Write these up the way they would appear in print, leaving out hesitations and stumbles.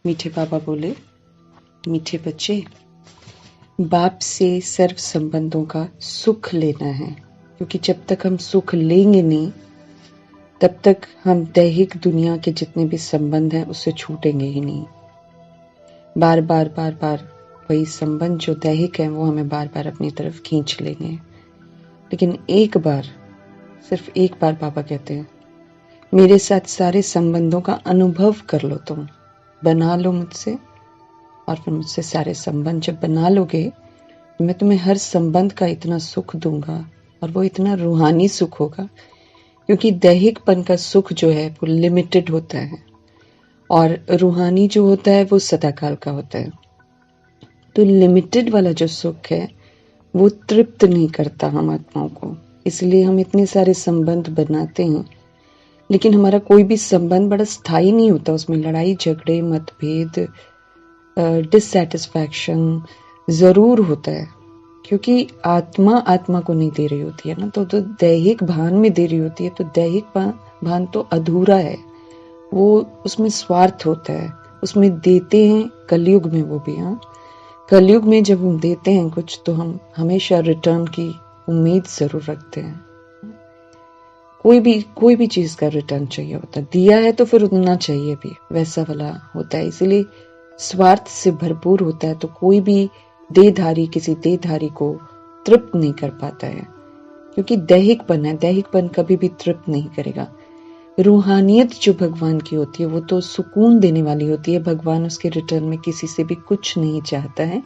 मीठे बाबा बोले, मीठे बच्चे, बाप से सर्व संबंधों का सुख लेना है, क्योंकि जब तक हम सुख लेंगे नहीं तब तक हम दैहिक दुनिया के जितने भी संबंध हैं उससे छूटेंगे ही नहीं। बार बार बार बार वही संबंध जो दैहिक है वो हमें बार बार अपनी तरफ खींच लेंगे। लेकिन एक बार, सिर्फ एक बार बाबा कहते हैं, मेरे साथ सारे संबंधों का अनुभव कर लो, तुम बना लो मुझसे, और फिर मुझसे सारे संबंध जब बना लोगे तो मैं तुम्हें हर संबंध का इतना सुख दूंगा, और वो इतना रूहानी सुख होगा, क्योंकि दैहिकपन का सुख जो है वो लिमिटेड होता है और रूहानी जो होता है वो सदाकाल का होता है। तो लिमिटेड वाला जो सुख है वो तृप्त नहीं करता हम आत्माओं को, इसलिए हम इतने सारे संबंध बनाते हैं, लेकिन हमारा कोई भी संबंध बड़ा स्थायी नहीं होता। उसमें लड़ाई झगड़े, मतभेद, डिससैटिस्फैक्शन जरूर होता है, क्योंकि आत्मा आत्मा को नहीं दे रही होती है ना, तो दैहिक भान में दे रही होती है। तो दैहिक भान तो अधूरा है, वो उसमें स्वार्थ होता है, उसमें देते हैं कलयुग में, वो भी हाँ, कलयुग में जब हम देते हैं कुछ तो हम हमेशा रिटर्न की उम्मीद जरूर रखते हैं। कोई भी चीज का रिटर्न चाहिए होता है, दिया है तो फिर उतना चाहिए भी, वैसा वाला होता है। इसीलिए स्वार्थ से भरपूर होता है, तो कोई भी देहधारी किसी देहधारी को तृप्त नहीं कर पाता है, क्योंकि दैहिकपन है, दैहिकपन कभी भी तृप्त नहीं करेगा। रूहानियत जो भगवान की होती है वो तो सुकून देने वाली होती है। भगवान उसके रिटर्न में किसी से भी कुछ नहीं चाहता है,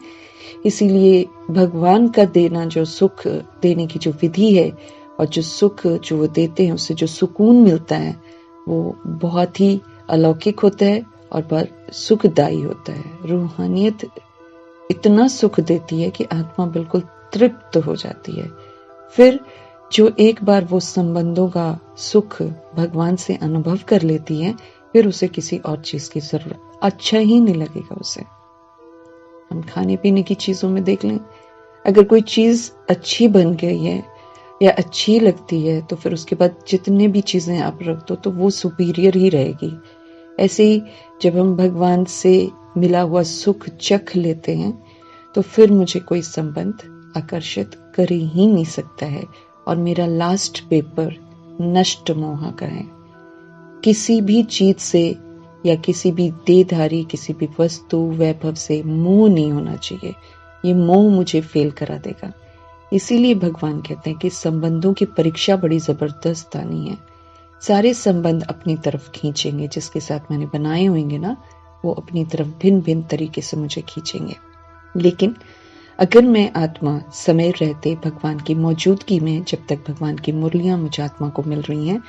इसीलिए भगवान का देना, जो सुख देने की जो विधि है और जो सुख जो वो देते हैं, उससे जो सुकून मिलता है वो बहुत ही अलौकिक होता है और बहुत सुखदायी होता है। रूहानियत इतना सुख देती है कि आत्मा बिल्कुल तृप्त हो जाती है। फिर जो एक बार वो संबंधों का सुख भगवान से अनुभव कर लेती है, फिर उसे किसी और चीज की जरूरत अच्छा ही नहीं लगेगा उसे। हम खाने पीने की चीजों में देख लें, अगर कोई चीज अच्छी बन गई है या अच्छी लगती है तो फिर उसके बाद जितने भी चीजें आप रख दो तो वो सुपीरियर ही रहेगी। ऐसे ही जब हम भगवान से मिला हुआ सुख चख लेते हैं तो फिर मुझे कोई संबंध आकर्षित कर ही नहीं सकता है। और मेरा लास्ट पेपर नष्ट मोह का है। किसी भी चीज से या किसी भी देहधारी, किसी भी वस्तु वैभव से मोह नहीं होना चाहिए, ये मोह मुझे फेल करा देगा। इसीलिए भगवान कहते हैं कि संबंधों की परीक्षा बड़ी जबरदस्त आनी है। सारे संबंध अपनी तरफ खींचेंगे, जिसके साथ मैंने बनाए होंगे ना, वो अपनी तरफ भिन्न भिन्न तरीके से मुझे खींचेंगे। लेकिन अगर मैं आत्मा समय रहते भगवान की मौजूदगी में, जब तक भगवान की मुरलियां मुझे आत्मा को मिल रही हैं,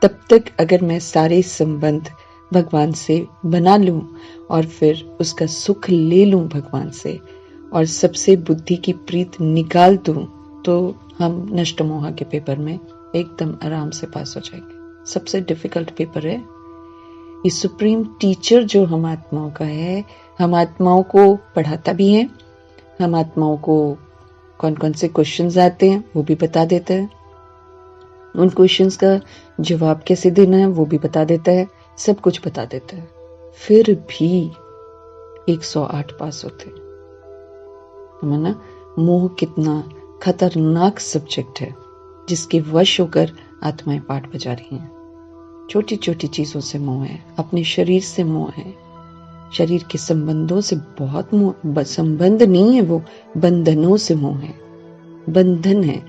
तब तक अगर मैं सारे संबंध भगवान से बना लूं और फिर उसका सुख ले लूं भगवान से और सबसे बुद्धि की प्रीत निकाल दूं, तो हम नष्ट मोह के पेपर में एकदम आराम से पास हो जाएंगे। सबसे डिफिकल्ट पेपर है ये। सुप्रीम टीचर जो हम आत्माओं का है, हम आत्माओं को पढ़ाता भी है, हम आत्माओं को कौन कौन से क्वेश्चंस आते हैं वो भी बता देता है, उन क्वेश्चंस का जवाब कैसे देना है वो भी बता देता है, सब कुछ बता देता है। फिर भी 108 पास होते हैं ना। मोह कितना खतरनाक सब्जेक्ट है, जिसके वश होकर आत्माएं पाठ बजा रही हैं। छोटी छोटी चीजों से मोह है, अपने शरीर से मोह है, शरीर के संबंधों से बहुत मोह। संबंध नहीं है वो, बंधनों से मोह है। बंधन है,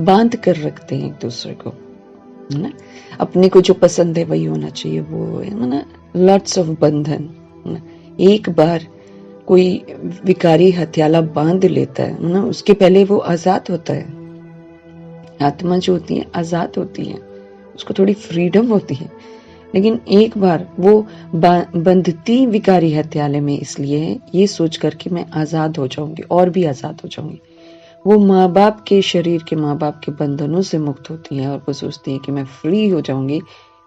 बांध कर रखते हैं एक दूसरे को, है ना। अपने को जो पसंद है वही होना चाहिए, वो है ना, लॉट्स ऑफ बंधन। एक बार कोई विकारी हथियाला बांध लेता है ना, उसके पहले वो आजाद होता है। आत्मा जो होती है आजाद होती है, उसको थोड़ी फ्रीडम होती है, लेकिन एक बार वो बंधती विकारी हत्याले में इसलिए है, ये सोच कर कि मैं आजाद हो जाऊंगी और भी आजाद हो जाऊंगी। वो माँ बाप के शरीर के, माँ बाप के बंधनों से मुक्त होती है और वो सोचती है कि मैं फ्री हो जाऊंगी,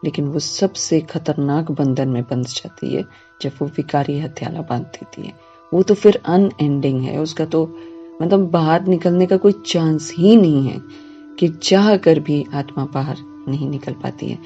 लेकिन वो सबसे खतरनाक बंधन में बंध जाती है जब वो विकारी हत्याला बांध देती है। वो तो फिर अनएंडिंग है, उसका तो मतलब बाहर निकलने का कोई चांस ही नहीं है, कि चाह कर भी आत्मा बाहर नहीं निकल पाती है।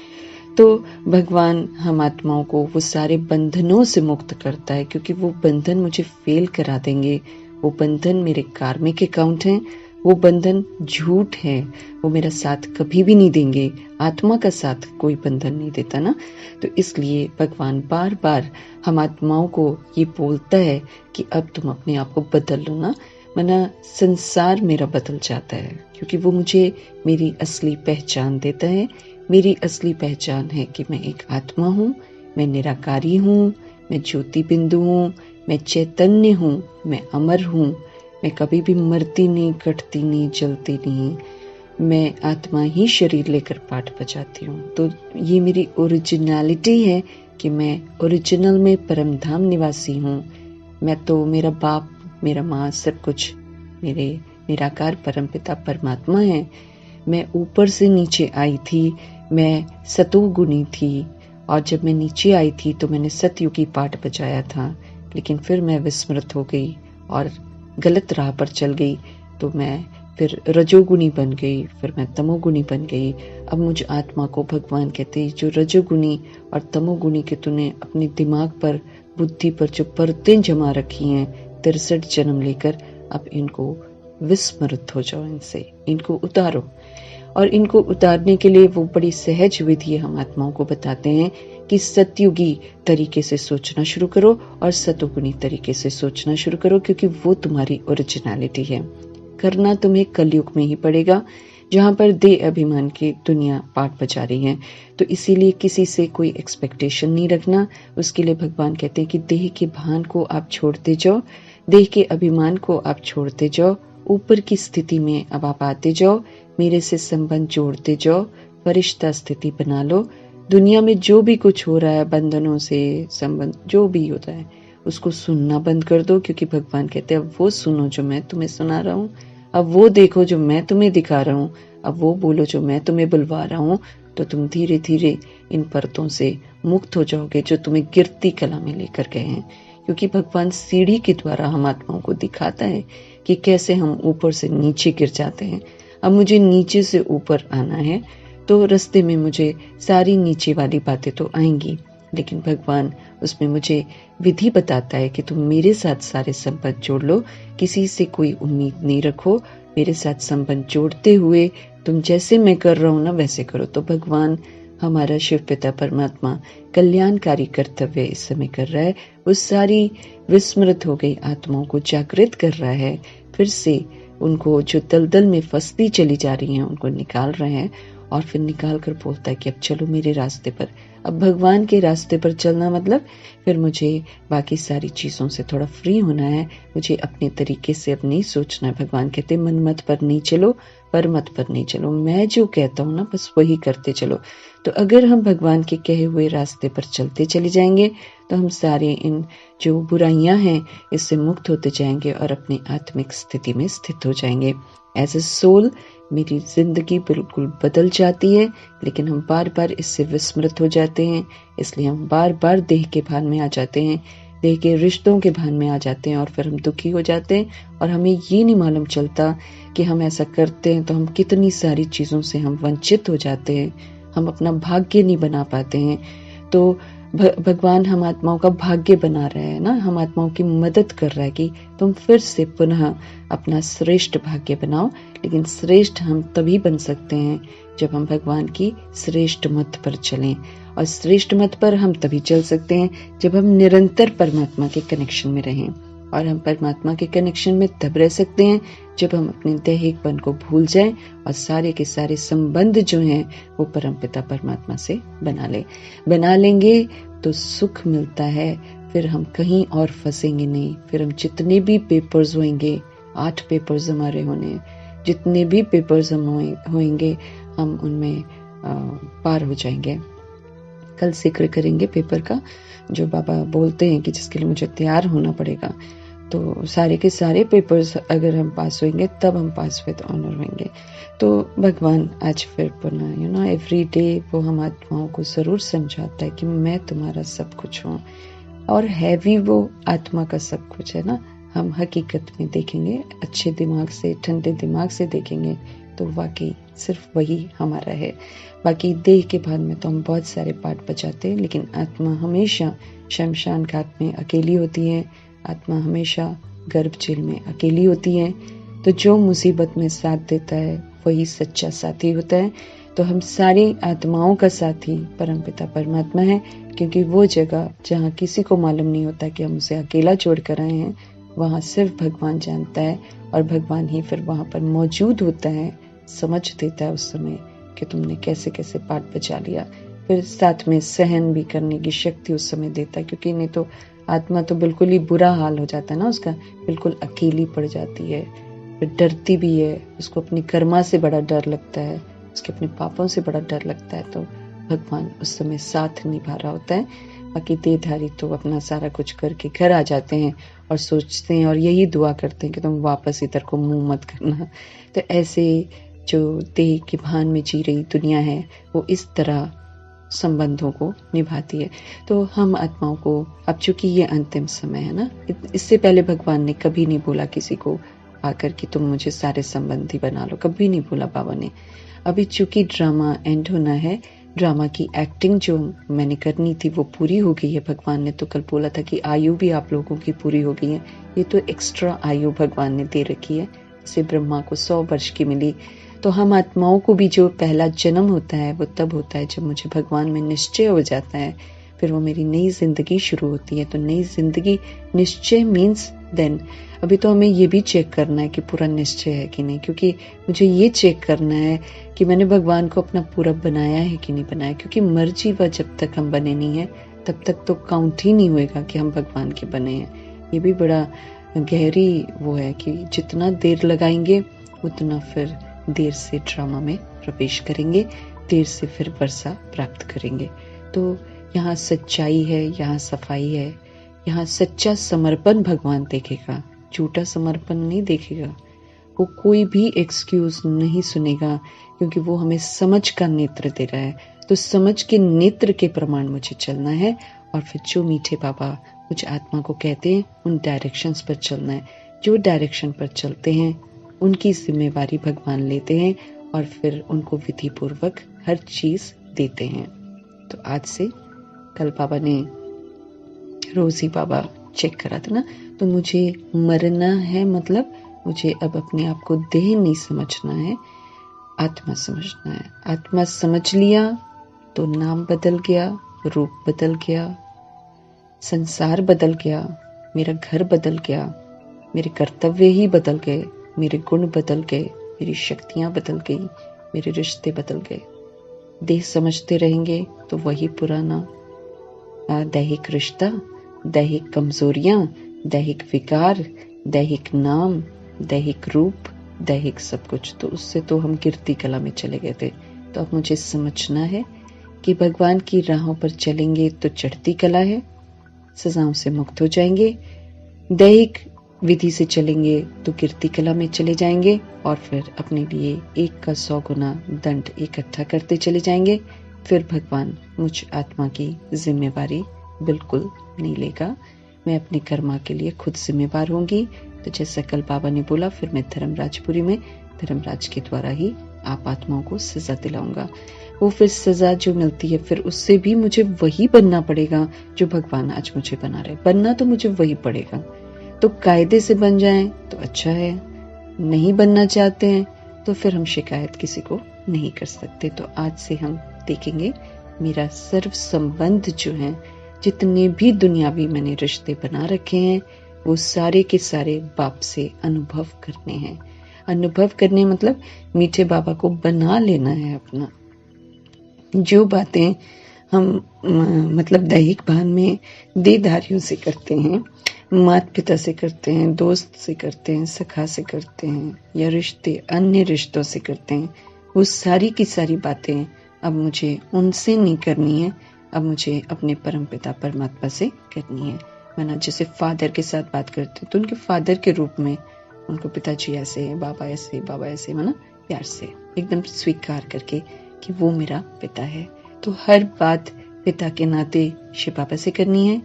तो भगवान हम आत्माओं को वो सारे बंधनों से मुक्त करता है, क्योंकि वो बंधन मुझे फेल करा देंगे। वो बंधन मेरे कार्मिक अकाउंट हैं, वो बंधन झूठ है, वो मेरा साथ कभी भी नहीं देंगे। आत्मा का साथ कोई बंधन नहीं देता ना। तो इसलिए भगवान बार बार हम आत्माओं को ये बोलता है कि अब तुम अपने आप को बदल लो ना, वरना संसार मेरा बदल जाता है। क्योंकि वो मुझे मेरी असली पहचान देता है। मेरी असली पहचान है कि मैं एक आत्मा हूँ, मैं निराकारी हूँ, मैं ज्योति बिंदु हूँ, मैं चैतन्य हूँ, मैं अमर हूँ, मैं कभी भी मरती नहीं, कटती नहीं, जलती नहीं। मैं आत्मा ही शरीर लेकर पाठ बजाती हूँ। तो ये मेरी ओरिजिनलिटी है कि मैं ओरिजिनल में परमधाम निवासी हूँ। मैं तो, मेरा बाप, मेरा माँ, सब कुछ मेरे निराकार परमपिता परमात्मा है। मैं ऊपर से नीचे आई थी, मैं सतोगुणी थी, और जब मैं नीचे आई थी तो मैंने सतयुगी पाठ बजाया था। लेकिन फिर मैं विस्मृत हो गई और गलत राह पर चल गई, तो मैं फिर रजोगुणी बन गई, फिर मैं तमोगुणी बन गई। अब मुझ आत्मा को भगवान कहते हैं, जो रजोगुणी और तमोगुणी के तूने अपने दिमाग पर, बुद्धि पर जो परतें जमा रखी हैं 63 जन्म लेकर, अब इनको विस्मृत हो जाओ, इनसे इनको उतारो। और इनको उतारने के लिए वो बड़ी सहज विधि हम आत्माओं को बताते हैं कि सतयुगी तरीके से सोचना शुरू करो और सतोगुणी तरीके से सोचना शुरू करो, क्योंकि वो तुम्हारी ओरिजिनलिटी है। करना तुम्हें कलयुग में ही पड़ेगा, जहां पर देह अभिमान की दुनिया पाठ बजा रही है। तो इसीलिए किसी से कोई एक्सपेक्टेशन नहीं रखना। उसके लिए भगवान कहते हैं कि देह के भान को आप छोड़ते जाओ, देह के अभिमान को आप छोड़ते जाओ, ऊपर की स्थिति में अब आप आते जाओ, मेरे से संबंध जोड़ते जाओ, फरिश्ता स्थिति बना लो। दुनिया में जो भी कुछ हो रहा है, बंधनों से संबंध जो भी होता है, उसको सुनना बंद कर दो, क्योंकि भगवान कहते हैं अब वो सुनो जो मैं तुम्हें सुना रहा हूँ, अब वो देखो जो मैं तुम्हें दिखा रहा हूँ, अब वो बोलो जो मैं तुम्हें बुलवा रहा हूँ। तो तुम धीरे धीरे इन परतों से मुक्त हो जाओगे जो तुम्हें गिरती कला में लेकर गए हैं। क्योंकि भगवान सीढ़ी के द्वारा हम आत्माओं को दिखाता है कि कैसे हम ऊपर से नीचे गिर जाते हैं। अब मुझे नीचे से ऊपर आना है, तो रास्ते में मुझे सारी नीचे वाली बातें तो आएंगी, लेकिन भगवान उसमें मुझे विधि बताता है कि तुम मेरे साथ सारे संबंध जोड़ लो, किसी से कोई उम्मीद नहीं रखो, मेरे साथ संबंध जोड़ते हुए तुम जैसे मैं कर रहा हूं ना वैसे करो। तो भगवान हमारा शिव पिता परमात्मा कल्याणकारी कर्तव्य इस समय कर रहा है। वो सारी विस्मृत हो गई आत्माओं को जागृत कर रहा है, फिर से उनको जो दलदल में फंसती चली जा रही हैं उनको निकाल रहे हैं, और फिर निकाल कर बोलता है कि अब चलो मेरे रास्ते पर। अब भगवान के रास्ते पर चलना मतलब फिर मुझे बाकी सारी चीजों से थोड़ा फ्री होना है, मुझे अपने तरीके से अब नहीं सोचना है। भगवान कहते मन मत पर नहीं चलो, पर मत पर नहीं चलो, मैं जो कहता हूँ ना बस वही करते चलो। तो अगर हम भगवान के कहे हुए रास्ते पर चलते चले जाएंगे तो हम सारे इन जो बुराइयां हैं इससे मुक्त होते जाएंगे और अपनी आत्मिक स्थिति में स्थित हो जाएंगे। एज ए सोल मेरी जिंदगी बिल्कुल बदल जाती है, लेकिन हम बार बार इससे विस्मृत हो जाते हैं। इसलिए हम बार बार देह के भान में आ जाते हैं, देह के रिश्तों के भान में आ जाते हैं, और फिर हम दुखी हो जाते हैं और हमें ये नहीं मालूम चलता कि हम ऐसा करते हैं तो हम कितनी सारी चीजों से हम वंचित हो जाते हैं, हम अपना भाग्य नहीं बना पाते हैं। तो भगवान हम आत्माओं का भाग्य बना रहा है ना, हम आत्माओं की मदद कर रहा है कि तुम फिर से पुनः अपना श्रेष्ठ भाग्य बनाओ। लेकिन श्रेष्ठ हम तभी बन सकते हैं जब हम भगवान की श्रेष्ठ मत पर चलें, और श्रेष्ठ मत पर हम तभी चल सकते हैं जब हम निरंतर परमात्मा के कनेक्शन में रहें। और हम परमात्मा के कनेक्शन में तब रह सकते हैं जब हम अपने दैहिकपन को भूल जाएं और सारे के सारे संबंध जो हैं वो परमपिता परमात्मा से बना लेंगे तो सुख मिलता है। फिर हम कहीं और फंसेंगे नहीं। फिर हम जितने भी पेपर्स होंगे, 8 पेपर्स हमारे होने, जितने भी पेपर्स हम होंगे हम उनमें पार हो जाएंगे। कल जिक्र करेंगे पेपर का, जो बाबा बोलते हैं कि जिसके लिए मुझे तैयार होना पड़ेगा। तो सारे के सारे पेपर्स अगर हम पास होंगे तब हम पास विद ऑनर होंगे। तो भगवान आज फिर पुनः एवरी डे वो हम आत्माओं को जरूर समझाता है कि मैं तुम्हारा सब कुछ हूँ, और है भी वो आत्मा का सब कुछ है ना। हम हकीकत में देखेंगे, अच्छे दिमाग से, ठंडे दिमाग से देखेंगे तो वाकई सिर्फ वही हमारा है। बाकी देह के भान में तो हम बहुत सारे पार्ट बजाते हैं, लेकिन आत्मा हमेशा शमशान घाट में अकेली होती है। आत्मा हमेशा गर्भ जेल में अकेली होती है। तो जो मुसीबत में साथ देता है वही सच्चा साथी होता है। तो हम सारी आत्माओं का साथी परमपिता परमात्मा है, क्योंकि वो जगह जहाँ किसी को मालूम नहीं होता कि हम उसे अकेला छोड़ कर आए हैं, वहाँ सिर्फ भगवान जानता है, और भगवान ही फिर वहाँ पर मौजूद होता है, समझ देता है उस समय कि तुमने कैसे कैसे पाठ बचा लिया। फिर साथ में सहन भी करने की शक्ति उस समय देता है, क्योंकि नहीं तो आत्मा तो बिल्कुल ही बुरा हाल हो जाता है ना उसका, बिल्कुल अकेली पड़ जाती है, फिर डरती भी है, उसको अपनी कर्मा से बड़ा डर लगता है, उसके अपने पापों से बड़ा डर लगता है। तो भगवान उस समय साथ निभा रहा होता है। बाकी देहधारी तो अपना सारा कुछ करके घर आ जाते हैं और सोचते हैं और यही दुआ करते हैं कि तुम वापस इधर को मुंह मत करना। तो ऐसे जो देह के भान में जी रही दुनिया है वो इस तरह संबंधों को निभाती है। तो हम आत्माओं को, अब चूंकि ये अंतिम समय है ना, इससे पहले भगवान ने कभी नहीं बोला किसी को आकर कि तुम मुझे सारे संबंधी बना लो, कभी नहीं बोला बाबा ने। अभी चूंकि ड्रामा एंड होना है, ड्रामा की एक्टिंग जो मैंने करनी थी वो पूरी हो गई है। भगवान ने तो कल बोला था कि आयु भी आप लोगों की पूरी हो गई है। ये तो एक्स्ट्रा आयु भगवान ने दे रखी है, जैसे ब्रह्मा को 100 वर्ष की मिली। तो हम आत्माओं को भी जो पहला जन्म होता है वो तब होता है जब मुझे भगवान में निश्चय हो जाता है, फिर वो मेरी नई जिंदगी शुरू होती है। तो नई जिंदगी, निश्चय मीन्स देन अभी तो हमें ये भी चेक करना है कि पूरा निश्चय है कि नहीं, क्योंकि मुझे ये चेक करना है कि मैंने भगवान को अपना पूरा बनाया है कि नहीं बनाया। क्योंकि मर्जी व जब तक हम बने नहीं है तब तक तो काउंट ही नहीं होएगा कि हम भगवान के बने हैं। ये भी बड़ा गहरी वो है कि जितना देर लगाएंगे उतना फिर देर से ड्रामा में प्रवेश करेंगे, देर से फिर वर्षा प्राप्त करेंगे। तो यहाँ सच्चाई है, यहाँ सफाई है, यहाँ सच्चा समर्पण भगवान देखेगा, झूठा समर्पण नहीं देखेगा। वो कोई भी एक्सक्यूज नहीं सुनेगा, क्योंकि वो हमें समझ का नेत्र दे रहा है। तो समझ के नेत्र के प्रमाण मुझे चलना है, और फिर जो मीठे बाबा मुझ आत्मा को कहते हैं उन डायरेक्शंस पर चलना है। जो डायरेक्शन पर चलते हैं उनकी जिम्मेवारी भगवान लेते हैं, और फिर उनको विधि पूर्वक हर चीज देते हैं। तो आज से, कल बाबा ने रोज ही बाबा चेक करा था ना, तो मुझे मरना है, मतलब मुझे अब अपने आप को देह नहीं समझना है, आत्मा समझना है। आत्मा समझ लिया तो नाम बदल गया, रूप बदल गया, संसार बदल गया, मेरा घर बदल गया, मेरे कर्तव्य ही बदल गए, मेरे गुण बदल गए, मेरी शक्तियां बदल गई, मेरे रिश्ते बदल गए। देह समझते रहेंगे तो वही पुराना दैहिक रिश्ता, दैहिक कमजोरियां, दैहिक विकार, दैहिक नाम, दैहिक रूप, दैहिक सब कुछ, तो उससे तो हम गिरती कला में चले गए थे। तो अब मुझे समझना है कि भगवान की राहों पर चलेंगे तो चढ़ती कला है, सजाओं से मुक्त हो जाएंगे। दैहिक विधि से चलेंगे तो गिरती कला में चले जाएंगे, और फिर अपने लिए 1 का 100 गुना दंड इकट्ठा करते चले जाएंगे। फिर भगवान मुझ आत्मा की जिम्मेवारी बिल्कुल नहीं लेगा, मैं अपने कर्मा के लिए खुद जिम्मेवार होंगी। तो जैसा कल बाबा ने बोला, फिर मैं धर्मराजपुरी में धर्मराज के द्वारा ही आप आत्माओं को सजा दिलाऊंगा। वो फिर सजा जो मिलती है, फिर उससे भी मुझे वही बनना पड़ेगा जो भगवान आज मुझे बना रहे। बनना तो मुझे वही पड़ेगा। तो कायदे से बन जाएं तो अच्छा है, नहीं बनना चाहते हैं तो फिर हम शिकायत किसी को नहीं कर सकते। तो आज से हम देखेंगे मेरा सर्व संबंध जो है, जितने भी दुनियावी मैंने रिश्ते बना रखे हैं, वो सारे के सारे बाप से अनुभव करने हैं। अनुभव करने मतलब मीठे बाबा को बना लेना है अपना। जो बातें हम मतलब दैहिक भान में देहधारियों से करते हैं, माता पिता से करते हैं, दोस्त से करते हैं, सखा से करते हैं, या रिश्ते अन्य रिश्तों से करते हैं, वो सारी की सारी बातें अब मुझे उनसे नहीं करनी है, अब मुझे अपने परमपिता परमात्मा से करनी है। वरना जैसे फादर के साथ बात करते तो उनके फादर के रूप में उनको पिताजी ऐसे, बाबा ऐसे, बाबा ऐसे, माना प्यार से एकदम स्वीकार करके कि वो मेरा पिता है। तो हर बात पिता के नाते शिव बाबा से करनी है,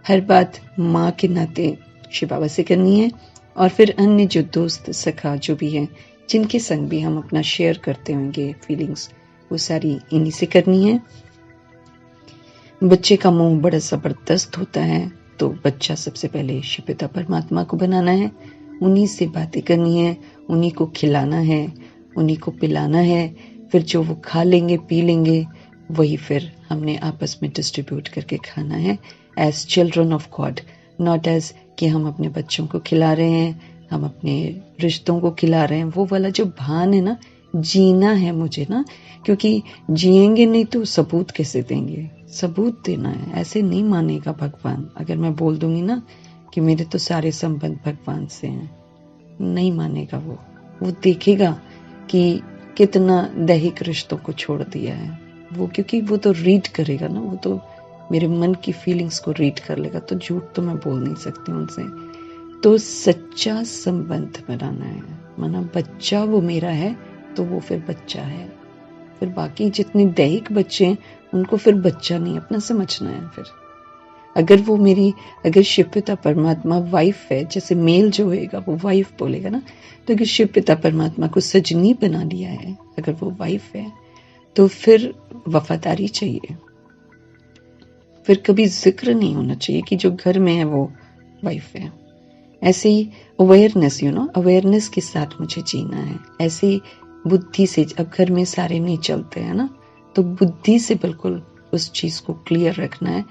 हर बात माँ के नाते शिव बाबा से करनी है, और फिर अन्य जो दोस्त सखा जो भी है जिनके संग भी हम अपना शेयर करते होंगे फीलिंग्स, वो सारी इन्हीं से करनी है। बच्चे का मुंह बड़ा जबरदस्त होता है, तो बच्चा सबसे पहले शिव पिता परमात्मा को बनाना है, उन्हीं से बातें करनी है, उन्हीं को खिलाना है, उन्हीं को पिलाना है। फिर जो वो खा लेंगे पी लेंगे वही फिर हमने आपस में डिस्ट्रीब्यूट करके खाना है, as children of God, not as कि हम अपने बच्चों को खिला रहे हैं, हम अपने रिश्तों को खिला रहे हैं। वो वाला जो भान है ना, जीना है मुझे ना, क्योंकि जिएंगे नहीं तो सबूत कैसे देंगे, सबूत देना है। ऐसे नहीं मानेगा भगवान। अगर मैं बोल दूंगी ना कि मेरे तो सारे संबंध भगवान से हैं, नहीं मानेगा वो देखेगा कि कितना दैहिक रिश्तों को छोड़ दिया है वो, क्योंकि वो तो रीड करेगा ना, वो तो मेरे मन की फीलिंग्स को रीड कर लेगा। तो झूठ तो मैं बोल नहीं सकती उनसे। तो सच्चा संबंध बनाना है, माना बच्चा वो मेरा है तो वो फिर बच्चा है। फिर बाकी जितने दैहिक बच्चे हैं उनको फिर बच्चा नहीं अपना समझना है। फिर अगर शिव पिता परमात्मा वाइफ है, जैसे मेल जो होएगा वो वाइफ बोलेगा ना, तो अगर शिव पिता परमात्मा को सजनी बना लिया है, अगर वो वाइफ है, तो फिर वफादारी चाहिए। फिर कभी जिक्र नहीं होना चाहिए कि जो घर में है वो वाइफ है। ऐसे ही अवेयरनेस, अवेयरनेस के साथ मुझे जीना है। ऐसे ही बुद्धि से, अब घर में सारे नहीं चलते हैं ना, तो बुद्धि से बिल्कुल उस चीज को क्लियर रखना है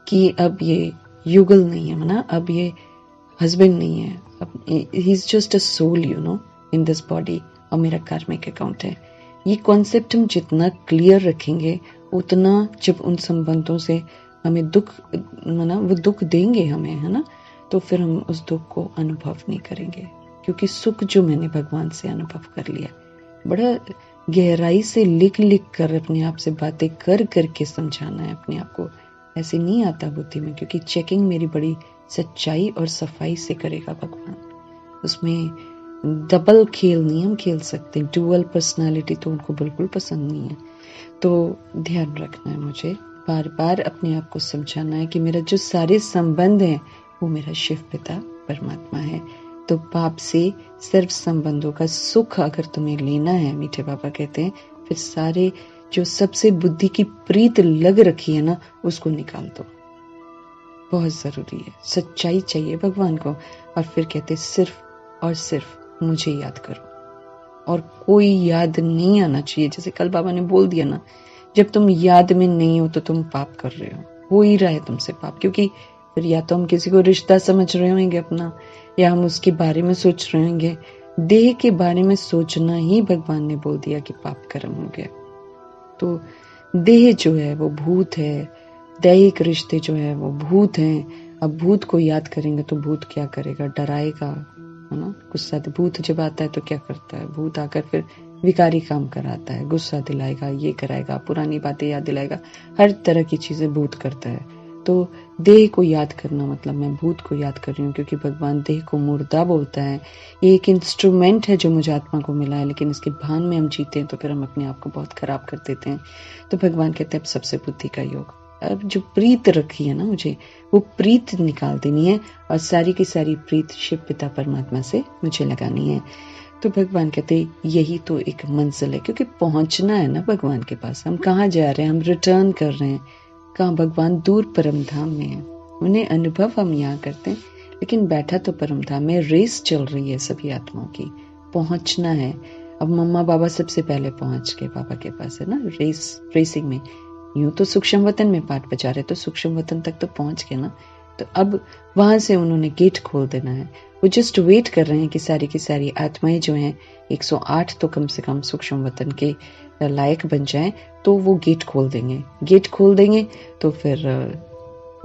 कि अब ये युगल नहीं है ना, अब ये हस्बैंड नहीं है, अब he is just a soul in this body, और मेरा कार्मिक अकाउंट है। ये कॉन्सेप्ट हम जितना क्लियर रखेंगे उतना जब उन संबंधों से हमें दुख, वो दुख देंगे हमें, है ना, तो फिर हम उस दुख को अनुभव नहीं करेंगे। क्योंकि सुख जो मैंने भगवान से अनुभव कर लिया, बड़ा गहराई से लिख लिख कर, अपने आप से बातें कर करके समझाना है अपने आप को। ऐसे नहीं आता बुद्धि में, क्योंकि चेकिंग मेरी बड़ी सच्चाई और सफाई से करेगा भगवान। उसमें डबल खेल नहीं हम खेल सकते, डुअल पर्सनालिटी तो उनको बिल्कुल पसंद नहीं है। तो ध्यान रखना है मुझे, बार बार अपने आप को समझाना है कि मेरा जो सारे संबंध हैं वो मेरा शिव पिता परमात्मा है। तो पाप से सर्व संबंधों का सुख अगर तुम्हें लेना है, मीठे बाबा कहते हैं, फिर सारे जो सबसे बुद्धि की प्रीत लग रखी है ना, उसको निकाल दो। बहुत जरूरी है, सच्चाई चाहिए भगवान को। और फिर कहते सिर्फ और सिर्फ मुझे याद करो, और कोई याद नहीं आना चाहिए। जैसे कल बाबा ने बोल दिया ना, जब तुम याद में नहीं हो तो तुम पाप कर रहे हो ही रहा है तुमसे पाप। क्योंकि फिर या तो हम किसी को रिश्ता समझ रहे होंगे अपना, या हम उसके बारे में सोच रहे होंगे। देह के बारे में सोचना ही भगवान ने बोल दिया कि पाप कर्म हो गया। तो देह जो है वो भूत है, दैहिक रिश्ते जो है वो भूत हैं। अब भूत को याद करेंगे तो भूत क्या करेगा, डराएगा, है ना। गुस्सा, भूत जब आता है तो क्या करता है, भूत आकर फिर विकारी काम कराता है, गुस्सा दिलाएगा, ये कराएगा, पुरानी बातें याद दिलाएगा, हर तरह की चीजें भूत करता है। तो देह को याद करना मतलब मैं भूत को याद कर रही हूँ, क्योंकि भगवान देह को मुर्दा बोलता है। ये एक इंस्ट्रूमेंट है जो मुझे आत्मा को मिला है, लेकिन इसके भान में हम जीते हैं तो फिर हम अपने आप को बहुत खराब कर देते हैं। तो भगवान कहते हैं अब सबसे बुद्धि का योग, अब जो प्रीत रखी है ना मुझे, वो प्रीत निकाल देनी है, और सारी की सारी प्रीत शिव पिता परमात्मा से मुझे लगानी है। तो भगवान कहते यही तो एक मंजिल है, क्योंकि पहुंचना है ना भगवान के पास। हम कहाँ जा रहे हैं, हम रिटर्न कर रहे हैं कहाँ, भगवान दूर परम धाम में है। उन्हें अनुभव हम यहाँ करते हैं, लेकिन बैठा तो परम धाम में। रेस चल रही है सभी आत्माओं की, पहुंचना है। अब मम्मा बाबा सबसे पहले पहुंच गए बाबा के पास, है ना, रेसिंग में। यूं तो सूक्ष्म वतन में पाठ बजा रहे, तो सूक्ष्म वतन तक तो पहुंच गए ना। तो अब वहां से उन्होंने गेट खोल देना है। वो जस्ट वेट कर रहे हैं कि सारी की सारी आत्माएं जो हैं 108 तो कम से कम सूक्ष्म वतन के लायक बन जाएं, तो वो गेट खोल देंगे। गेट खोल देंगे तो फिर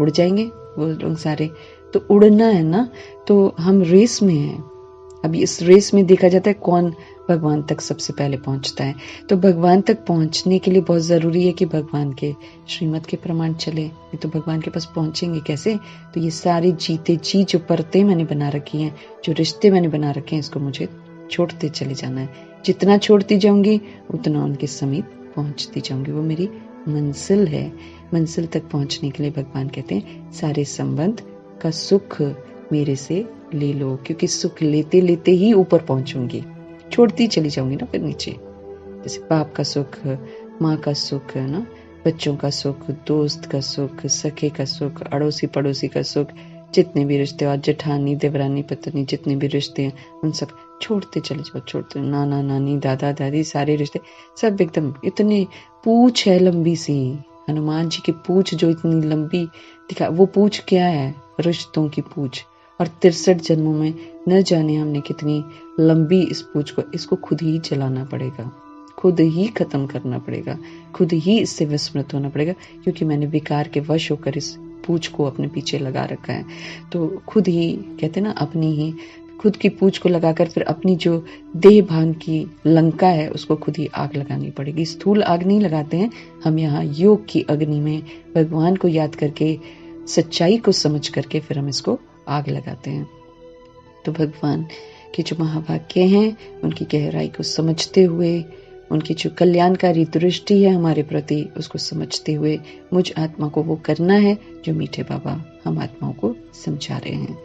उड़ जाएंगे वो लोग सारे। तो उड़ना है ना, तो हम रेस में हैं। अब इस रेस में देखा जाता है कौन भगवान तक सबसे पहले पहुंचता है। तो भगवान तक पहुंचने के लिए बहुत जरूरी है कि भगवान के श्रीमत के प्रमाण चले, नहीं तो भगवान के पास पहुंचेंगे कैसे। तो ये सारी जीते जी जो परतें मैंने बना रखी हैं, जो रिश्ते मैंने बना रखे हैं, इसको मुझे छोड़ते चले जाना है। जितना छोड़ती जाऊंगी उतना उनके समीप पहुंचती जाऊंगी। वो मेरी मंजिल है। मंजिल तक पहुंचने के लिए भगवान कहते हैं सारे संबंध का सुख मेरे से ले लो, क्योंकि सुख लेते लेते ही ऊपर पहुंचूंगी। छोड़ती चली जाऊंगी ना फिर नीचे। जैसे बाप का सुख, माँ का सुख है ना, बच्चों का सुख, दोस्त का सुख, सखे का सुख, अड़ोसी पड़ोसी का सुख, जितने भी रिश्ते और जेठानी देवरानी पत्नी जितने भी रिश्ते हैं उन सब छोड़ते चले जाओ, छोड़ते। नाना नानी दादा दादी सारे रिश्ते सब एकदम, इतने पूछ है लंबी सी, हनुमान जी की पूछ जो इतनी लंबी दिखा, वो पूछ क्या है? रिश्तों की पूछ। और 63 जन्मों में न जाने हमने कितनी लंबी इस पूछ को, इसको खुद ही चलाना पड़ेगा, खुद ही खत्म करना पड़ेगा, खुद ही इससे विस्मृत होना पड़ेगा, क्योंकि मैंने विकार के वश होकर इस पूछ को अपने पीछे लगा रखा है। तो खुद ही कहते ना, अपनी ही खुद की पूछ को लगाकर फिर अपनी जो देह भान की लंका है उसको खुद ही आग लगानी पड़ेगी। स्थूल आग नहीं लगाते हैं हम, यहाँ योग की अग्नि में भगवान को याद करके, सच्चाई को समझ करके फिर हम इसको आग लगाते हैं। तो भगवान के जो महावाक्य हैं उनकी गहराई को समझते हुए, उनकी जो कल्याणकारी दृष्टि है हमारे प्रति उसको समझते हुए मुझ आत्मा को वो करना है जो मीठे बाबा हम आत्माओं को समझा रहे हैं।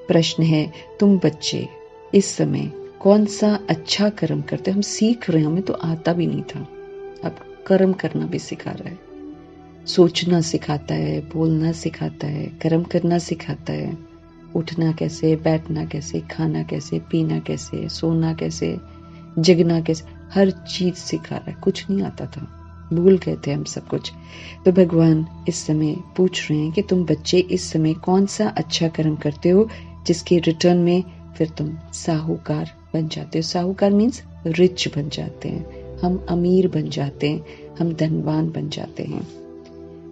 प्रश्न है, तुम बच्चे इस समय कौन सा अच्छा कर्म करते? हम सीख रहे हैं, हमें तो आता भी नहीं था, अब कर्म करना भी सिखा रहा है। सोचना सिखाता है, बोलना सिखाता है, कर्म करना सिखाता है, उठना कैसे, बैठना कैसे, खाना कैसे, पीना कैसे, सोना कैसे, जगना कैसे, हर चीज सिखा रहा है। कुछ नहीं आता था, भूल गए थे हम सब कुछ। तो भगवान इस समय पूछ रहे हैं कि तुम बच्चे इस समय कौन सा अच्छा कर्म करते हो जिसके रिटर्न में फिर तुम साहूकार बन जाते हो। साहूकार मीन्स रिच बन जाते हैं, हम अमीर बन जाते हैं, हम धनवान बन जाते हैं।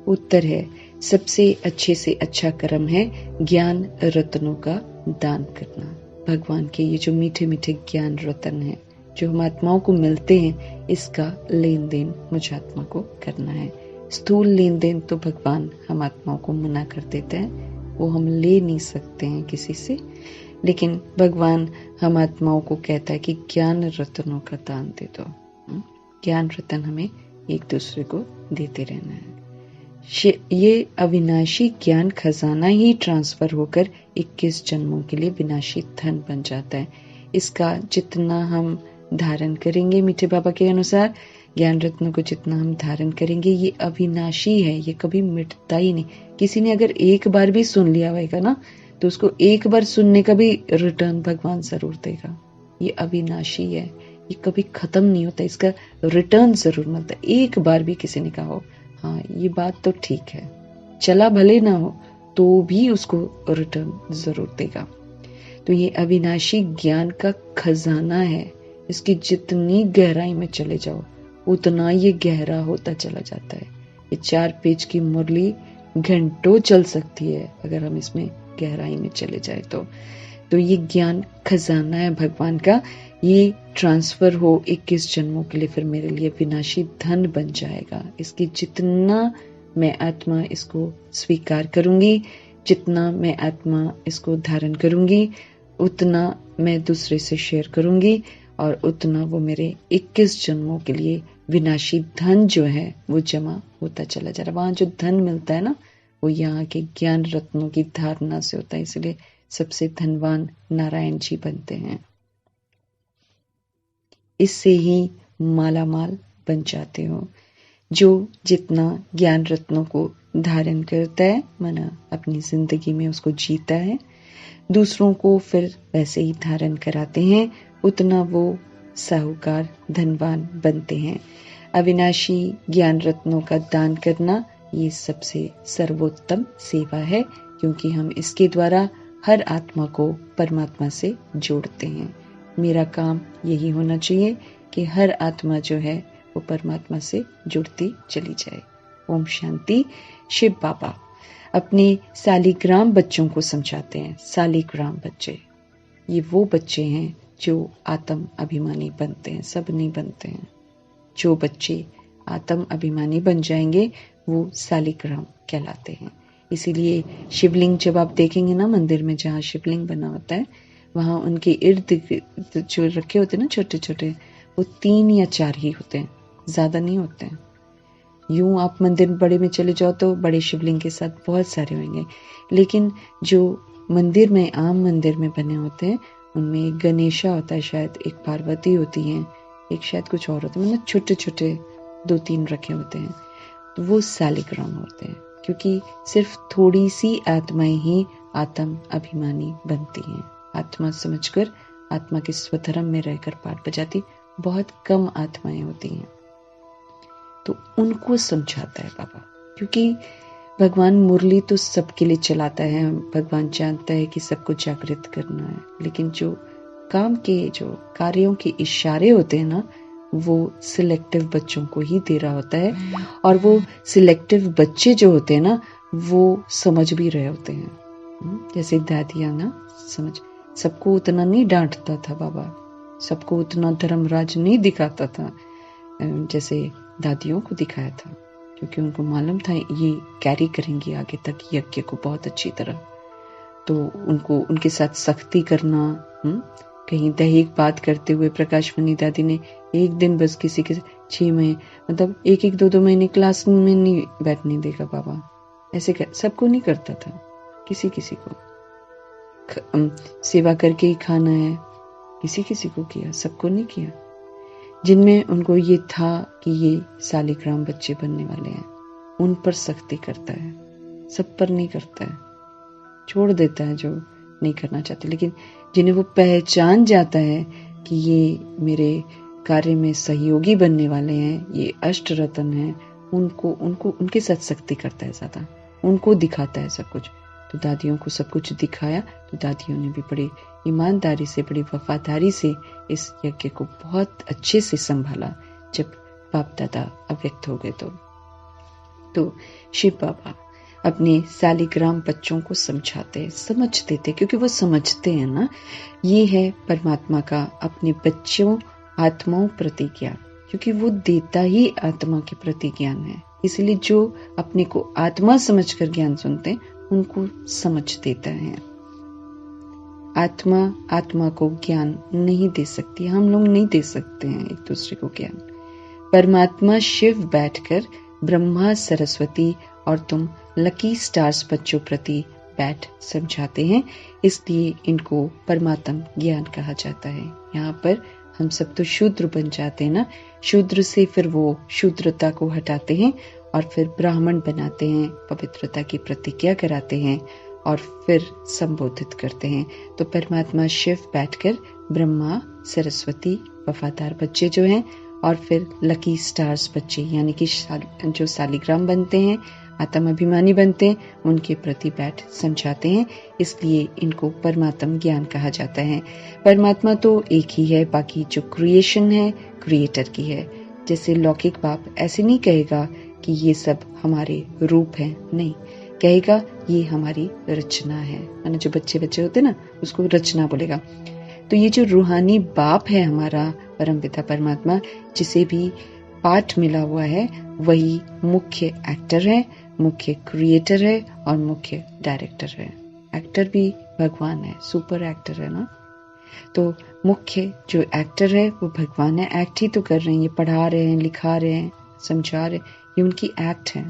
उत्तर है, सबसे अच्छे से अच्छा कर्म है ज्ञान रत्नों का दान करना। भगवान के ये जो मीठे मीठे ज्ञान रत्न है जो हम आत्माओं को मिलते हैं, इसका लेन देन मुझ आत्मा को करना है। स्थूल लेन देन तो भगवान हम आत्माओं को मना कर देते हैं, वो हम ले नहीं सकते हैं किसी से, लेकिन भगवान हम आत्माओं को कहता है कि ज्ञान रत्नों का दान दे दो। ज्ञान रत्न हमें एक दूसरे को देते रहना है। ये अविनाशी ज्ञान खजाना ही ट्रांसफर होकर 21 जन्मों के लिए विनाशी धन बन जाता है। इसका जितना हम धारण करेंगे, मीठे बाबा के अनुसार ज्ञान रत्नों को जितना हम धारण करेंगे, ये अविनाशी है, ये कभी मिटता ही नहीं। किसी ने अगर एक बार भी सुन लिया होगा ना, तो उसको एक बार सुनने का भी रिटर्न भगवान जरूर देगा। ये अविनाशी है, ये कभी खत्म नहीं होता, इसका रिटर्न जरूर मिलता है। एक बार भी किसी ने कहा हो हाँ ये बात तो ठीक है, चला भले ना हो तो भी उसको रिटर्न जरूर देगा। तो ये अविनाशी ज्ञान का खजाना है, इसकी जितनी गहराई में चले जाओ उतना ये गहरा होता चला जाता है। ये 4 पेज की मुरली घंटों चल सकती है अगर हम इसमें गहराई में चले जाए तो ये ज्ञान खजाना है भगवान का, ये ट्रांसफर हो 21 जन्मों के लिए, फिर मेरे लिए विनाशी धन बन जाएगा। इसकी जितना मैं आत्मा इसको स्वीकार करूंगी, जितना मैं आत्मा इसको धारण करूंगी, उतना मैं दूसरे से शेयर करूंगी और उतना वो मेरे 21 जन्मों के लिए विनाशी धन जो है वो जमा होता चला जा रहा है। वहां जो धन मिलता है ना, वो यहाँ के ज्ञान रत्नों की धारणा से होता है, इसलिए सबसे धनवान नारायण जी बनते हैं। इससे ही माला माल बन जाते हो। जो जितना ज्ञान रत्नों को धारण करता है, माना अपनी जिंदगी में उसको जीता है, दूसरों को फिर वैसे ही धारण कराते हैं, उतना वो साहूकार धनवान बनते हैं। अविनाशी ज्ञान रत्नों का दान करना ये सबसे सर्वोत्तम सेवा है, क्योंकि हम इसके द्वारा हर आत्मा को परमात्मा से जोड़ते हैं। मेरा काम यही होना चाहिए कि हर आत्मा जो है वो परमात्मा से जुड़ती चली जाए। ओम शांति। शिव बाबा अपने सालिग्राम बच्चों को समझाते हैं। सालिग्राम बच्चे ये वो बच्चे हैं जो आत्म अभिमानी बनते हैं, सब नहीं बनते हैं। जो बच्चे आत्म अभिमानी बन जाएंगे वो सालिग्राम कहलाते हैं। इसीलिए शिवलिंग जब आप देखेंगे ना मंदिर में, जहाँ शिवलिंग बना होता है, वहां उनके इर्द गिर्द जो रखे होते हैं ना छोटे छोटे, वो 3 या 4 ही होते हैं, ज्यादा नहीं होते हैं। यूं आप मंदिर बड़े में चले जाओ तो बड़े शिवलिंग के साथ बहुत सारे होंगे, लेकिन जो मंदिर में आम मंदिर में बने होते हैं उनमें एक गणेशा होता है, शायद एक पार्वती होती हैं, एक शायद कुछ और होता है, मतलब छोटे छोटे 2-3 रखे होते हैं। तो वो सालिग्राम होते हैं, क्योंकि सिर्फ थोड़ी सी आत्माएं ही आत्म अभिमानी बनती हैं। आत्मा समझकर, आत्मा के स्वधर्म में रहकर पाठ बजाती बहुत कम आत्माएं होती हैं। तो उनको समझाता है बाबा, क्योंकि भगवान मुरली तो सबके लिए चलाता है। भगवान जानता है कि सबको जागृत करना है, लेकिन जो काम के, जो कार्यों के इशारे होते हैं ना, वो सिलेक्टिव बच्चों को ही दे रहा होता है। और वो सिलेक्टिव बच्चे जो होते हैं ना, वो समझ भी रहे होते हैं। जैसे दादियां ना, समझ, सबको उतना नहीं डांटता था बाबा, सबको उतना धर्मराज नहीं दिखाता था जैसे दादियों को दिखाया था, क्योंकि उनको मालूम था ये कैरी करेंगी आगे तक यज्ञ को बहुत अच्छी तरह। तो उनको उनके साथ सख्ती करना, कहीं दैहिक बात करते हुए प्रकाशमणि दादी ने एक दिन बस किसी के 6 महीने, मतलब 1-2 महीने क्लास में नहीं बैठने देगा बाबा। ऐसे सबको नहीं करता था, किसी किसी को सेवा करके ही खाना है, किसी किसी को किया, सबको नहीं किया। जिनमें उनको ये था कि ये सालिग्राम बच्चे बनने वाले हैं, उन पर सख्ती करता है, सब पर नहीं करता है, छोड़ देता है जो नहीं करना चाहते। लेकिन जिन्हें वो पहचान जाता है कि ये मेरे कार्य में सहयोगी बनने वाले हैं, ये अष्ट रत्न हैं, उनको उनको उनके साथ सख्ती करता है ज्यादा, उनको दिखाता है सब कुछ। तो दादियों को सब कुछ दिखाया, तो दादियों ने भी बड़ी ईमानदारी से, बड़ी वफादारी से इस यज्ञ को बहुत अच्छे से संभाला। जब बाप दादा अव्यक्त हो गए तो शिव बाबा अपने सालिग्राम बच्चों को समझाते, समझ देते, क्योंकि वो समझते हैं ना, ये है परमात्मा का अपने बच्चों आत्माओं प्रति ज्ञान, क्योंकि वो देता ही आत्मा के प्रति ज्ञान है। इसलिए जो अपने को आत्मा समझकर ज्ञान सुनते हैं, उनको समझ देता है। आत्मा आत्मा को ज्ञान नहीं दे सकती, हम लोग नहीं दे सकते हैं एक दूसरे को ज्ञान। परमात्मा शिव बैठकर ब्रह्मा, सरस्वती और तुम लकी स्टार्स बच्चों प्रति बैठ समझाते हैं, इसलिए इनको परमात्म ज्ञान कहा जाता है। यहाँ पर हम सब तो शूद्र बन जाते हैं ना, शूद्र से फिर वो शूद्रता को हटाते हैं और फिर ब्राह्मण बनाते हैं, पवित्रता की प्रतिज्ञा कराते हैं और फिर संबोधित करते हैं। तो परमात्मा शिव बैठकर ब्रह्मा, सरस्वती, वफादार बच्चे जो हैं, और फिर लकी स्टार्स बच्चे, यानी कि जो सालिग्राम बनते हैं, आत्म अभिमानी बनते हैं, उनके प्रति बैठ समझाते हैं, इसलिए इनको परमात्म ज्ञान कहा जाता है। परमात्मा तो एक ही है, बाकी जो क्रिएशन है क्रिएटर की है। जैसे लौकिक बाप ऐसे नहीं कहेगा कि ये सब हमारे रूप हैं, नहीं, कहेगा ये हमारी रचना है। माने जो बच्चे बच्चे होते ना, उसको रचना बोलेगा। तो ये जो रूहानी बाप है हमारा परमपिता परमात्मा, जिसे भी पाठ मिला हुआ है, वही मुख्य एक्टर है, मुख्य क्रिएटर है और मुख्य डायरेक्टर है। एक्टर भी भगवान है, सुपर एक्टर है ना। तो मुख्य जो एक्टर है वो भगवान है, एक्ट ही तो कर रहे हैं, ये पढ़ा रहे हैं, लिखा रहे हैं, समझा रहे हैं, ये उनकी एक्ट है।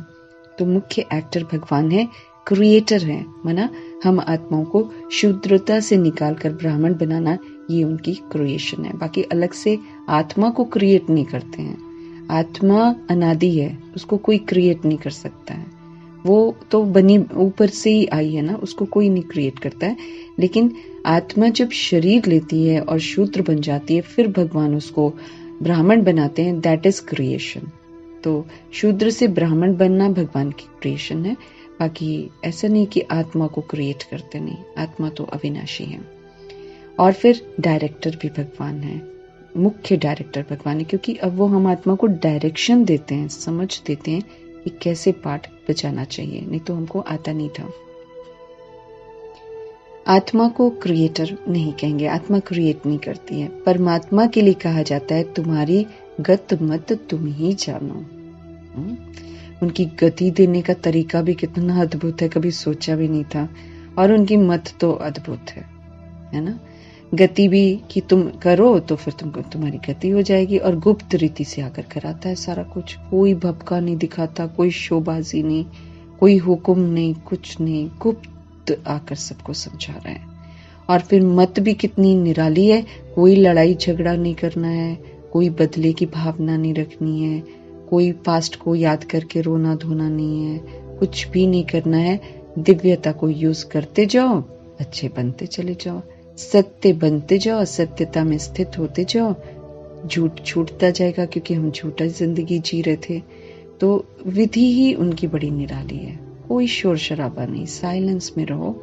तो मुख्य एक्टर भगवान है, क्रिएटर है, माना हम आत्माओं को शूद्रता से निकालकर ब्राह्मण बनाना, ये उनकी क्रिएशन है। बाकी अलग से आत्मा को क्रिएट नहीं करते हैं। आत्मा अनादि है, उसको कोई क्रिएट नहीं कर सकता है, वो तो बनी ऊपर से ही आई है ना, उसको कोई नहीं क्रिएट करता है। लेकिन आत्मा जब शरीर लेती है और शूद्र बन जाती है, फिर भगवान उसको ब्राह्मण बनाते हैं, दैट इज क्रिएशन। तो शूद्र से ब्राह्मण बनना भगवान की क्रिएशन है। बाकी ऐसा नहीं कि आत्मा को क्रिएट करते, नहीं, आत्मा तो अविनाशी है। और फिर डायरेक्टर भी भगवान है, मुख्य डायरेक्टर भगवान है, क्योंकि अब वो हम आत्मा को डायरेक्शन देते हैं, समझ देते हैं कि कैसे पाठ बजाना चाहिए, नहीं तो हमको आता नहीं था। आत्मा को क्रिएटर नहीं कहेंगे, आत्मा क्रिएट नहीं करती है। परमात्मा के लिए कहा जाता है तुम्हारी गत मत तुम ही जानो। उनकी गति देने का तरीका भी कितना अद्भुत है, कभी सोचा भी नहीं था। और उनकी मत तो अद्भुत है ना। गति भी कि तुम करो तो फिर तुम्हारी गति हो जाएगी, और गुप्त रीति से आकर कराता है सारा कुछ, कोई भपका नहीं दिखाता, कोई शोबाजी नहीं, कोई हुक्म नहीं, कुछ नहीं, गुप्त आकर सबको समझा रहा है। और फिर मत भी कितनी निराली है, कोई लड़ाई झगड़ा नहीं करना है, कोई बदले की भावना नहीं रखनी है, कोई पास्ट को याद करके रोना धोना नहीं है, कुछ भी नहीं करना है। दिव्यता को यूज करते जाओ, अच्छे बनते चले जाओ, सत्य बनते जाओ, सत्यता में स्थित होते जाओ। झूठ छूटता जाएगा क्योंकि हम झूठा जिंदगी जी रहे थे। तो विधि ही उनकी बड़ी निराली है, कोई शोर शराबा नहीं, साइलेंस में रहो,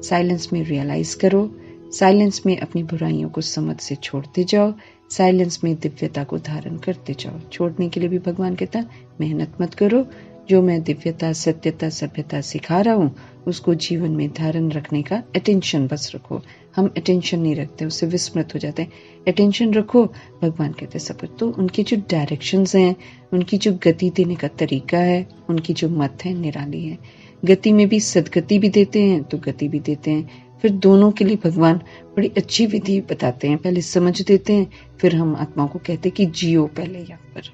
साइलेंस में रियलाइज करो, साइलेंस में अपनी बुराइयों को समझ से छोड़ते जाओ, साइलेंस में दिव्यता को धारण करते जाओ। छोड़ने के लिए भी भगवान कहता मेहनत मत करो, जो मैं दिव्यता सत्यता सभ्यता सिखा रहा हूँ उसको जीवन में धारण रखने का अटेंशन बस रखो। हम अटेंशन नहीं रखते, उससे विस्मृत हो जाते हैं। अटेंशन रखो, भगवान कहते सब कुछ। तो उनकी जो डायरेक्शंस हैं, उनकी जो गति देने का तरीका है, उनकी जो मत है निराली है। गति में भी सदगति भी देते हैं तो गति भी देते हैं। फिर दोनों के लिए भगवान बड़ी अच्छी विधि बताते हैं, पहले समझ देते हैं, फिर हम आत्माओं को कहते हैं कि जियो पहले यहाँ पर।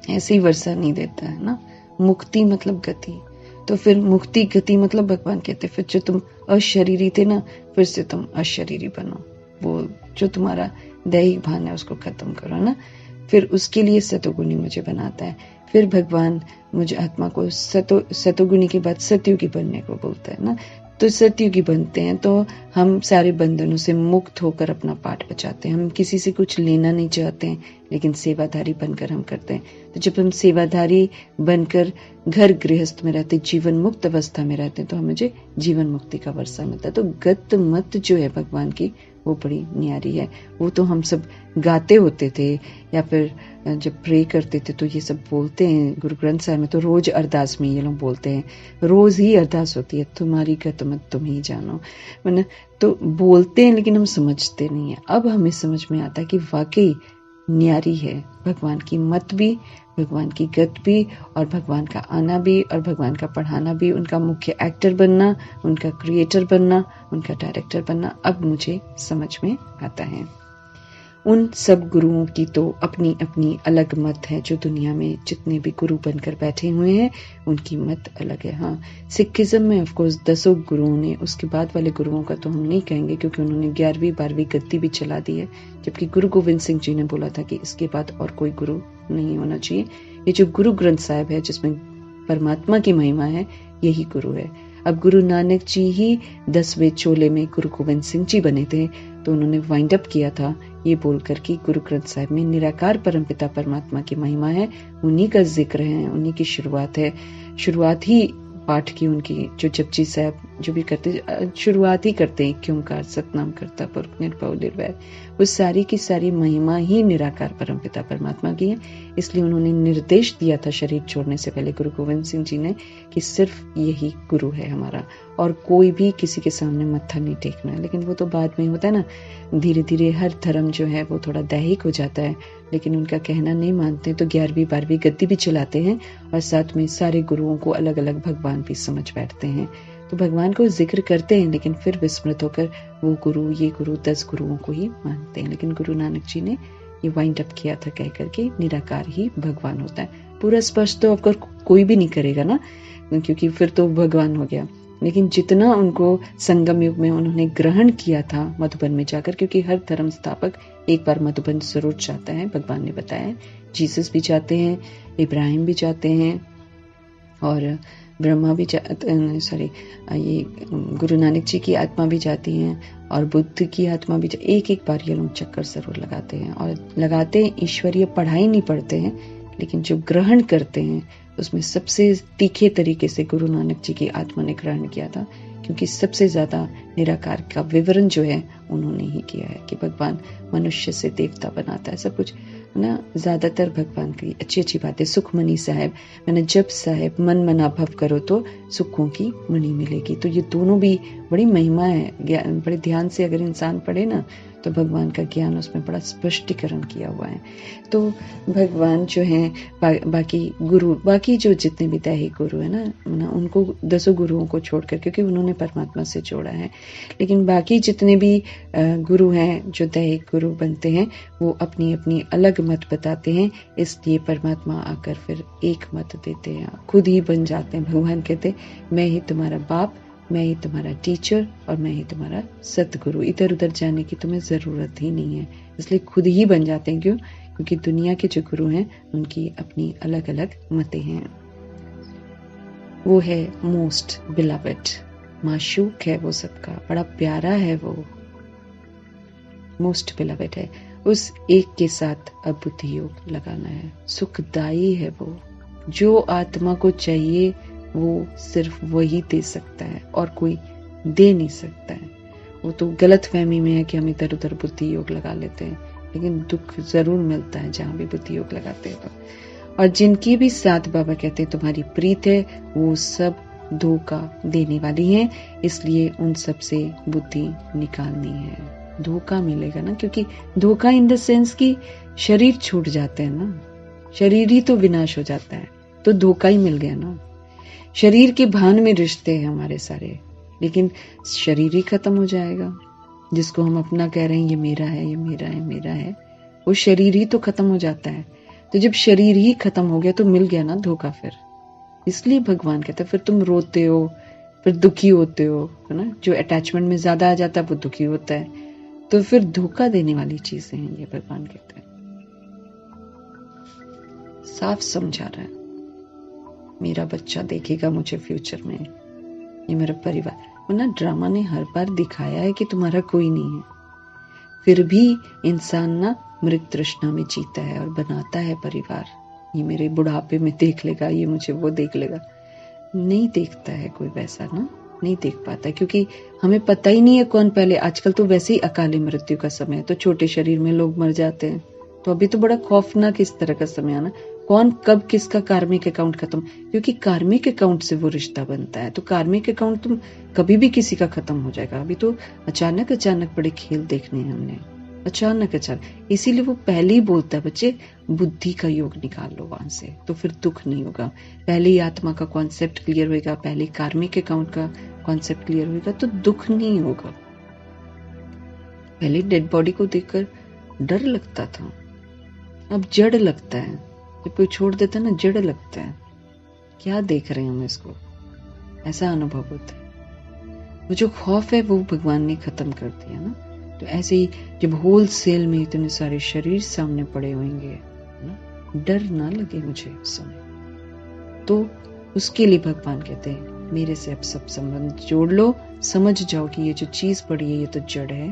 ऐसे ही वर्षा नहीं देता है ना। मुक्ति मतलब गति, तो फिर मुक्ति गति मतलब भगवान कहते फिर जो तुम अशरीरी थे ना, फिर से तुम अशरीरी बनो। वो जो तुम्हारा दैहिक भान है उसको खत्म करो ना। फिर उसके लिए सतोगुणी मुझे बनाता है। फिर भगवान मुझे आत्मा को सतोगुणी के बाद सतयुगी बनने को बोलता है ना। तो सतयुगी बनते हैं तो हम सारे बंधनों से मुक्त होकर अपना पाठ बचाते हैं। हम किसी से कुछ लेना नहीं चाहते हैं, लेकिन सेवाधारी बनकर हम करते हैं। तो जब हम सेवाधारी बनकर घर गृहस्थ में रहते, जीवन मुक्त अवस्था में रहते हैं, तो हमें जीवन मुक्ति का वर्षा मिलता है। तो गत मत जो है भगवान की, वो बड़ी न्यारी है। वो तो हम सब गाते होते थे, या फिर जब प्रे करते थे तो ये सब बोलते हैं। गुरु ग्रंथ साहिब में तो रोज अरदास में ये लोग बोलते हैं, रोज ही अरदास होती है, तुम्हारी गत मत तुम ही जानो। मैंने तो बोलते हैं लेकिन हम समझते नहीं है। अब हमें समझ में आता है कि वाकई न्यारी है भगवान की मत भी, भगवान की गत भी, और भगवान का आना भी, और भगवान का पढ़ाना भी, उनका मुख्य एक्टर बनना, उनका क्रिएटर बनना, उनका डायरेक्टर बनना अब मुझे समझ में आता है। उन सब गुरुओं की तो अपनी अपनी अलग मत है। जो दुनिया में जितने भी गुरु बनकर बैठे हुए हैं उनकी मत अलग है। हाँ, सिखिज्म में ऑफकोर्स 10 गुरुओं ने, उसके बाद वाले गुरुओं का तो हम नहीं कहेंगे क्योंकि उन्होंने 11वीं 12वीं गद्दी भी चला दी है, जबकि गुरु गोविंद सिंह जी ने बोला था कि इसके बाद और कोई गुरु नहीं होना चाहिए। ये जो गुरु ग्रंथ साहिब है जिसमें परमात्मा की महिमा है, यही गुरु है। अब गुरु नानक जी ही 10वें चोले में गुरु गोविंद सिंह जी बने थे, तो उन्होंने वाइंड अप किया था ये बोलकर कि गुरु ग्रंथ साहिब में निराकार परमपिता परमात्मा की महिमा है, उन्हीं का जिक्र है, उन्हीं की शुरुआत है। शुरुआत ही पाठ की उनकी, जो जपजी साहब जो भी करते शुरुआत ही करते हैं कि ओंकार सतनाम करता पुरख निर्भव निर्वैर, वो सारी की सारी महिमा ही निराकार परमपिता परमात्मा की है। इसलिए उन्होंने निर्देश दिया था शरीर छोड़ने से पहले गुरु गोविंद सिंह जी ने कि सिर्फ यही गुरु है हमारा, और कोई भी किसी के सामने मत्था नहीं टेकना है। लेकिन वो तो बाद में होता है ना, धीरे धीरे हर धर्म जो है वो थोड़ा दैहिक हो जाता है, लेकिन उनका कहना नहीं मानते तो 11वीं 12वीं गद्दी भी चलाते हैं, और साथ में सारे गुरुओं को अलग अलग भगवान भी समझ बैठते हैं। तो भगवान को जिक्र करते हैं लेकिन फिर विस्मृत होकर वो गुरु ये गुरु 10 गुरुओं को ही मानते हैं। लेकिन गुरु नानक जी ने ये वाइंड अप किया था कह करके निराकार ही भगवान होता है। पूरा स्पष्ट तो ऑफकोर्स कोई भी नहीं करेगा ना, क्योंकि फिर तो भगवान हो गया। लेकिन जितना उनको संगम युग में उन्होंने ग्रहण किया था मधुबन में जाकर, क्योंकि हर धर्म स्थापक एक बार मधुबन जरूर जाता है, भगवान ने बताया। जीसस भी जाते हैं, इब्राहिम भी जाते हैं, और ब्रह्मा भी ये गुरु नानक जी की आत्मा भी जाती हैं, और बुद्ध की आत्मा भी एक एक बार ये लोग चक्कर जरूर लगाते हैं। और लगाते हैं, ईश्वरीय पढ़ाई नहीं पढ़ते हैं, लेकिन जो ग्रहण करते हैं उसमें सबसे तीखे तरीके से गुरु नानक जी की आत्मा ने ग्रहण किया था, क्योंकि सबसे ज्यादा निराकार का विवरण जो है उन्होंने ही किया है कि भगवान मनुष्य से देवता बनाता है, सब कुछ ना। ज्यादातर भगवान की अच्छी अच्छी बातें, सुखमणि साहब मैंने जप साहब मन मना भव करो तो सुखों की मणि मिलेगी। तो ये दोनों भी बड़ी महिमा है, बड़े ध्यान से अगर इंसान पढ़े ना तो भगवान का ज्ञान उसमें बड़ा स्पष्टीकरण किया हुआ है। तो भगवान जो है बाकी गुरु, बाकी जो जितने भी दैहिक गुरु है ना उनको 10 गुरुओं को छोड़कर, क्योंकि उन्होंने परमात्मा से जोड़ा है, लेकिन बाकी जितने भी गुरु हैं जो दैहिक गुरु बनते हैं वो अपनी अपनी अलग मत बताते हैं। इसलिए परमात्मा आकर फिर एक मत देते हैं, खुद ही बन जाते हैं। भगवान कहते मैं ही तुम्हारा बाप मैं ही तुम्हारा टीचर और मैं ही तुम्हारा सतगुरु। इधर उधर जाने की तुम्हें जरूरत ही नहीं है, इसलिए खुद ही बन जाते हैं। क्यों? क्योंकि दुनिया के जो गुरु हैं उनकी अपनी अलग अलग मतें हैं। वो है मोस्ट बिलवेड, माशूक है वो सबका, बड़ा प्यारा है वो, मोस्ट बिलवेड है। उस एक के साथ अब बुद्धि योग लगाना है। सुखदाई है वो, जो आत्मा को चाहिए वो सिर्फ वही दे सकता है और कोई दे नहीं सकता है। वो तो गलत फहमी में है कि हम इधर उधर बुद्धि योग लगा लेते हैं, लेकिन दुख जरूर मिलता है जहां भी बुद्धि योग लगाते हैं तो। और जिनकी भी साथ बाबा कहते हैं तुम्हारी प्रीत है, वो सब धोखा देने वाली हैं, इसलिए उन सब से बुद्धि निकालनी है। धोखा मिलेगा ना, क्योंकि धोखा इन द सेंस कि शरीर छूट जाते हैं ना, शरीर ही तो विनाश हो जाता है, तो धोखा ही मिल गया ना। शरीर के भान में रिश्ते हैं हमारे सारे, लेकिन शरीर ही खत्म हो जाएगा। जिसको हम अपना कह रहे हैं ये मेरा है, ये मेरा है, मेरा है, वो शरीर ही तो खत्म हो जाता है। तो जब शरीर ही खत्म हो गया तो मिल गया ना धोखा फिर। इसलिए भगवान कहते हैं फिर तुम रोते हो, फिर दुखी होते हो, है ना। जो अटैचमेंट में ज्यादा आ जाता है वो दुखी होता है, तो फिर धोखा देने वाली चीजें हैं ये, भगवान कहते हैं। साफ समझा रहा है, मेरा बच्चा देखेगा मुझे फ्यूचर में, ये मेरा परिवार। वरना ड्रामा ने हर बार दिखाया है कि तुम्हारा कोई नहीं है, फिर भी इंसान ना मृत तृष्णा में जीता है और बनाता है परिवार। ये मेरे बुढ़ापे में देख लेगा, ये मुझे वो देख लेगा। नहीं देखता है कोई वैसा ना, नहीं देख पाता, क्योंकि हमें पता ही नहीं है कौन पहले। आजकल तो वैसे ही अकाली मृत्यु का समय है, तो छोटे शरीर में लोग मर जाते हैं, तो अभी तो बड़ा खौफनाक इस तरह का समय आना, कौन कब किसका कार्मिक अकाउंट खत्म, क्योंकि कार्मिक अकाउंट से वो रिश्ता बनता है। तो कार्मिक अकाउंट तुम कभी भी किसी का खत्म हो जाएगा। अभी तो अचानक अचानक बड़े खेल देखने हैं हमने, अचानक अचानक। इसीलिए वो पहले ही बोलता है बच्चे बुद्धि का योग निकाल लो वहां से, तो फिर दुख नहीं होगा। पहले ही आत्मा का कॉन्सेप्ट क्लियर होगा, पहले कार्मिक अकाउंट का कॉन्सेप्ट क्लियर होगा, तो दुख नहीं होगा। पहले डेड बॉडी को देखकर डर लगता था, अब जड़ लगता है। जब कोई छोड़ देता है ना, जड़ लगता है, क्या देख रहे हैं हम इसको, ऐसा अनुभव होता है। वो जो खौफ है वो भगवान ने खत्म कर दिया ना। तो ऐसे ही जब होल सेल में इतने सारे शरीर सामने पड़े होंगे ना, डर ना लगे मुझे उस समय। तो उसके लिए भगवान कहते हैं मेरे से अब सब संबंध जोड़ लो, समझ जाओ कि ये जो चीज पड़ी है ये तो जड़ है,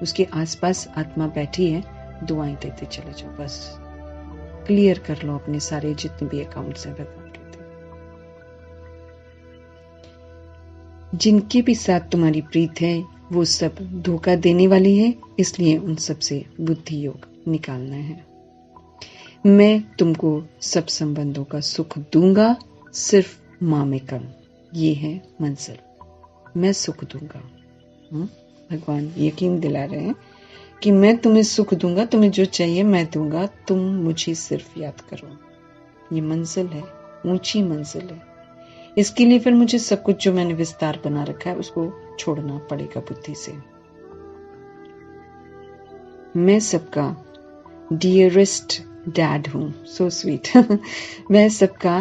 उसके आसपास आत्मा बैठी है, दुआएं देते चले जाओ, बस क्लियर कर लो अपने सारे जितने भी अकाउंट्स हैं। भगवान कहते हैं जिनके भी साथ तुम्हारी प्रीत है वो सब धोखा देने वाली है, इसलिए उन सब से बुद्धि योग निकालना है। मैं तुमको सब संबंधों का सुख दूंगा, सिर्फ माँ में कम, ये है मंजिल। मैं सुख दूंगा। भगवान यकीन दिला रहे हैं कि मैं तुम्हें सुख दूंगा, तुम्हें जो चाहिए मैं दूंगा, तुम मुझे सिर्फ याद करो। ये मंजिल है, ऊंची मंजिल है। इसके लिए फिर मुझे सब कुछ जो मैंने विस्तार बना रखा है उसको छोड़ना पड़ेगा बुद्धि से। मैं सबका डियरेस्ट डैड हूं, सो स्वीट। मैं सबका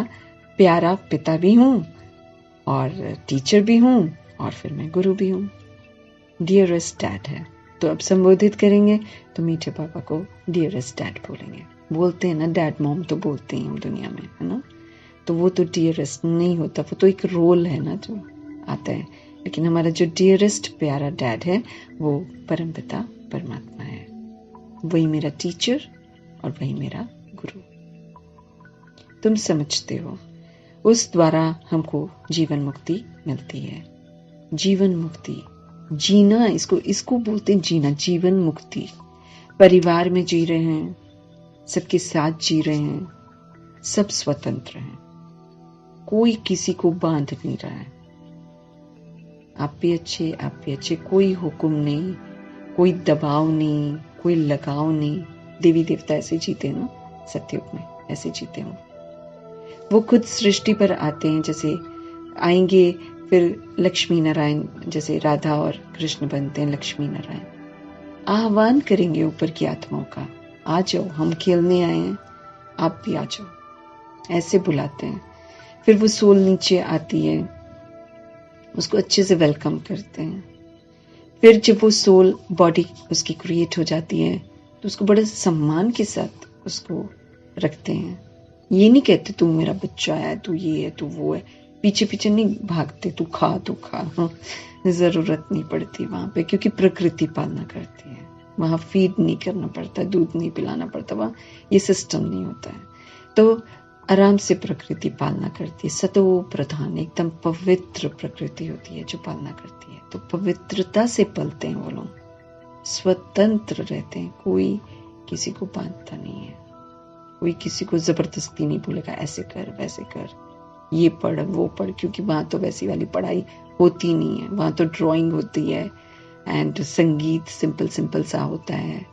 प्यारा पिता भी हूं और टीचर भी हूं और फिर मैं गुरु भी हूं। डियरेस्ट डैड है, तो अब संबोधित करेंगे तो मीठे पापा को डियरेस्ट डैड बोलेंगे। बोलते हैं ना डैड मॉम, तो बोलते हैं हम दुनिया में, है ना। तो वो तो डियरेस्ट नहीं होता, वो तो एक रोल है ना जो आता है। लेकिन हमारा जो डियरेस्ट प्यारा डैड है वो परमपिता परमात्मा है। वही मेरा टीचर और वही मेरा गुरु। तुम समझते हो, उस द्वारा हमको जीवन मुक्ति मिलती है। जीवन मुक्ति, जीना, इसको बोलते हैं जीना, जीवन मुक्ति। परिवार में जी रहे हैं, सबके साथ जी रहे हैं, सब स्वतंत्र हैं, कोई किसी को बांध नहीं रहा है। आप भी अच्छे, कोई हुक्म नहीं, कोई दबाव नहीं, कोई लगाव नहीं। देवी देवता ऐसे जीते हैं ना, सतयुग में ऐसे जीते हैं। वो खुद सृष्टि पर आते हैं, जैसे आएंगे फिर लक्ष्मी नारायण, जैसे राधा और कृष्ण बनते हैं लक्ष्मी नारायण। आह्वान करेंगे ऊपर की आत्माओं का, आ जाओ, हम खेलने आए हैं, आप भी आ जाओ, ऐसे बुलाते हैं। फिर वो सोल नीचे आती है उसको अच्छे से वेलकम करते हैं। फिर जब वो सोल बॉडी उसकी क्रिएट हो जाती है तो उसको बड़े सम्मान के साथ उसको रखते हैं। ये नहीं कहते तू मेरा बच्चा है, तू ये है, तू वो है, पीछे पीछे नहीं भागते, तू खा। हाँ, जरूरत नहीं पड़ती वहां पे, क्योंकि प्रकृति पालना करती है। वहां फीड नहीं करना पड़ता, दूध नहीं पिलाना पड़ता, वहां ये सिस्टम नहीं होता है। तो आराम से प्रकृति पालना करती है। सतो प्रधान, एकदम पवित्र प्रकृति होती है जो पालना करती है। तो पवित्रता से पलते हैं वो लोग, स्वतंत्र रहते हैं, कोई किसी को बांधता नहीं है, कोई किसी को जबरदस्ती नहीं बोलेगा ऐसे कर वैसे कर, ये पढ़ वो पढ़, क्योंकि वहां तो वैसी वाली पढ़ाई होती नहीं है। वहां तो ड्राइंग होती है एंड संगीत सिंपल सिंपल सा होता है,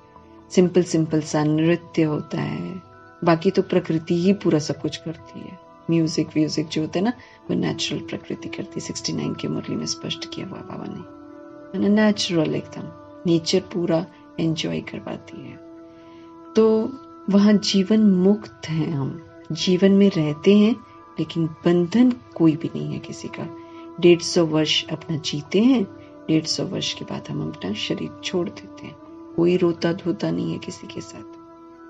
सिंपल सिंपल सा नृत्य होता है। बाकी तो प्रकृति ही पूरा सब कुछ करती है। म्यूजिक व्यूजिक जो होता है ना, वो नेचुरल प्रकृति करती है। 69 की मुरली में स्पष्ट किया हुआ बाबा ने, नेचुरल एकदम नेचर पूरा एंजॉय करवाती है। तो वहां जीवन मुक्त हैं, हम जीवन में रहते हैं, लेकिन बंधन कोई भी नहीं है किसी का। 150 वर्ष अपना जीते हैं, 150 वर्ष के बाद हम अपना शरीर छोड़ देते हैं। कोई रोता धोता नहीं है किसी के साथ,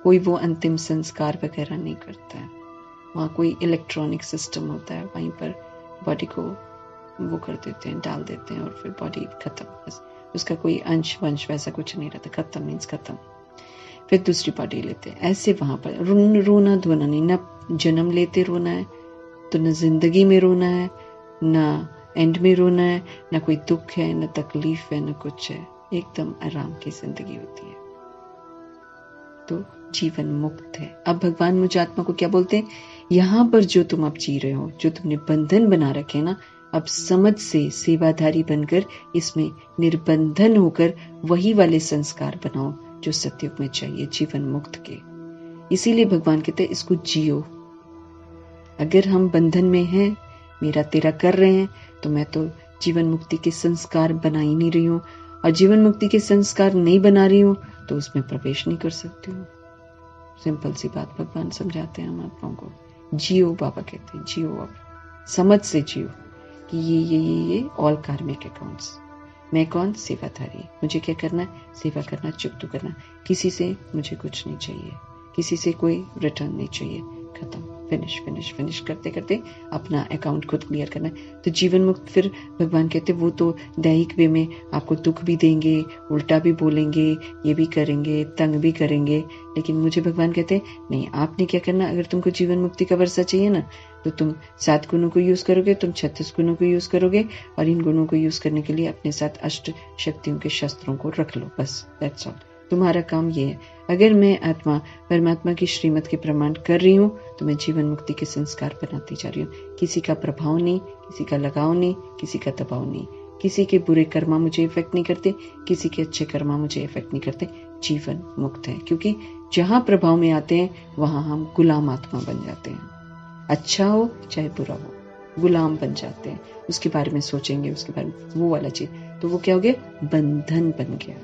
कोई वो अंतिम संस्कार वगैरह नहीं करता है। वहाँ कोई इलेक्ट्रॉनिक सिस्टम होता है, वहीं पर बॉडी को वो कर देते हैं, डाल देते हैं और फिर बॉडी खत्म। बस उसका कोई अंश वंश वैसा कुछ नहीं रहता। खत्म मीन्स खत्म, फिर दूसरी बॉडी लेते हैं। ऐसे वहां पर रोना धोना नहीं, ना जन्म लेते रोना है, तो न जिंदगी में रोना है, ना एंड में रोना है, ना कोई दुख है, ना तकलीफ है, ना कुछ है। एकदम आराम की जिंदगी होती है। तो जीवन मुक्त है। अब भगवान मुझे आत्मा को क्या बोलते हैं, यहाँ पर जो तुम अब जी रहे हो, जो तुमने बंधन बना रखे हैं ना, अब समझ से सेवाधारी बनकर इसमें निर्बंधन होकर वही वाले संस्कार बनाओ जो सतयुग में चाहिए, जीवन मुक्त के। इसीलिए भगवान कहते हैं इसको जियो। अगर हम बंधन में हैं, मेरा तेरा कर रहे हैं, तो मैं तो जीवन मुक्ति के संस्कार बना ही नहीं रही हूँ, और जीवन मुक्ति के संस्कार नहीं बना रही हूँ तो उसमें प्रवेश नहीं कर सकती हूँ। सिंपल सी बात भगवान समझाते हैं हम आत्माओं को। जियो, बाबा कहते हैं जियो, अब समझ से जियो कि ये ऑल कार्मिक अकाउंट्स। मैं कौन, सेवाधारी। मुझे क्या करना है, सेवा करना, चुप करना। किसी से मुझे कुछ नहीं चाहिए, किसी से कोई रिटर्न नहीं चाहिए। खत्म, फिनिश फिनिश फिनिश करते करते अपना अकाउंट खुद क्लियर करना है। तो जीवन मुक्त, फिर भगवान कहते वो तो दैहिक वे में आपको दुख भी देंगे, उल्टा भी बोलेंगे, ये भी करेंगे, तंग भी करेंगे, लेकिन मुझे भगवान कहते नहीं, आपने क्या करना, अगर तुमको जीवन मुक्ति का वर्षा चाहिए ना, तो तुम 7 गुणों को यूज करोगे, तुम 36 गुणों को यूज करोगे, और इन गुणों को यूज करने के लिए अपने साथ अष्ट शक्तियों के शस्त्रों को रख लो। बस दैट्स ऑल, तुम्हारा काम ये है। अगर मैं आत्मा परमात्मा की श्रीमत के प्रमाण कर रही हूँ, तो मैं जीवन मुक्ति के संस्कार बनाती जा रही हूँ। किसी का प्रभाव नहीं, किसी का लगाव नहीं, किसी का दबाव नहीं। किसी के बुरे कर्मा मुझे इफेक्ट नहीं करते, किसी के अच्छे कर्मा मुझे इफेक्ट नहीं करते। जीवन मुक्त है, क्योंकि जहां प्रभाव में आते हैं वहां हम गुलाम आत्मा बन जाते हैं। अच्छा हो चाहे बुरा हो, गुलाम बन जाते हैं। उसके बारे में सोचेंगे, उसके बारे में वो वाला चीज, तो वो क्या हो गया, बंधन बन गया।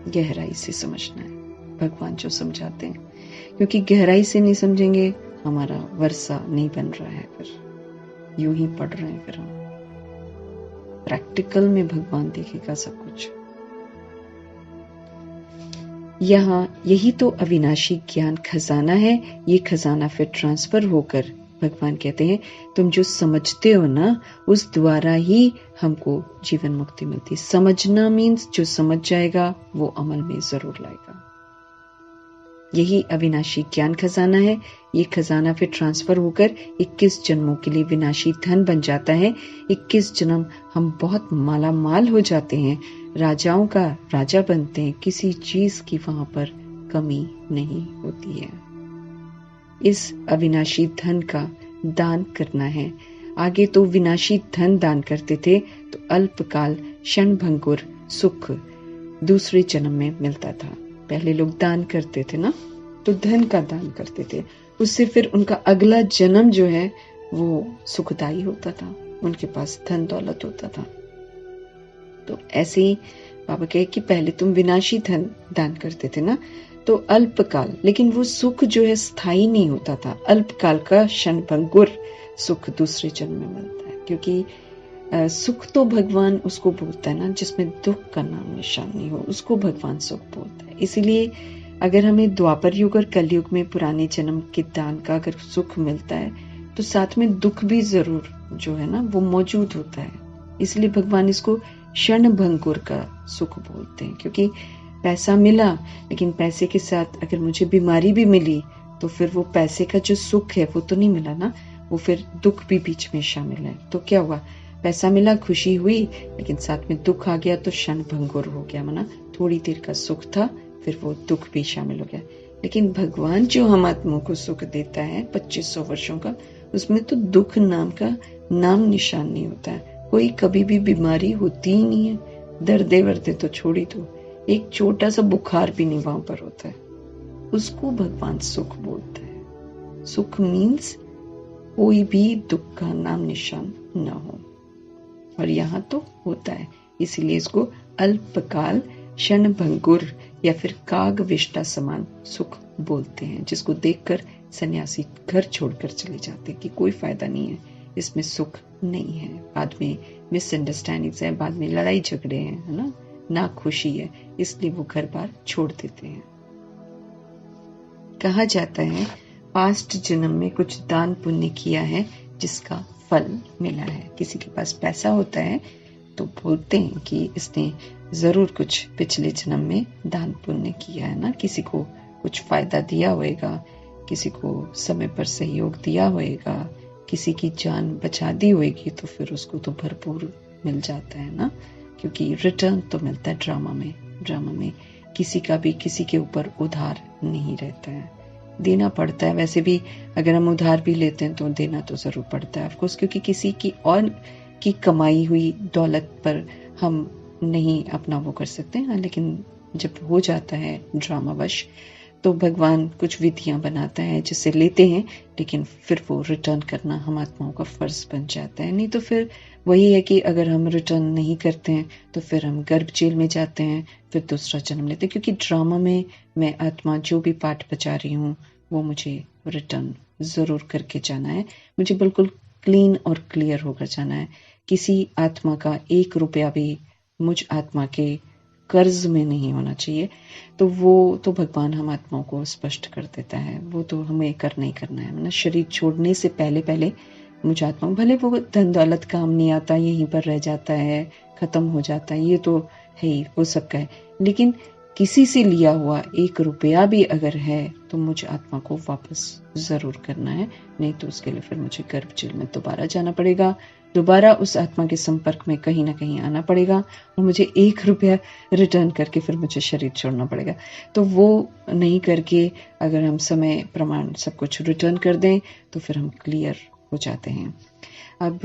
गहराई से समझना है भगवान जो समझाते हैं, क्योंकि गहराई से नहीं समझेंगे हमारा वर्षा नहीं बन रहा है, फिर यूं ही पढ़ रहे हैं। फिर हम प्रैक्टिकल में भगवान देखेगा सब कुछ। यहाँ यही तो अविनाशी ज्ञान खजाना है। ये खजाना फिर ट्रांसफर होकर भगवान कहते हैं तुम जो समझते हो ना, उस द्वारा ही हमको जीवन मुक्ति मिलती है। समझना मीन्स जो समझ जाएगा वो अमल में जरूर लाएगा। यही अविनाशी ज्ञान खजाना है। ये खजाना फिर ट्रांसफर होकर 21 जन्मों के लिए विनाशी धन बन जाता है। 21 जन्म हम बहुत माला माल हो जाते हैं, राजाओं का राजा बनते हैं, किसी चीज की वहां पर कमी नहीं होती है। इस अविनाशी धन का दान करना है। आगे तो विनाशी धन दान करते थे तो अल्पकाल क्षणभंगुर सुख दूसरे जन्म में मिलता था। पहले लोग दान करते थे ना, तो धन का दान करते थे, उससे फिर उनका अगला जन्म जो है वो सुखदायी होता था, उनके पास धन दौलत होता था। तो ऐसे ही बाबा कहे कि पहले तुम विनाशी धन दान करते थे ना, तो अल्पकाल, लेकिन वो सुख जो है स्थायी नहीं होता था। अल्पकाल का क्षणभंगुर सुख दूसरे जन्म में मिलता है, क्योंकि सुख तो भगवान उसको बोलता है ना जिसमें दुख का नाम निशान नहीं हो, उसको भगवान सुख बोलता है। इसीलिए अगर हमें द्वापर युग और कलयुग में पुराने जन्म के दान का अगर सुख मिलता है तो साथ में दुख भी जरूर जो है ना वो मौजूद होता है। इसलिए भगवान इसको क्षणभंगुर का सुख बोलते हैं, क्योंकि पैसा मिला लेकिन पैसे के साथ अगर मुझे बीमारी भी मिली तो फिर वो पैसे का जो सुख है वो तो नहीं मिला ना, वो फिर दुख भी बीच में शामिल है। तो क्या हुआ, पैसा मिला, खुशी हुई, लेकिन साथ में दुख आ गया तो क्षणभंगुर हो गया, माना थोड़ी देर का सुख था, फिर वो दुख भी शामिल हो गया। लेकिन भगवान जो हम आत्मा को सुख देता है 2500 वर्षों का, उसमें तो दुख नाम का नाम निशान नहीं होता है। कोई कभी भी बीमारी होती ही नहीं है, दर्दे वर्दे तो छोड़ी दो, एक छोटा सा बुखार भी नहीं वहां पर होता है, उसको भगवान सुख बोलता है। सुख मीन्स कोई भी दुख का नाम निशान न हो, और यहाँ तो होता है, इसीलिए इसको अल्पकाल क्षणभंगुर या फिर कागविष्टा समान सुख बोलते हैं, जिसको देखकर सन्यासी घर छोड़कर चले जाते हैं कि कोई फायदा नहीं है, इसमें सुख नहीं है। बाद में मिसअंडरस्टैंडिंग्स है, बाद में लड़ाई झगड़े हैं, है ना खुशी है, इसलिए वो घर बार छोड़ देते हैं। कहा जाता है पास्ट जन्म में कुछ दान पुण्य किया है जिसका फल मिला है। किसी के पास पैसा होता है तो बोलते हैं कि इसने जरूर कुछ पिछले जन्म में दान पुण्य किया है ना, किसी को कुछ फायदा दिया होएगा, किसी को समय पर सहयोग दिया होएगा, किसी की जान बचा दी होएगी, तो फिर उसको तो भरपूर मिल जाता है ना, क्योंकि रिटर्न तो मिलता है। ड्रामा में किसी का भी किसी के ऊपर उधार नहीं रहता है, देना पड़ता है। वैसे भी अगर हम उधार भी लेते हैं तो देना तो जरूर पड़ता है ऑफकोर्स, क्योंकि किसी की और की कमाई हुई दौलत पर हम नहीं अपना वो कर सकते हैं। लेकिन जब हो जाता है ड्रामावश तो भगवान कुछ विधियां बनाता है जिससे लेते हैं, लेकिन फिर वो रिटर्न करना हम आत्माओं का फर्ज बन जाता है। नहीं तो फिर वही है कि अगर हम रिटर्न नहीं करते हैं तो फिर हम गर्भ जेल में जाते हैं, फिर दूसरा जन्म लेते हैं, क्योंकि ड्रामा में मैं आत्मा जो भी पाठ बचा रही हूँ वो मुझे रिटर्न जरूर करके जाना है। मुझे बिल्कुल क्लीन और क्लियर होकर जाना है। किसी आत्मा का 1 रुपया भी मुझ आत्मा के कर्ज में नहीं होना चाहिए। तो वो तो भगवान हम आत्माओं को स्पष्ट कर देता है, वो तो हमें करना ही करना है। शरीर छोड़ने से पहले मुझे आत्मा, भले वो धन दौलत काम नहीं आता, यहीं पर रह जाता है, खत्म हो जाता है, ये तो है ही, वो सबका है, लेकिन किसी से लिया हुआ 1 रुपया भी अगर है तो मुझे आत्मा को वापस जरूर करना है। नहीं तो उसके लिए फिर मुझे गर्भ जेल में दोबारा जाना पड़ेगा, दोबारा उस आत्मा के संपर्क में कहीं ना कहीं आना पड़ेगा, और मुझे 1 रुपया रिटर्न करके फिर मुझे शरीर छोड़ना पड़ेगा। तो वो नहीं करके अगर हम समय प्रमाण सब कुछ रिटर्न कर दें तो फिर हम क्लियर हो जाते हैं। अब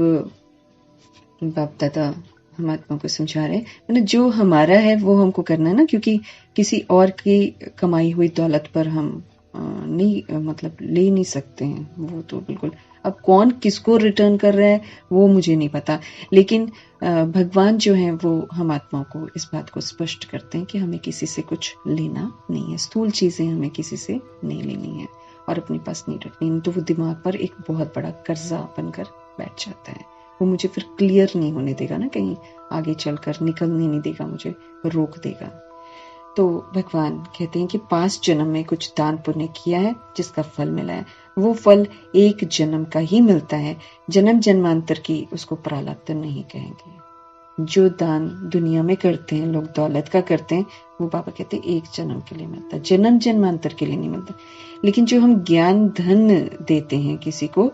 बाप दादा हम आत्मा को समझा रहे हैं, जो हमारा है वो हमको करना है ना, क्योंकि किसी और की कमाई हुई दौलत पर हम नहीं मतलब ले नहीं सकते हैं, वो तो बिल्कुल। अब कौन किसको रिटर्न कर रहा है वो मुझे नहीं पता, लेकिन भगवान जो है वो हम आत्माओं को इस बात को स्पष्ट करते हैं कि हमें किसी से कुछ लेना नहीं है, स्थूल चीजें हमें किसी से नहीं लेनी है और अपने पास नहीं रखनी, नहीं तो वो दिमाग पर एक बहुत बड़ा कर्जा बनकर बैठ जाता है। वो मुझे फिर क्लियर नहीं होने देगा ना, कहीं आगे चलकर निकलने नहीं देगा, मुझे रोक देगा। तो भगवान कहते हैं कि 5 जन्म में कुछ दान पुण्य किया है जिसका फल मिला है, वो फल 1 जन्म का ही मिलता है, जन्म जन्मांतर की उसको प्रारब्ध नहीं कहेंगे। जो दान दुनिया में करते हैं लोग, दौलत का करते हैं, वो बाबा कहते हैं 1 जन्म के लिए मिलता है, जन्म जन्मांतर के लिए नहीं मिलता। लेकिन जो हम ज्ञान धन देते हैं, किसी को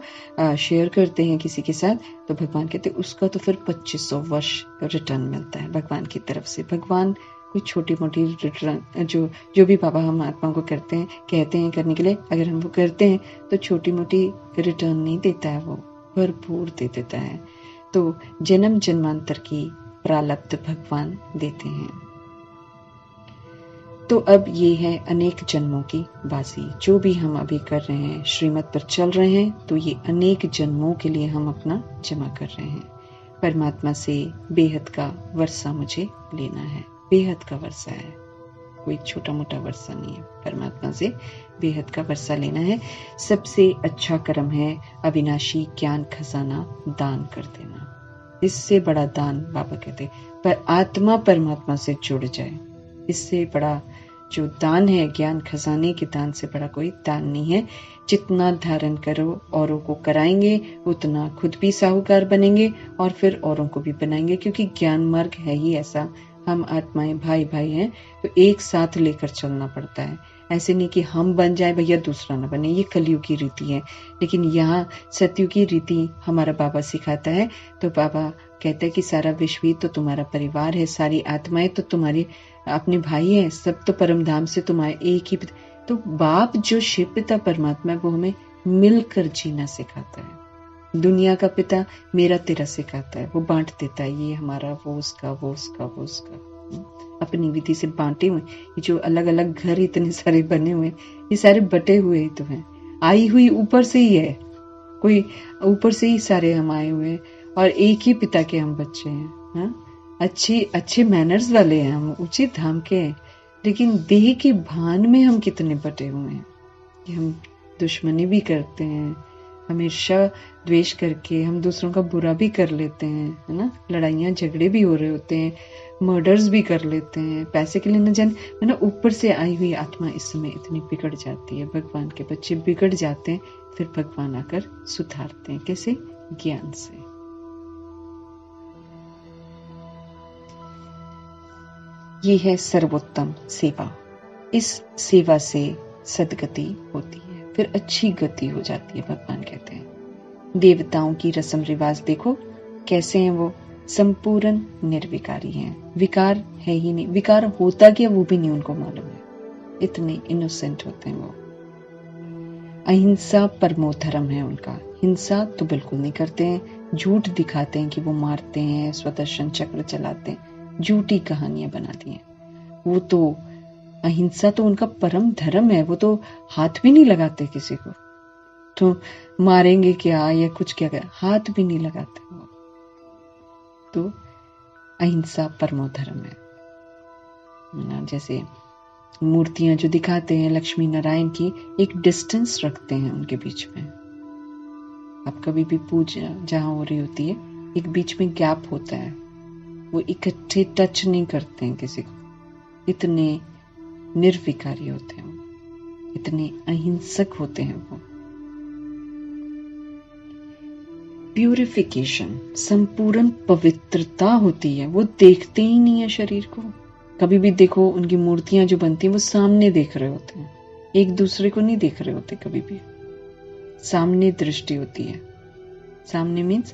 शेयर करते हैं किसी के साथ, तो भगवान कहते हैं उसका तो फिर 2500 वर्ष रिटर्न मिलता है भगवान की तरफ से। भगवान कोई छोटी मोटी रिटर्न जो भी बाबा हम आत्माओं को करते हैं, कहते हैं करने के लिए, अगर हम वो करते हैं तो छोटी मोटी रिटर्न नहीं देता है, वो भरपूर दे देता है। तो जन्म जन्मांतर की प्रारब्ध भगवान देते हैं। तो अब ये है अनेक जन्मों की बाजी, जो भी हम अभी कर रहे हैं, श्रीमत पर चल रहे हैं, तो ये अनेक जन्मों के लिए हम अपना जमा कर रहे हैं। परमात्मा से बेहद का वर्षा मुझे लेना है, बेहद का वर्षा है। कोई छोटा मोटा वर्षा नहीं है, परमात्मा से बेहद का वर्षा लेना है। सबसे अच्छा कर्म है अविनाशी ज्ञान खजाना दान कर देना। इससे बड़ा दान बाबा कहते पर आत्मा परमात्मा से जुड़ जाए, इससे बड़ा जो दान है ज्ञान खजाने के दान से बड़ा कोई दान नहीं है। जितना धारण करो औरों को कराएंगे उतना खुद भी साहूकार बनेंगे और फिर औरों को भी बनाएंगे, क्योंकि ज्ञान मार्ग है ही ऐसा। हम आत्माएं भाई भाई हैं तो एक साथ लेकर चलना पड़ता है। ऐसे नहीं कि हम बन जाए भैया दूसरा ना बने, ये कलयुग की रीति है। लेकिन यहाँ सतयुग की रीति हमारा बाबा सिखाता है। तो बाबा कहते हैं कि सारा विश्व ही तो तुम्हारा परिवार है, सारी आत्माएं तो तुम्हारी अपने भाई हैं, सब तो परम धाम से तुम्हारे एक ही। तो बाप जो शिव पिता परमात्मा है वो हमें मिलकर जीना सिखाता है। दुनिया का पिता मेरा तेरा सिखाता है, वो बांट देता है, ये हमारा, वो उसका, वो उसका, वो उसका, अपनी विधि से बांटे हुए। ये जो अलग अलग घर इतने सारे बने हुए, ये सारे बटे हुए ही तो हैं। आई हुई ऊपर से ही है, कोई ऊपर से ही सारे हम आए हुए और एक ही पिता के हम बच्चे हैं। हाँ? अच्छे मैनर्स वाले हैं हम, उचित धाम के हैं, लेकिन देह के भान में हम कितने बटे हुए हैं कि हम दुश्मनी भी करते हैं, हमेशा द्वेष करके हम दूसरों का बुरा भी कर लेते हैं, है ना। लड़ाइयाँ झगड़े भी हो रहे होते हैं, मर्डर्स भी कर लेते हैं पैसे के लिए, न जाने है ना। ऊपर से आई हुई आत्मा इस समय इतनी बिगड़ जाती है, भगवान के बच्चे बिगड़ जाते हैं, फिर भगवान आकर सुधारते हैं। कैसे? ज्ञान से। ये है सर्वोत्तम सेवा। इस सेवा से सदगति होती है, फिर अच्छी गति हो जाती है। भगवान कहते हैं देवताओं की रस्म रिवाज देखो कैसे हैं, वो संपूर्ण निर्विकारी हैं, विकार है ही नहीं। विकार होता क्या वो भी नहीं उनको मालूम है, इतने इनोसेंट होते हैं वो। अहिंसा परमो धर्म है उनका, हिंसा तो बिल्कुल नहीं करते हैं। झूठ दिखाते हैं कि वो मारते हैं, स्वदर्शन चक्र चलाते हैं, झूठी कहानियां बनाती हैं। वो तो अहिंसा तो उनका परम धर्म है, वो तो हाथ भी नहीं लगाते किसी को, तो मारेंगे क्या या कुछ क्या कर, हाथ भी नहीं लगाते वो। तो अहिंसा परमो धर्म है। जैसे मूर्तियां जो दिखाते हैं लक्ष्मी नारायण की, एक डिस्टेंस रखते हैं उनके बीच में। आप कभी भी पूजा जहां हो रही होती है, एक बीच में गैप होता है, वो इकट्ठे टच नहीं करते हैं किसी को। इतने निर्विकारी होते हैं वो, इतने अहिंसक होते हैं वो। प्यूरिफिकेशन, संपूर्ण पवित्रता होती है। वो देखते ही नहीं है शरीर को। कभी भी देखो उनकी मूर्तियां जो बनती हैं वो सामने देख रहे होते हैं, एक दूसरे को नहीं देख रहे होते। कभी भी सामने दृष्टि होती है। सामने मीन्स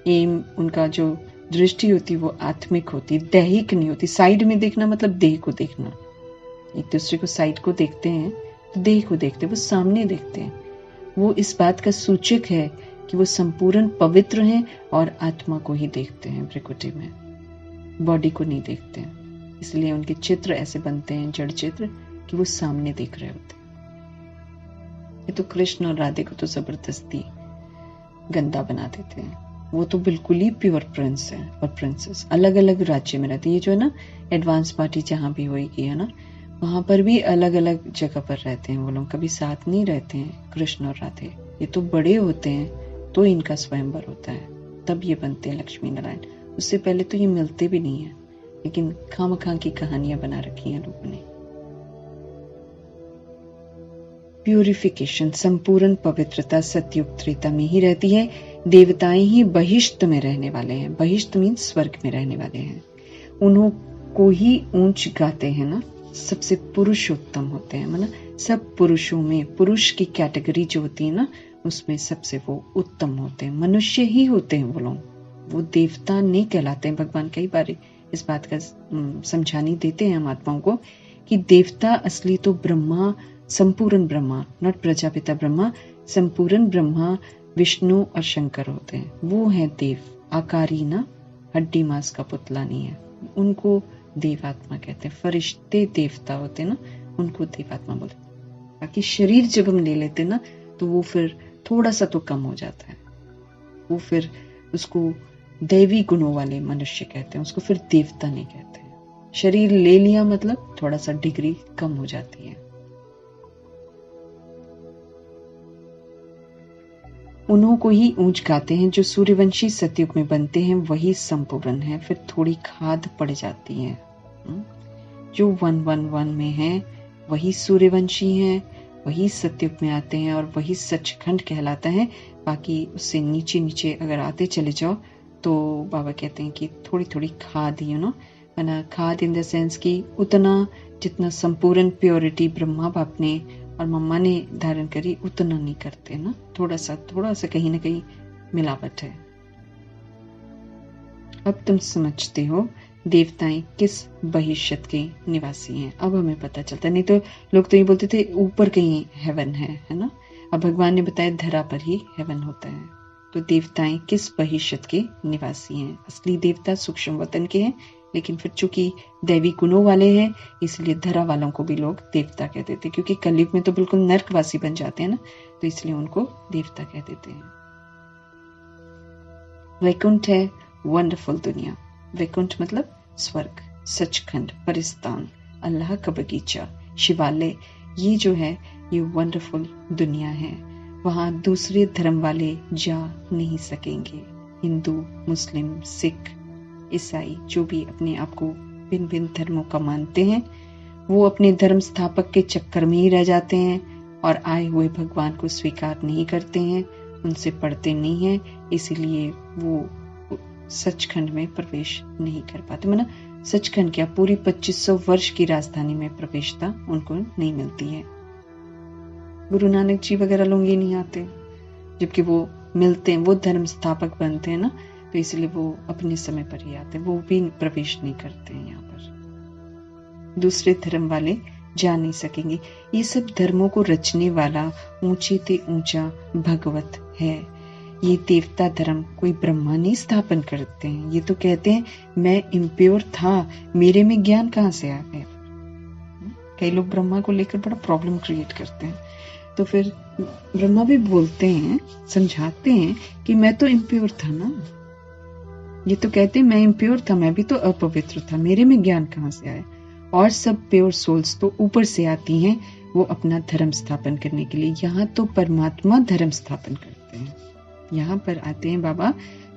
एम, उनका जो दृष्टि होती है वो आत्मिक होती, दैहिक नहीं होती। साइड में देखना मतलब देह को देखना, एक दूसरे को साइड को देखते हैं तो देह को देखते हैं, वो सामने देखते हैं। वो इस बात का सूचक है कि वो संपूर्ण पवित्र हैं और आत्मा को ही देखते हैं प्रकृति में, बॉडी को नहीं देखते हैं। इसलिए उनके चित्र ऐसे बनते हैं, जड़ चित्र, कि वो सामने देख रहे होते हैं। ये तो कृष्ण और राधे को तो जबरदस्ती गंदा बना देते हैं। वो तो बिल्कुल ही प्योर प्रिंस है और प्रिंसेस, अलग अलग राज्य में रहती है। ये जो है ना एडवांस पार्टी जहाँ भी होगी है ना, वहां पर भी अलग अलग जगह पर रहते हैं वो लोग, कभी साथ नहीं रहते हैं कृष्ण और राधे। ये तो बड़े होते हैं तो इनका स्वयंवर होता है, तब ये बनते हैं लक्ष्मी नारायण। उससे पहले तो ये मिलते भी नहीं है, लेकिन खामखां की कहानियां बना रखी हैं लोगों ने। प्यूरिफिकेशन, संपूर्ण पवित्रता सतयुग त्रेता में ही रहती है। देवताएं ही बहिष्ठ में रहने वाले हैं, बहिष्ठ मीन स्वर्ग में रहने वाले हैं। उन्हों को ही ऊंच गाते हैं ना, सबसे पुरुषोत्तम होते हैं। मतलब सब पुरुषों में पुरुष की कैटेगरी जो होती है ना, उसमें सबसे वो उत्तम होते हैं। मनुष्य ही होते हैं वो लोग, वो देवता नहीं कहलाते हैं। भगवान कई बार इस बात का समझानी देते हैं हम आत्माओं को कि देवता असली तो ब्रह्मा, संपूर्ण ब्रह्मा, नॉट प्रजापिता ब्रह्मा, संपूर्ण ब्रह्मा विष्णु और शंकर होते हैं। वो है देव, आकारी ना, हड्डी मांस का पुतला नहीं है। उनको देवात्मा कहते हैं। फरिश्ते देवता होते हैं ना, उनको देवात्मा बोलते हैं। बाकी शरीर जब हम ले लेते हैं ना, तो वो फिर थोड़ा सा तो कम हो जाता है, वो फिर उसको दैवी गुणों वाले मनुष्य कहते हैं, उसको फिर देवता नहीं कहते हैं। शरीर ले लिया मतलब थोड़ा सा डिग्री कम हो जाती है। उन्हों को ही ऊंच गाते हैं जो सूर्यवंशी सतयुग में बनते हैं, वही संपूर्ण है। फिर थोड़ी खाद पड़ जाती है। जो 111 में है वही सूर्यवंशी है, वही सतयुग में आते हैं और वही सचखंड कहलाता है। बाकी उससे नीचे नीचे अगर आते चले जाओ तो बाबा कहते हैं कि थोड़ी थोड़ी खाद, वरना खाद इन द सेंस कि उतना जितना संपूर्ण प्योरिटी ब्रह्मा बाप ने और मम्मा ने धारण करी उतना नहीं करते ना, थोड़ा सा कहीं ना कहीं मिलावट है। अब तुम समझते हो देवताएं किस बहिष्यत के निवासी हैं। अब हमें पता चलता, नहीं तो लोग तो ये बोलते थे ऊपर कहीं हेवन है ना। अब भगवान ने बताया धरा पर ही हेवन होता है। तो देवताएं किस बहिष्यत के निवासी हैं। असली देवता सूक्ष्म वतन के हैं, लेकिन फिर चूंकि दैवी गुणों वाले हैं इसलिए धरा वालों को भी लोग देवता कह देते, क्योंकि कलयुग में तो बिल्कुल नरकवासी बन जाते हैं ना, तो इसलिए उनको देवता कह देते हैं। वैकुंठ है वंडरफुल दुनिया। वैकुंठ मतलब स्वर्ग, सचखंड, परिस्तान, अल्लाह का बगीचा, शिवालय। ये जो है ये वंडरफुल दुनिया है। वहां दूसरे धर्म वाले जा नहीं सकेंगे। हिंदू, मुस्लिम, सिख, ईसाई जो भी अपने आप को भिन्न भिन्न धर्मों का मानते हैं, वो अपने धर्म स्थापक के चक्कर में ही रह जाते हैं और आए हुए भगवान को स्वीकार नहीं करते हैं, उनसे पढ़ते नहीं हैं, इसीलिए वो सचखंड में प्रवेश नहीं कर पाते। मतलब सचखंड क्या, पूरी 2500 वर्ष की राजधानी में प्रवेशता उनको नहीं मिलती है। गुरु नानक जी वगैरह लोग ही नहीं आते, जबकि वो मिलते हैं, वो धर्म स्थापक बनते हैं ना, तो इसलिए वो अपने समय पर ही आते हैं, वो भी प्रवेश नहीं करते हैं यहाँ पर। दूसरे धर्म वाले जा नहीं सकेंगे। ये सब धर्मों को रचने वाला ऊंचे ते ऊंचा भगवत है। ये देवता धर्म कोई ब्रह्मा नहीं स्थापन करते हैं। ये तो कहते हैं मैं इम्प्योर था, मेरे में ज्ञान कहाँ से आ गया। कई लोग ब्रह्मा को लेकर बड़ा प्रॉब्लम क्रिएट करते हैं, तो फिर ब्रह्मा भी बोलते हैं, समझाते हैं कि मैं तो इम्प्योर था ना। ये तो कहते हैं मैं इम्प्योर था, मैं भी तो अपवित्र था, मेरे में ज्ञान कहाँ से आया। और सब प्योर सोल्स तो ऊपर से आती हैं, वो अपना धर्म स्थापन करने के लिए। यहाँ तो परमात्मा धर्म स्थापन करते हैं, यहाँ पर आते हैं बाबा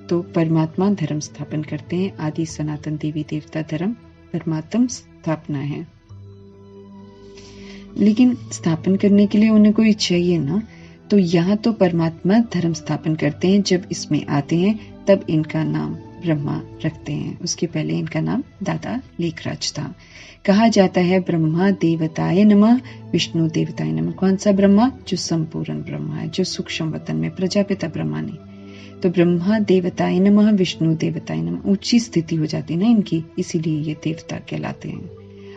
तो परमात्मा धर्म स्थापन करते हैं। आदि सनातन देवी देवता धर्म परमात्म स्थापना है, लेकिन स्थापन करने के लिए उन्हें कोई चाहिए ना। तो यहाँ तो परमात्मा धर्म स्थापन करते हैं। जब इसमें आते हैं तब इनका नाम ब्रह्मा रखते हैं। उसके पहले इनका नाम दादा लेखराज था। कहा जाता है ब्रह्मा देवताय नमः, विष्णु देवताय नमः। कौन सा ब्रह्मा? जो संपूर्ण ब्रह्मा है, जो सूक्ष्म वतन में प्रजापिता ब्रह्मा नहीं। तो ब्रह्मा देवताय नमः, विष्णु देवताय नमः। ऊंची स्थिति हो जाती है ना इनकी, इसीलिए ये देवता कहलाते हैं।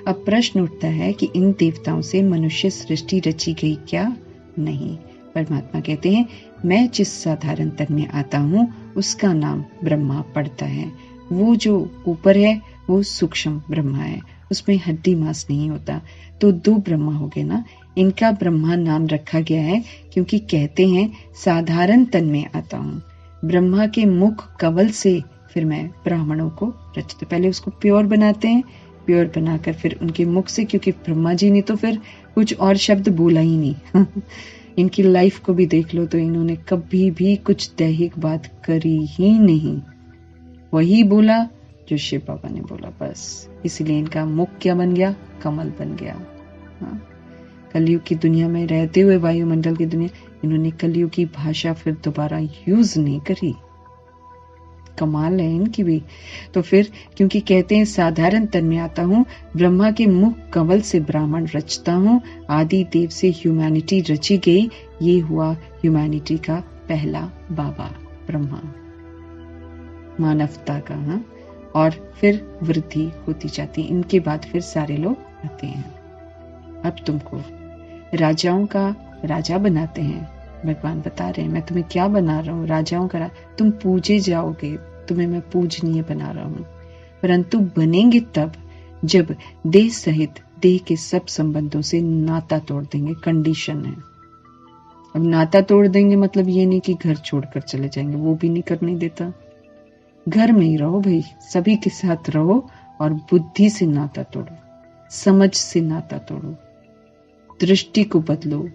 अब प्रश्न उठता है कि इन देवताओं से मनुष्य सृष्टि रची गई क्या? नहीं। परमात्मा कहते हैं मैं जिस साधारण तन में आता हूँ उसका नाम ब्रह्मा पड़ता है। वो जो ऊपर है वो सूक्ष्म ब्रह्मा है, उसमें हड्डी मांस नहीं होता। तो दो ब्रह्मा हो गए ना। इनका ब्रह्मा नाम रखा गया है क्योंकि कहते हैं साधारण तन में आता हूँ। ब्रह्मा के मुख कवल से फिर मैं ब्राह्मणों को रचते। पहले उसको प्योर बनाते हैं, प्योर बनाकर फिर उनके मुख से, क्योंकि ब्रह्मा जी ने तो फिर कुछ और शब्द बोला ही नहीं। इनकी लाइफ को भी देख लो तो इन्होंने कभी भी कुछ दैहिक बात करी ही नहीं। वही बोला जो शिव बाबा ने बोला, बस। इसलिए इनका मुख क्या बन गया? कमल बन गया। हाँ? कलयुग की दुनिया में रहते हुए, वायुमंडल की दुनिया, इन्होंने कलयुग की भाषा फिर दोबारा यूज नहीं करी। कमाल है इनकी भी। तो फिर क्योंकि कहते हैं साधारण तन में आता हूँ, ब्रह्मा के मुख कमल से ब्राह्मण रचता हूँ। आदि देव से ह्यूमैनिटी रची गई। ये हुआ ह्यूमैनिटी का पहला बाबा ब्रह्मा, मानवता का। हाँ? और फिर वृद्धि होती जाती है। इनके बाद फिर सारे लोग आते हैं। अब तुमको राजाओं का राजा बनाते हैं। भगवान बता रहे हैं मैं तुम्हें क्या बना रहा हूँ, राजाओं का तुम पूजे जाओगे, तुम्हें मैं पूजनीय बना रहा हूँ। परंतु बनेंगे तब जब देह सहित देह के सब संबंधों से नाता तोड़ देंगे। कंडीशन है। अब नाता तोड़ देंगे मतलब ये नहीं कि घर छोड़कर चले जाएंगे, वो भी नहीं करने देता। घर में ही रहो भाई, सभी के साथ रहो और बुद्धि से नाता तोड़ो, समझ से नाता तोड़ो, दृष्टि को बदलो,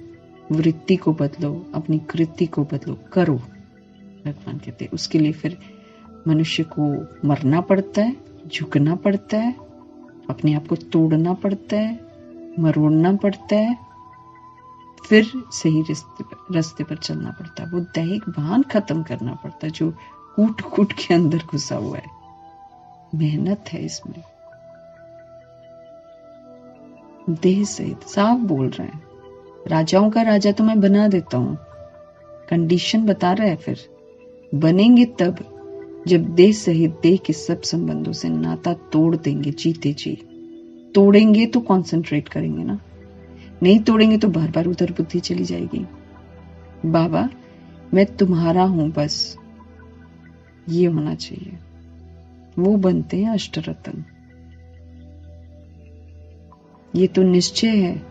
वृत्ति को बदलो, अपनी कृति को बदलो, करो। भगवान कहते हैं उसके लिए फिर मनुष्य को मरना पड़ता है, झुकना पड़ता है, अपने आप को तोड़ना पड़ता है, मरोड़ना पड़ता है, फिर सही रास्ते पर चलना पड़ता है। वो दैहिक भान खत्म करना पड़ता है जो कूट कूट के अंदर घुसा हुआ है। मेहनत है इसमें। देह सहित साफ बोल रहे हैं, राजाओं का राजा तो मैं बना देता हूं। कंडीशन बता रहा है, फिर बनेंगे तब जब देह सहित देह के सब संबंधों से नाता तोड़ देंगे। जीते जी तोड़ेंगे तो कंसंट्रेट करेंगे ना, नहीं तोड़ेंगे तो बार बार उधर बुद्धि चली जाएगी। बाबा मैं तुम्हारा हूं, बस ये होना चाहिए। वो बनते हैं अष्टरत्न। ये तो निश्चय है,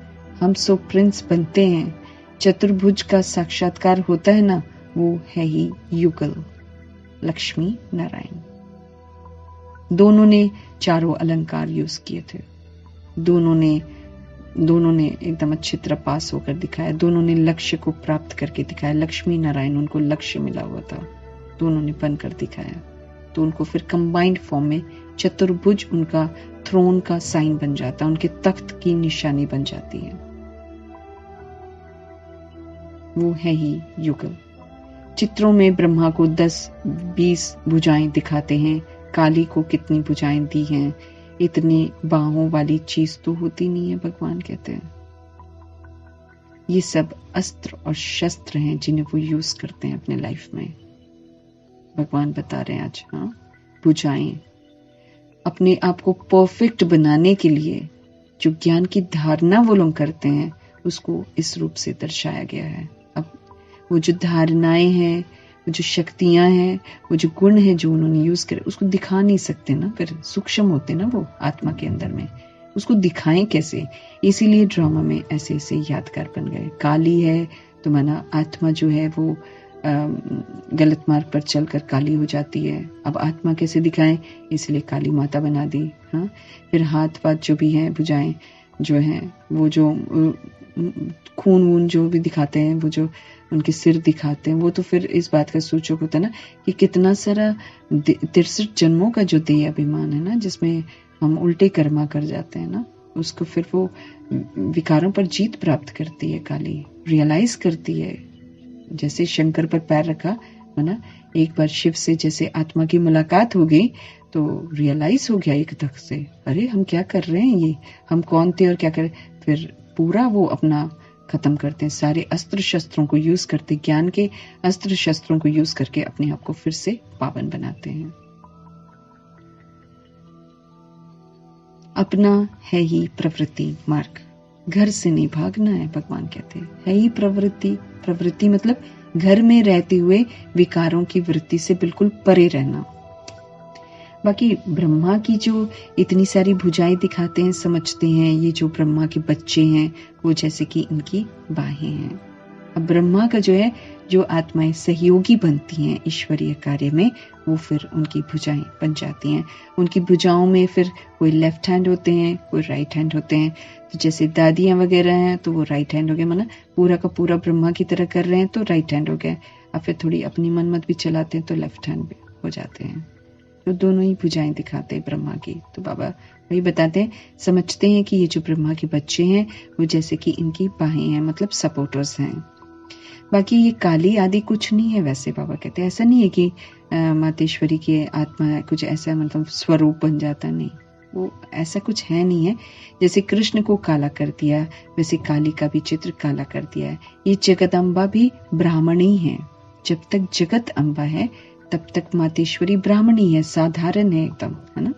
हम सो प्रिंस बनते हैं। चतुर्भुज का साक्षात्कार होता है ना, वो है ही युगल, लक्ष्मी नारायण। दोनों ने चारों अलंकार यूज किए थे। दोनों ने एकदम अच्छी तरह पास होकर दिखाया। दोनों ने लक्ष्य को प्राप्त करके दिखाया। लक्ष्मी नारायण उनको लक्ष्य मिला हुआ था, दोनों ने बनकर दिखाया। तो उनको फिर कंबाइंड फॉर्म में चतुर्भुज उनका थ्रोन का साइन बन जाता है, उनके तख्त की निशानी बन जाती है। वो है ही युगल। चित्रों में ब्रह्मा को 10-20 भुजाएं दिखाते हैं। काली को कितनी भुजाएं दी हैं, इतनी बाहों वाली चीज तो होती नहीं है। भगवान कहते हैं ये सब अस्त्र और शस्त्र हैं जिन्हें वो यूज करते हैं अपने लाइफ में। भगवान बता रहे हैं आज, हाँ, भुजाएं अपने आप को परफेक्ट बनाने के लिए जो ज्ञान की धारणा वो लोग करते हैं, उसको इस रूप से दर्शाया गया है। अब वो जो धारणाएं हैं, वो जो शक्तियां हैं, वो जो गुण है जो उन्होंने यूज करे, उसको दिखा नहीं सकते ना, फिर सूक्ष्म होते ना वो आत्मा के अंदर में, उसको दिखाएं कैसे। इसीलिए ड्रामा में ऐसे ऐसे यादगार बन गए। काली है तो माना आत्मा जो है वो गलत मार्ग पर चलकर काली हो जाती है। अब आत्मा कैसे दिखाएं, इसलिए काली माता बना दी। हाँ, फिर हाथ पाथ जो भी हैं, भुजाएं जो हैं, वो जो खून वून जो भी दिखाते हैं, वो जो उनके सिर दिखाते हैं, वो तो फिर इस बात का सूचक होता है ना कि कितना सारा 63 जन्मों का जो देह अभिमान है ना, जिसमें हम उल्टे कर्मा कर जाते हैं ना, उसको फिर वो विकारों पर जीत प्राप्त करती है काली, रियलाइज करती है। जैसे शंकर पर पैर रखा है ना, एक बार शिव से जैसे आत्मा की मुलाकात हो गई तो रियलाइज हो गया एकदम से, अरे हम क्या कर रहे हैं, ये हम कौन थे और क्या कर। फिर पूरा वो अपना खत्म करते हैं, सारे अस्त्र शस्त्रों को यूज करते, ज्ञान के अस्त्र शस्त्रों को यूज करके अपने आप को फिर से पावन बनाते हैं। अपना है ही प्रवृत्ति मार्ग, घर से नहीं भागना है। भगवान कहते हैं है ही प्रवृत्ति। प्रवृत्ति मतलब घर में रहते हुए विकारों की वृत्ति से बिल्कुल परे रहना। बाकी ब्रह्मा की जो इतनी सारी भुजाएं दिखाते हैं, समझते हैं ये जो ब्रह्मा के बच्चे हैं वो जैसे कि इनकी बाहें हैं। अब ब्रह्मा का जो है, जो आत्माएं सहयोगी बनती हैं ईश्वरीय कार्य में, वो फिर उनकी भुजाएं बन जाती हैं। उनकी भुजाओं में फिर कोई लेफ्ट हैंड होते हैं, कोई राइट हैंड होते हैं। तो जैसे दादियां वगैरह हैं तो वो राइट हैंड हो गया, माना पूरा का पूरा ब्रह्मा की तरह कर रहे हैं तो राइट हैंड हो गया। अब फिर थोड़ी अपनी मनमत भी चलाते हैं तो लेफ्ट हैंड भी हो जाते हैं। तो दोनों ही भुजाएं दिखाते हैं ब्रह्मा की। तो बाबा वही बताते हैं, समझते हैं कि ये जो ब्रह्मा के बच्चे हैं वो जैसे कि इनकी बाहें हैं, मतलब सपोर्टर्स हैं। बाकी ये काली आदि कुछ नहीं है। वैसे बाबा कहते हैं ऐसा नहीं है कि मातेश्वरी की आत्मा कुछ ऐसा मतलब स्वरूप बन जाता, नहीं, वो ऐसा कुछ है नहीं है। जैसे कृष्ण को काला कर दिया, वैसे काली का भी चित्र काला कर दिया है। ये जगदम्बा भी ब्राह्मणी है। जब तक जगत अम्बा है तब तक मातेश्वरी ब्राह्मणी है, साधारण है एकदम, है ना,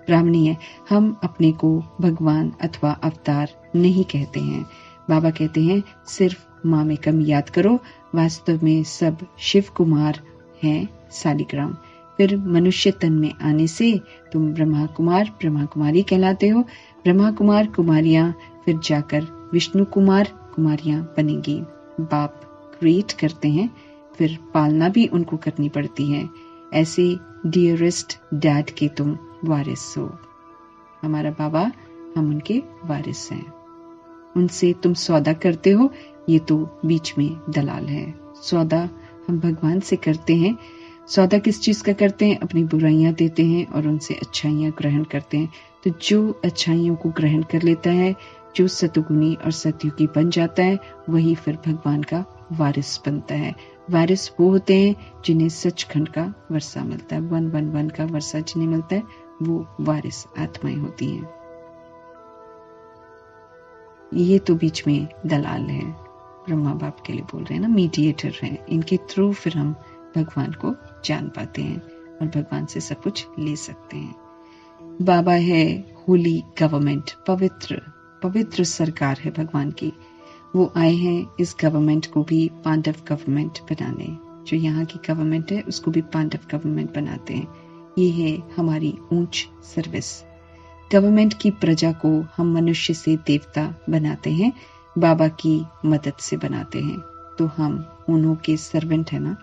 ब्राह्मणी है। हम अपने को भगवान अथवा अवतार नहीं कहते हैं। बाबा कहते हैं सिर्फ माँ में कम याद करो, वास्तव में सब शिव कुमार हैं, सालिग्राम। फिर मनुष्य तन में आने से तुम ब्रह्मा कुमार ब्रह्मा कुमारी कहलाते हो। ब्रह्मा कुमार कुमारियां फिर जाकर विष्णु कुमार कुमारियां बनेंगी। बाप क्रिएट करते हैं, फिर पालना भी उनको करनी पड़ती है। ऐसे डियरेस्ट डैड के तुम वारिस हो। हमारा बाबा, हम उनके वारिस हैं। उनसे तुम सौदा करते हो, ये तो बीच में दलाल है। सौदा हम भगवान से करते हैं। सौदा किस चीज का करते हैं? अपनी बुराइयां देते हैं और उनसे अच्छाइयां ग्रहण करते हैं। तो जो अच्छाइयों को ग्रहण कर लेता है, जो सतुगुणी और सतयुगी बन जाता है, वही फिर भगवान का वारिस बनता है। वारिस वो होते हैं जिन्हें सचखंड का वर्षा मिलता है। 111 का वर्षा जिन्हें मिलता है, वो वारिस आत्माएं होती हैं। ये तो बीच में दलाल है, ब्रह्मा बाप के लिए बोल रहे हैं ना, मीडिएटर हैं। इनके थ्रू फिर हम भगवान को जान पाते हैं और भगवान से सब कुछ ले सकते हैं। बाबा है होली गवर्नमेंट, पवित्र सरकार है भगवान की। वो आए हैं इस गवर्नमेंट को भी पांडव गवर्नमेंट बनाने। जो यहाँ की गवर्नमेंट है उसको भी पांडव गवर्नमेंट बनाते हैं। ये है हमारी ऊंच सर्विस। गवर्नमेंट की प्रजा को हम मनुष्य से देवता बनाते हैं, बाबा की मदद से बनाते हैं। तो हम उन्हों के सर्वेंट है ना,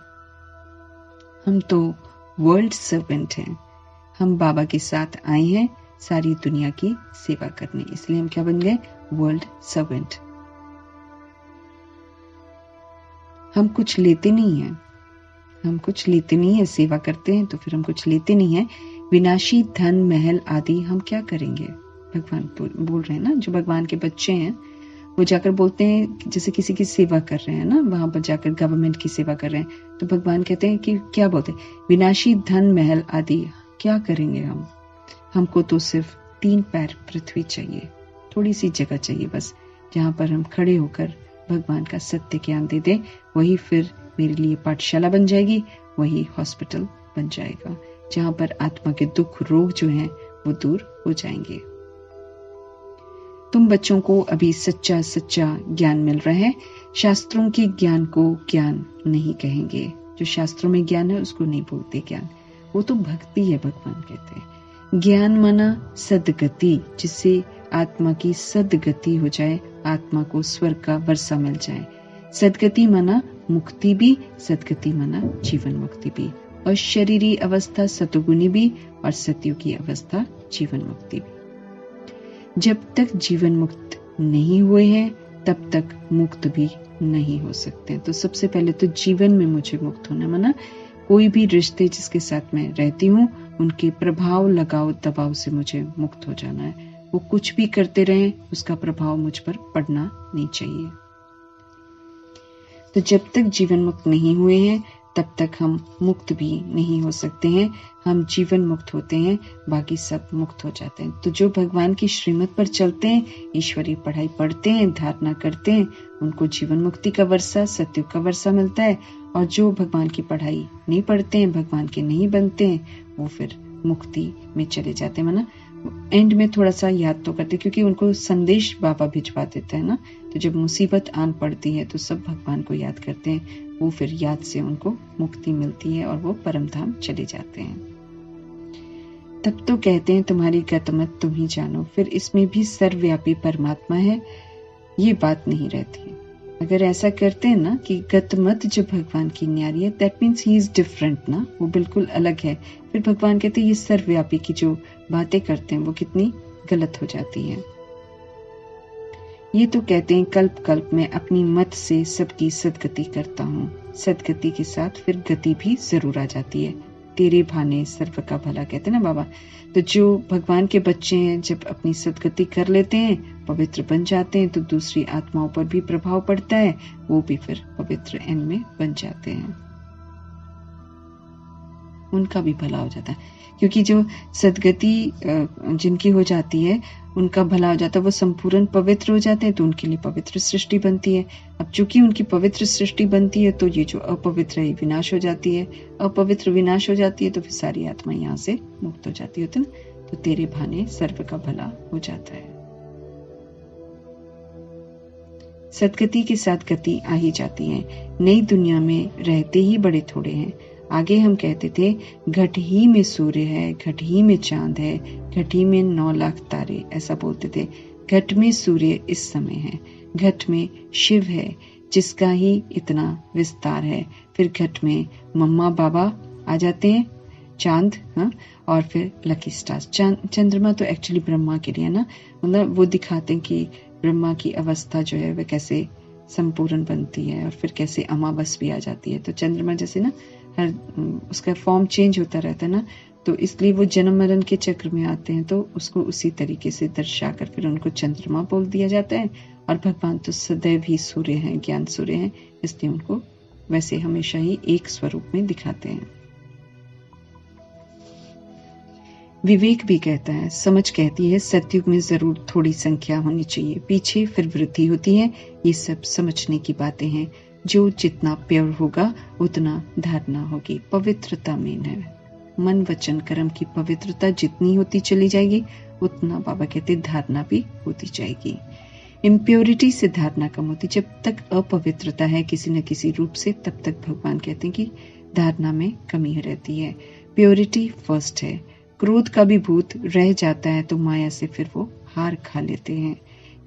हम तो वर्ल्ड सर्वेंट हैं। हम बाबा के साथ आए हैं सारी दुनिया की सेवा करने, इसलिए हम क्या बन गए? World servant. हम कुछ लेते नहीं हैं, सेवा करते हैं तो फिर हम कुछ लेते नहीं हैं। विनाशी धन महल आदि हम क्या करेंगे? भगवान बोल रहे हैं ना, जो भगवान के बच्चे हैं वो जाकर बोलते हैं, जैसे किसी की सेवा कर रहे हैं ना, वहां पर जाकर गवर्नमेंट की सेवा कर रहे हैं, तो भगवान कहते हैं कि क्या बोलते हैं? विनाशी धन महल आदि क्या करेंगे हम? हमको तो सिर्फ 3 पैर पृथ्वी चाहिए, थोड़ी सी जगह चाहिए बस, जहां पर हम खड़े होकर भगवान का सत्य ज्ञान दे दें। वही फिर मेरे लिए पाठशाला बन जाएगी, वही हॉस्पिटल बन जाएगा, जहां पर आत्मा के दुख रोग जो हैं वो दूर हो जाएंगे। तुम बच्चों को अभी सच्चा ज्ञान मिल रहा है। शास्त्रों के ज्ञान को ज्ञान नहीं कहेंगे। जो शास्त्रों में ज्ञान है उसको नहीं बोलते ज्ञान, वो तो भक्ति है। भगवान कहते हैं ज्ञान माना सदगति, जिससे आत्मा की सदगति हो जाए, आत्मा को स्वर्ग का वर्षा मिल जाए। सदगति माना मुक्ति भी, सदगति माना जीवन मुक्ति भी, और शरीरी अवस्था सतुगुनी भी और सतयुगी अवस्था जीवन मुक्ति भी। जब तक जीवन मुक्त नहीं हुए हैं तब तक मुक्त भी नहीं हो सकते। तो सबसे पहले तो जीवन में मुझे मुक्त होना, माना कोई भी रिश्ते जिसके साथ मैं रहती हूँ उनके प्रभाव लगाव दबाव से मुझे मुक्त हो जाना है। वो कुछ भी करते रहें, उसका प्रभाव मुझ पर पड़ना नहीं चाहिए। तो जब तक जीवन मुक्त नहीं हुए हैं तब तक हम मुक्त भी नहीं हो सकते हैं। हम जीवन मुक्त होते हैं, बाकी सब मुक्त हो जाते हैं। तो जो भगवान की श्रीमत पर चलते हैं, ईश्वरीय पढ़ाई पढ़ते हैं, धारणा करते हैं, उनको जीवन मुक्ति का वर्षा, सत्युग का वर्षा मिलता है। और जो भगवान की पढ़ाई नहीं पढ़ते हैं, भगवान के नहीं बनते हैं, वो फिर मुक्ति में चले जाते हैं। माना एंड में थोड़ा सा याद तो करते, क्योंकि उनको संदेश बाबा भिजवा देता है ना। तो जब मुसीबत आन पड़ती है तो सब भगवान को याद करते हैं, वो फिर याद से उनको मुक्ति मिलती है और वो परम धाम चले जाते हैं। तब तो कहते हैं तुम्हारी गतमत तुम ही जानो, फिर इसमें भी सर्वव्यापी परमात्मा है, ये बात नहीं रहती। अगर ऐसा करते हैं ना कि गतमत जो भगवान की न्यारी है, that means he is different ना, वो बिल्कुल अलग है। फिर भगवान कहते हैं ये सर्वव्यापी की जो बातें करते हैं वो कितनी गलत हो जाती हैं। ये तो कहते हैं कल्प कल्प में अपनी मत से सबकी सदगति करता हूँ। सदगति के साथ फिर गति भी जरूर आ जाती है। तेरे भाने सर्व का भला, कहते हैं ना बाबा। तो जो भगवान के बच्चे हैं जब अपनी सदगति कर लेते हैं, पवित्र बन जाते हैं, तो दूसरी आत्माओं पर भी प्रभाव पड़ता है, वो भी फिर पवित्र एंड में बन जाते हैं, उनका भी भला हो जाता है। क्योंकि जो सदगति जिनकी हो जाती है उनका भला हो जाता है, वो संपूर्ण पवित्र हो जाते हैं, तो उनके लिए पवित्र सृष्टि बनती है। अब चूंकि उनकी पवित्र सृष्टि बनती है तो ये जो अपवित्र है विनाश हो जाती है, अपवित्र विनाश हो जाती है, तो फिर सारी आत्मा यहाँ से मुक्त हो जाती है। तो तेरे भाने सर्व का भला हो जाता है। सदगति के साथ गति आ ही जाती है। नई दुनिया में रहते ही बड़े थोड़े हैं। आगे हम कहते थे घट ही में सूर्य है, घट ही में चांद है, घट ही में 9 लाख तारे, ऐसा बोलते थे। घट में सूर्य इस समय है, घट में शिव है जिसका ही इतना विस्तार है। फिर घट में मम्मा बाबा आ जाते हैं चांद, हाँ, और फिर लकी स्टार्स। चंद्रमा तो एक्चुअली ब्रह्मा के लिए है ना, मतलब वो दिखाते हैं कि ब्रह्मा की अवस्था जो है वह कैसे संपूर्ण बनती है और फिर कैसे अमावस भी आ जाती है। तो चंद्रमा जैसे ना हर उसका फॉर्म चेंज होता रहता है ना, तो इसलिए वो जन्म मरण के चक्र में आते हैं, तो उसको उसी तरीके से दर्शाकर फिर उनको चंद्रमा बोल दिया जाता है। और भगवान तो सदैव ही सूर्य हैं, ज्ञान सूर्य हैं, इसलिए उनको वैसे हमेशा ही एक स्वरूप में दिखाते हैं। विवेक भी कहता है, समझ कहती है, सतयुग में जरूर थोड़ी संख्या होनी चाहिए, पीछे फिर वृद्धि होती है। ये सब समझने की बातें हैं। जो जितना प्योर होगा उतना धारणा होगी। पवित्रता मेन है। मन वचन कर्म की पवित्रता जितनी होती चली जाएगी उतना बाबा कहते धारणा भी होती जाएगी। इम्प्योरिटी से धारणा कम होती। जब तक अपवित्रता है किसी न किसी रूप से, तब तक भगवान कहते हैं कि धारणा में कमी रहती है। प्योरिटी फर्स्ट है। क्रोध का भी भूत रह जाता है तो माया से फिर वो हार खा लेते हैं।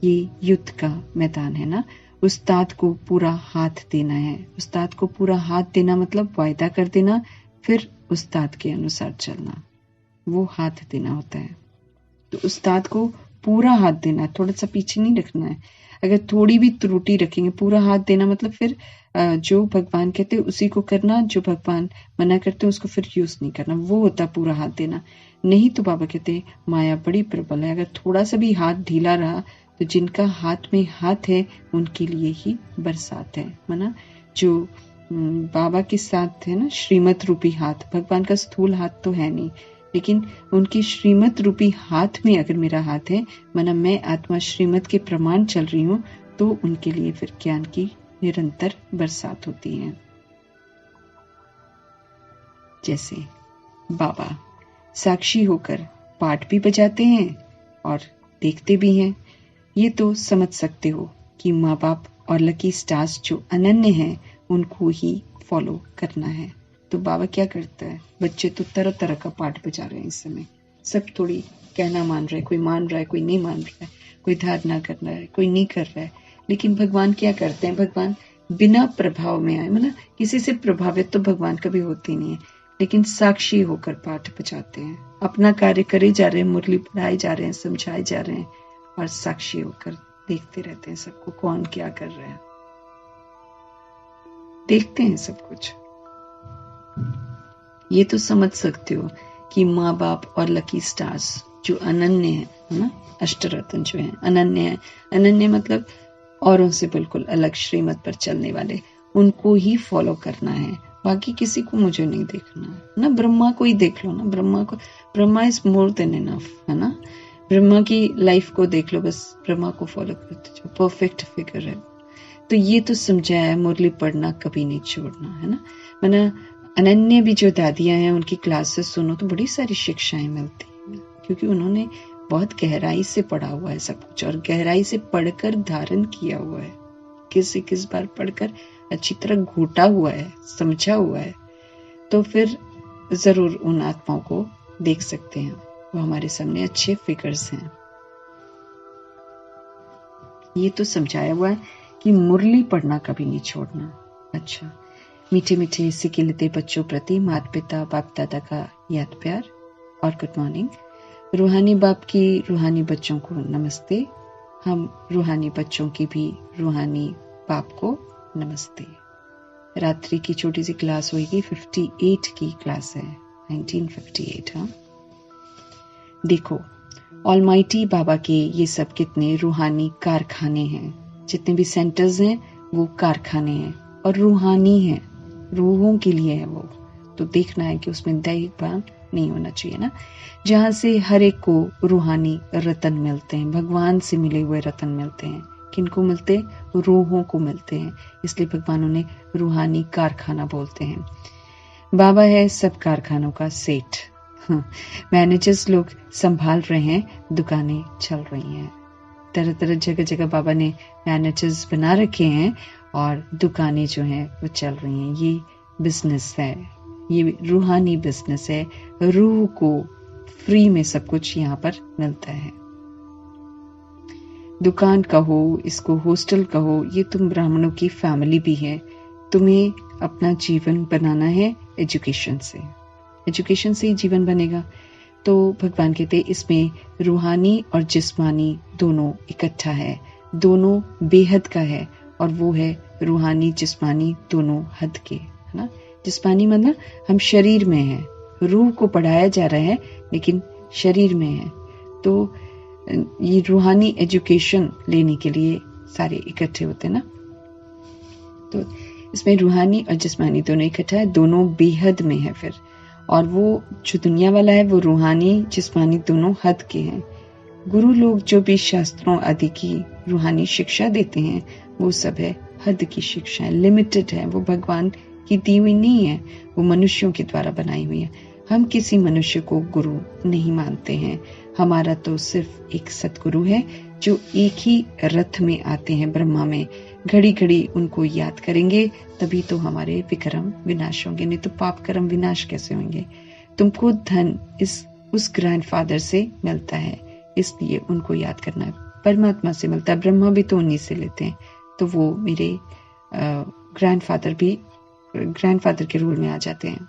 ये युद्ध का मैदान है ना। उस्ताद को पूरा हाथ देना है। उस्ताद को पूरा हाथ देना मतलब वायदा कर देना, फिर उस्ताद के अनुसार चलना, वो हाथ देना होता है। तो उस्ताद को पूरा हाथ देना, थोड़ा सा पीछे नहीं रखना है। अगर थोड़ी भी त्रुटि रखेंगे, पूरा हाथ देना मतलब फिर जो भगवान कहते हैं उसी को करना, जो भगवान मना करते हैं उसको फिर यूज नहीं करना, वो होता पूरा हाथ देना। नहीं तो बाबा कहते हैं माया बड़ी प्रबल है। अगर थोड़ा सा भी हाथ ढीला रहा तो जिनका हाथ में हाथ है उनके लिए ही बरसात है। माना जो बाबा के साथ है ना, श्रीमत रूपी हाथ, भगवान का स्थूल हाथ तो है नहीं, लेकिन उनकी श्रीमत रूपी हाथ में अगर मेरा हाथ है, माना मैं आत्मा श्रीमत के प्रमाण चल रही हूँ, तो उनके लिए फिर ज्ञान की निरंतर बरसात होती है। जैसे बाबा साक्षी होकर पाठ भी बजाते हैं और देखते भी हैं। ये तो समझ सकते हो कि माँ बाप और लकी स्टार्स जो अनन्य हैं उनको ही फॉलो करना है। तो बाबा क्या करता है, बच्चे तो तरह तरह का पाठ बजा रहे हैं इस समय। सब थोड़ी कहना मान रहे, कोई मान रहा है, कोई नहीं मान रहा है, कोई धारणा कर रहा है, कोई नहीं कर रहा है। लेकिन भगवान क्या करते हैं, भगवान बिना प्रभाव में आए, मतलब किसी से प्रभावित तो भगवान कभी होते नहीं है, लेकिन साक्षी होकर पाठ बजाते हैं। अपना कार्य करे जा रहे हैं, मुरली पढ़ाए जा रहे हैं, समझाए जा रहे हैं, और साक्षी होकर देखते रहते हैं सबको, कौन क्या कर रहा है, देखते हैं सब कुछ। ये तो समझ सकते हो कि माँ बाप और लकी स्टार्स जो अनन्य है ना, अष्टरत्न जो है अनन्य है। अनन्य मतलब औरों से बिल्कुल अलग श्रीमत पर चलने वाले, उनको ही फॉलो करना है, बाकी किसी को मुझे नहीं देखना ना। ब्रह्मा को ही देख लो ना, Brahma is more than enough, है ना। ब्रह्मा की लाइफ को देख लो, बस ब्रह्मा को फॉलो करते जो परफेक्ट फिगर है। तो ये तो समझाया है, मुरली पढ़ना कभी नहीं छोड़ना, है ना। मैंने अनन्य भी जो दादियां हैं उनकी क्लासेस सुनो तो बड़ी सारी शिक्षाएं मिलती हैं, क्योंकि उन्होंने बहुत गहराई से पढ़ा हुआ है सब कुछ, और गहराई से पढ़कर धारण किया हुआ है। किस बार पढ़कर अच्छी तरह घोटा हुआ है, समझा हुआ है, तो फिर जरूर उन आत्माओं को देख सकते हैं। वो हमारे सामने अच्छे फिगर्स हैं। ये तो समझाया हुआ है कि मुरली पढ़ना कभी नहीं छोड़ना। अच्छा, मीठे मीठे सिकिलते बच्चों प्रति माता पिता बाप दादा का याद प्यार और गुड मॉर्निंग। रूहानी बाप की रूहानी बच्चों को नमस्ते। हम रूहानी बच्चों की भी रूहानी बाप को नमस्ते। रात्रि की छोटी सी क्लास होगी, 58 की क्लास है, 1958। हाँ, देखो ऑलमाइटी बाबा के ये सब कितने रूहानी कारखाने हैं। जितने भी सेंटर्स हैं वो कारखाने हैं और रूहानी हैं, रूहों के लिए है वो। तो देखना है कि उसमें दैहिक भान नहीं होना चाहिए ना, जहां से हर एक को रूहानी रतन मिलते हैं, भगवान से मिले हुए रतन मिलते हैं। किनको मिलते हैं? रूहों को मिलते हैं, इसलिए भगवान उन्हें रूहानी कारखाना बोलते हैं। बाबा है सब कारखानों का सेठ। मैनेजर्स लोग संभाल रहे हैं, दुकानें चल रही हैं। तरह तरह जगह जगह बाबा ने मैनेजर्स बना रखे हैं और दुकानें जो हैं वो चल रही हैं। ये बिजनेस है, ये रूहानी बिजनेस है। रूह को फ्री में सब कुछ यहाँ पर मिलता है। दुकान कहो, इसको हॉस्टल कहो, ये तुम ब्राह्मणों की फैमिली भी है। तुम्हें अपना जीवन बनाना है एजुकेशन से। एजुकेशन से ही जीवन बनेगा। तो भगवान कहते हैं इसमें रूहानी और जिस्मानी दोनों इकट्ठा है, दोनों बेहद का है, और वो है रूहानी जिस्मानी दोनों हद के, है ना। जिस्मानी मतलब हम शरीर में हैं, रूह को पढ़ाया जा रहा है लेकिन शरीर में है। तो ये रूहानी एजुकेशन लेने के लिए सारे इकट्ठे होते हैं ना। तो इसमें रूहानी और जिस्मानी दोनों इकट्ठा है, दोनों बेहद में है फिर। और वो जो दुनिया वाला है वो रूहानी जिस्मानी दोनों हद के हैं। गुरु लोग जो भी शास्त्रों आदि की रूहानी शिक्षा देते हैं वो सब है हद की शिक्षा, लिमिटेड है, वो भगवान की दी हुई नहीं है, वो मनुष्यों के द्वारा बनाई हुई है। हम किसी मनुष्य को गुरु नहीं मानते हैं, हमारा तो सिर्फ एक सतगुरु है जो एक ही रथ में आते हैं ब्रह्मा में। घड़ी घड़ी उनको याद करेंगे तभी तो हमारे विक्रम विनाश होंगे, नहीं तो पाप कर्म विनाश कैसे होंगे। तुमको धन उस ग्रैंडफादर से मिलता है, इसलिए उनको याद करना है। परमात्मा से मिलता है, ब्रह्मा भी तो उन्हीं से लेते हैं, तो वो मेरे ग्रैंडफादर के रोल में आ जाते हैं,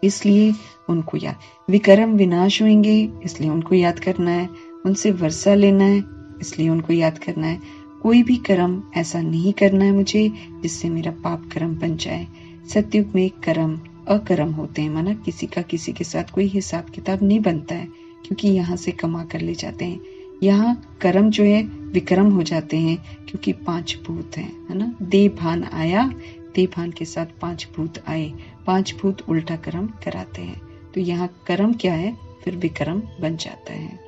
इसलिए उनको याद। विक्रम विनाश होंगे इसलिए उनको याद करना है, उनसे वर्षा लेना है इसलिए उनको याद करना है। कोई भी कर्म ऐसा नहीं करना है मुझे जिससे मेरा पाप कर्म बन जाए। सतयुग में कर्म अकर्म होते हैं, माना किसी का किसी के साथ कोई हिसाब किताब नहीं बनता है, क्योंकि यहाँ से कमा कर ले जाते हैं। यहाँ कर्म जो है विक्रम हो जाते हैं क्योंकि 5 भूत हैं, है ना। देह भान आया, देह भान के साथ 5 भूत आए, 5 भूत उल्टा कर्म कराते हैं। तो यहाँ कर्म क्या है, फिर विक्रम बन जाता है।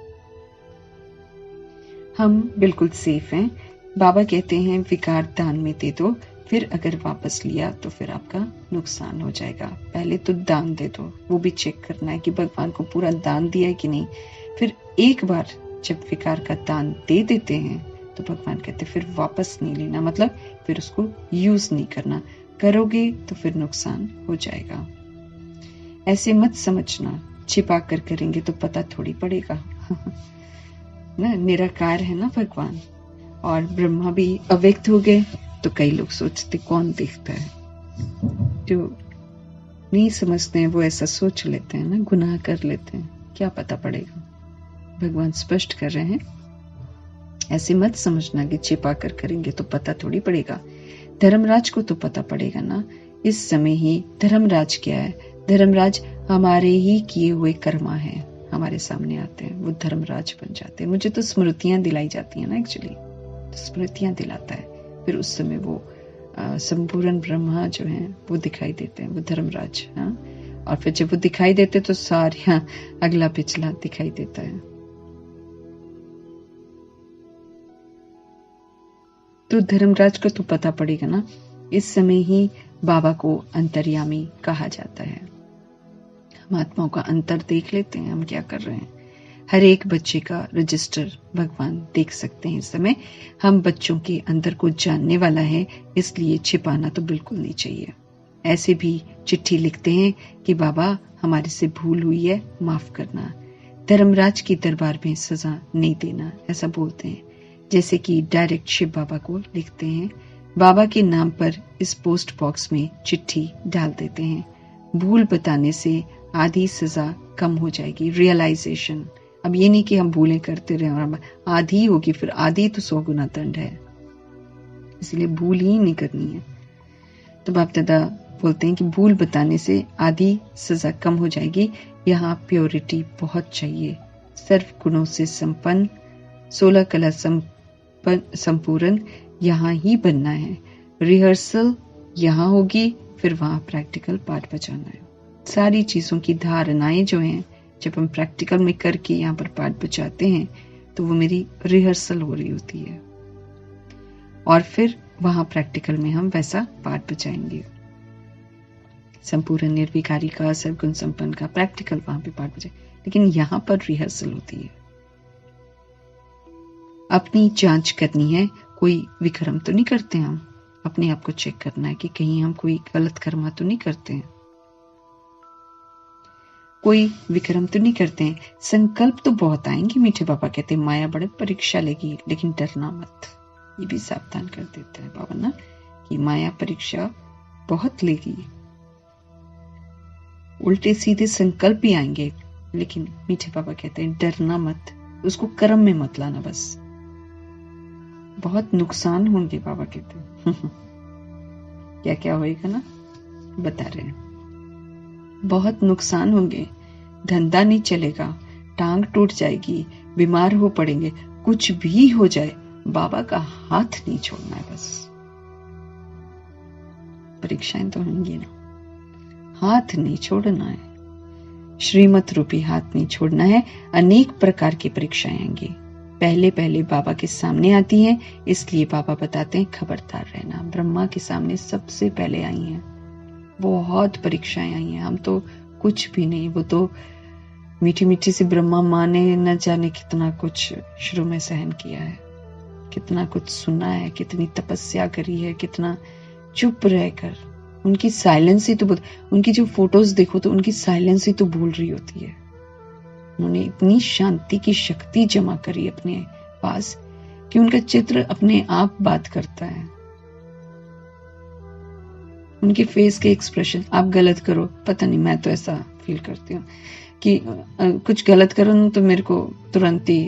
हम बिल्कुल सेफ हैं। बाबा कहते हैं विकार दान में दे दो, फिर अगर वापस लिया तो फिर आपका नुकसान हो जाएगा। पहले तो दान दे दो, वो भी चेक करना है कि भगवान को पूरा दान दिया है कि नहीं। फिर एक बार जब विकार का दान दे देते हैं तो भगवान कहते फिर वापस नहीं लेना, मतलब फिर उसको यूज नहीं करना। करोगे तो फिर नुकसान हो जाएगा। ऐसे मत समझना छिपा कर करेंगे तो पता थोड़ी पड़ेगा ना, निराकार है ना भगवान। और ब्रह्मा भी अव्यक्त हो गए तो कई लोग सोचते कौन देखता है, जो नहीं समझते हैं वो ऐसा सोच लेते हैं ना, गुनाह कर लेते हैं, क्या पता पड़ेगा। भगवान स्पष्ट कर रहे हैं ऐसे मत समझना कि छिपा कर करेंगे तो पता थोड़ी पड़ेगा। धर्मराज को तो पता पड़ेगा ना। इस समय ही धर्मराज क्या है, धर्मराज हमारे ही किए हुए कर्मा है, हमारे सामने आते हैं, वो धर्मराज बन जाते हैं। मुझे तो स्मृतियां दिलाई जाती है ना, एक्चुअली तो स्मृतियां दिलाता है, फिर उस समय वो संपूर्ण ब्रह्मा जो है वो दिखाई देते हैं, वो धर्मराज। हाँ, और फिर जब वो दिखाई देते तो सारे अगला पिछला दिखाई देता है। तो धर्मराज को तो पता पड़ेगा ना। इस समय ही बाबा को अंतर्यामी कहा जाता है। हम आत्माओं का अंतर देख लेते हैं, हम क्या कर रहे हैं। हर एक बच्चे का रजिस्टर भगवान देख सकते हैं। इस समय हम बच्चों के अंदर को जानने वाला है, इसलिए छिपाना तो बिल्कुल नहीं चाहिए। ऐसे भी चिट्ठी लिखते हैं कि बाबा हमारे से भूल हुई है, माफ करना। धर्मराज की दरबार में सजा नहीं देना, ऐसा बोलते हैं। जैसे कि डायरेक्ट शिव बाबा को लिखते हैं, बाबा के नाम पर इस पोस्ट बॉक्स में चिट्ठी डाल देते हैं। भूल बताने से आधी सजा कम हो जाएगी, रियलाइजेशन। अब ये नहीं कि हम भूलें करते रहे और आधी होगी, फिर आधी तो 100 गुना दंड है, इसलिए भूल ही नहीं करनी है। तो बाप दादा बोलते हैं कि भूल बताने से आधी सजा कम हो जाएगी। यहाँ प्योरिटी बहुत चाहिए, सर्व गुणों से संपन्न, 16 कला संपूर्ण यहाँ ही बनना है। रिहर्सल यहाँ होगी, फिर वहां प्रैक्टिकल पाठ बजाना है। सारी चीजों की धारणाएं जो हैं, जब हम प्रैक्टिकल में करके यहाँ पर पाठ बजाते हैं तो वो मेरी रिहर्सल हो रही होती है, और फिर वहां प्रैक्टिकल में हम वैसा पाठ बजाएंगे। संपूर्ण निर्विकारी का, सर्वगुण संपन्न का प्रैक्टिकल वहां पे पाठ बजाए, लेकिन यहाँ पर रिहर्सल होती है। अपनी जांच करनी है, कोई विक्रम तो नहीं करते हम, अपने आप को चेक करना है कि कहीं हम कोई गलत कर्मा तो नहीं करते हैं, कोई विक्रम तो नहीं करते हैं। संकल्प तो बहुत आएंगे, मीठे बाबा कहते हैं माया बड़े परीक्षा लेगी, लेकिन डरना मत। ये भी सावधान कर देता है बाबा ना कि माया परीक्षा बहुत लेगी। उल्टे सीधे संकल्प भी आएंगे, लेकिन मीठे बाबा कहते हैं डरना मत, उसको कर्म में मत लाना, बस बहुत नुकसान होंगे बाबा कहते हैं। क्या क्या होएगा ना, बता रहे हैं। बहुत नुकसान होंगे, धंधा नहीं चलेगा, टांग टूट जाएगी, बीमार हो पड़ेंगे, कुछ भी हो जाए, बाबा का हाथ नहीं छोड़ना है बस। परीक्षाएं तो होंगी ना, हाथ नहीं छोड़ना है, श्रीमत रूपी हाथ नहीं छोड़ना है। अनेक प्रकार की परीक्षाएं आएंगी, पहले पहले बाबा के सामने आती हैं, इसलिए बाबा बताते हैं खबरदार रहना। ब्रह्मा के सामने सबसे पहले आई हैं, बहुत परीक्षाएं आई हैं, हम तो कुछ भी नहीं। वो तो मीठी मीठी सी ब्रह्मा माँ ने न जाने कितना कुछ शुरू में सहन किया है, कितना कुछ सुना है, कितनी तपस्या करी है, कितना चुप रहकर उनकी साइलेंस ही तो उनकी जो फोटोज देखो तो उनकी साइलेंस ही तो बोल रही होती है। उन्होंने इतनी शांति की शक्ति जमा करी अपने पास कि उनका चित्र अपने आप बात करता है। उनके फेस के एक्सप्रेशन, आप गलत करो, पता नहीं, मैं तो ऐसा फील करती हूँ कि कुछ गलत करो तो मेरे को तुरंत ही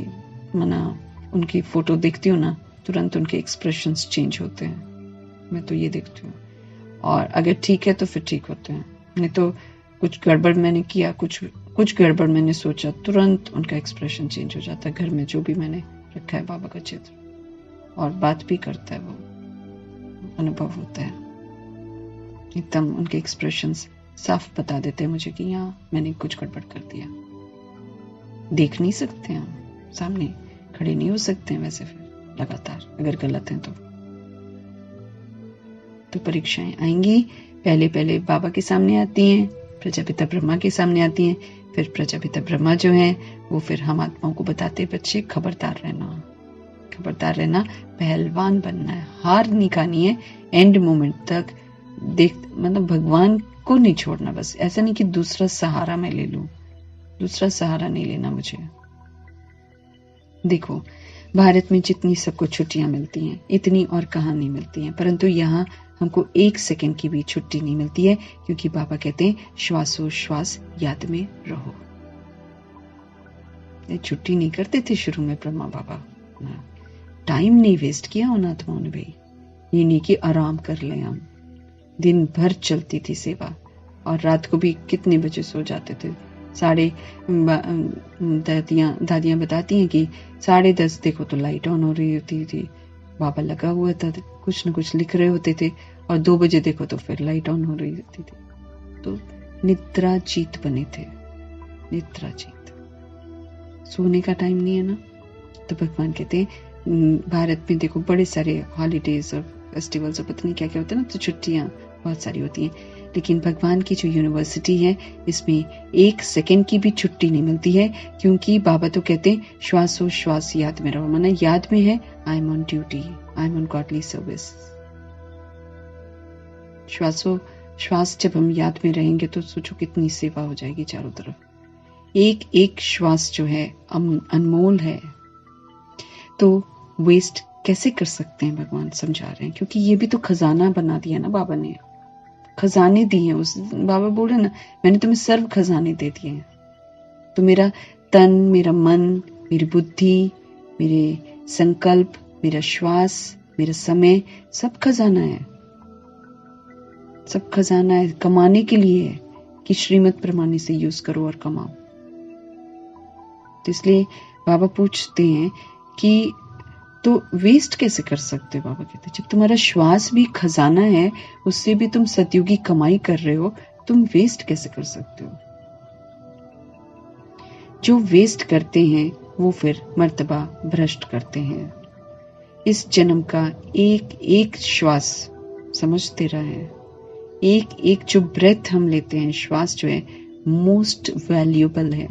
उनकी फोटो देखती हूँ ना, तुरंत उनके एक्सप्रेशंस चेंज होते हैं। मैं तो ये देखती हूँ, और अगर ठीक है तो फिर ठीक होते हैं, नहीं तो कुछ गड़बड़ मैंने किया, कुछ गड़बड़ मैंने सोचा, तुरंत उनका एक्सप्रेशन चेंज हो जाता है। घर में जो भी मैंने रखा है बाबा का चित्र, और बात भी करता है, वो अनुभव होता है एकदम। उनके एक्सप्रेशंस साफ बता देते हैं मुझे कि यहाँ मैंने कुछ गड़बड़ कर दिया। देख नहीं सकते हम, सामने खड़े नहीं हो सकते हैं वैसे फिर लगातार, अगर गलत हैं तो परीक्षाएं आएंगी। पहले पहले बाबा के सामने आती हैं, प्रजापिता ब्रह्मा के सामने आती हैं, फिर प्रजापिता ब्रह्मा जो हैं वो फिर हम आत्माओं को बताते, बच्चे खबरदार रहना, खबरदार रहना, पहलवान बनना है, हार नहीं खानी है, एंड मोमेंट तक भगवान को नहीं छोड़ना। बस ऐसा नहीं कि दूसरा सहारा मैं ले लूं, दूसरा सहारा नहीं लेना मुझे। देखो भारत में जितनी सबको छुट्टियां मिलती हैं, इतनी और कहां नहीं मिलती हैं, परंतु यहाँ हमको 1 सेकंड की भी छुट्टी नहीं मिलती है, क्योंकि बाबा कहते हैं श्वासोश्वास याद में रहो। ये छुट्टी नहीं करते थे शुरू में ब्रह्मा बाबा, टाइम नहीं वेस्ट किया उन आत्माओं ने भी। ये नहीं कि आराम कर लें हम, दिन भर चलती थी सेवा, और रात को भी कितने बजे सो जाते थे। दादियां बताती हैं कि 10:30 देखो तो लाइट ऑन हो रही होती थी, बाबा लगा हुआ था, कुछ न कुछ लिख रहे होते थे, और 2 बजे देखो तो फिर लाइट ऑन हो रही होती थी। तो निद्रा जीत बने थे, निद्रा जीत। सोने का टाइम नहीं है ना, तो भगवान कहते हैं भारत में देखो बड़े सारे हॉलीडेज और फेस्टिवल्स और पता नहीं क्या क्या होता है ना, तो छुट्टियां बहुत सारी होती हैं, लेकिन भगवान की जो यूनिवर्सिटी है इसमें 1 सेकंड की भी छुट्टी नहीं मिलती है, क्योंकि बाबा तो कहते हैं श्वासोश्वास याद में रहो, माना याद में है, I am on duty, I am on godly service. श्वास जब हम याद में रहेंगे तो सोचो कितनी सेवा हो जाएगी चारों तरफ। एक एक श्वास जो है अनमोल है, तो वेस्ट कैसे कर सकते हैं भगवान समझा रहे हैं, क्योंकि ये भी तो खजाना बना दिया ना बाबा ने, खजाने दिए। उस बाबा बोले ना, मैंने तुम्हें सर्व खजाने दे दिए हैं, तो मेरा तन, मेरा मन, मेरी बुद्धि, मेरे संकल्प, मेरा श्वास, मेरा समय, सब खजाना है, सब खजाना है, कमाने के लिए है कि श्रीमत प्रमाणे से यूज करो और कमाओ। तो इसलिए बाबा पूछते हैं कि तो वेस्ट कैसे कर सकते हो? बाबा कहते हैं जब तुम्हारा श्वास भी खजाना है, उससे भी तुम सतयुगी कमाई कर रहे हो, तुम वेस्ट कैसे कर सकते हो? जो वेस्ट करते हैं वो फिर मर्तबा भ्रष्ट करते हैं। इस जन्म का एक एक श्वास समझते रहे, एक एक जो ब्रेथ हम लेते हैं, श्वास जो है मोस्ट वैल्यूएबल है,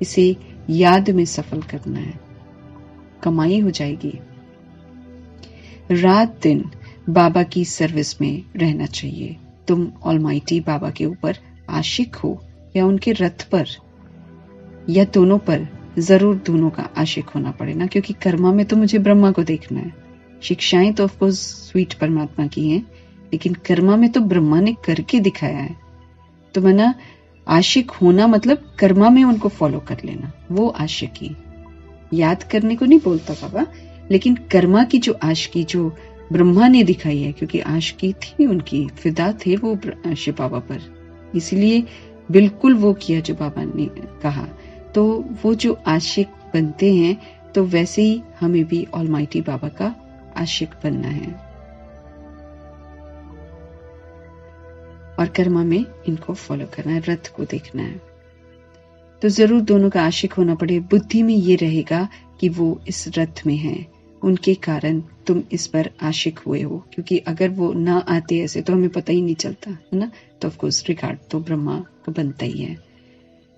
इसे याद में सफल करना है, कमाई हो जाएगी। रात दिन बाबा की सर्विस में रहना चाहिए। तुम ऑलमाइटी बाबा के ऊपर आशिक हो या उनके रथ पर, या दोनों पर, जरूर दोनों का आशिक होना पड़े ना, क्योंकि कर्मा में तो मुझे ब्रह्मा को देखना है। शिक्षाएं तो ऑफकोर्स स्वीट परमात्मा की हैं, लेकिन कर्मा में तो ब्रह्मा ने करके दिखाया है। तो माना आशिक होना मतलब कर्मा में उनको फॉलो कर लेना, वो आशिकी। याद करने को नहीं बोलता बाबा, लेकिन कर्मा की जो आशिकी जो ब्रह्मा ने दिखाई है, क्योंकि आशिकी थी उनकी, फिदा थे वो शिव बाबा पर, इसलिए बिल्कुल वो किया जो बाबा ने कहा। तो वो जो आशिक बनते हैं, तो वैसे ही हमें भी ऑलमाइटी बाबा का आशिक बनना है और कर्मा में इनको फॉलो करना है, रथ को देखना है। तो जरूर दोनों का आशिक होना पड़े। बुद्धि में ये रहेगा कि वो इस रथ में है, उनके कारण तुम इस पर आशिक हुए हो, क्योंकि अगर वो ना आते ऐसे तो हमें पता ही नहीं चलता है ना। तो ऑफकोर्स रिकॉर्ड तो ब्रह्मा का बनता ही है।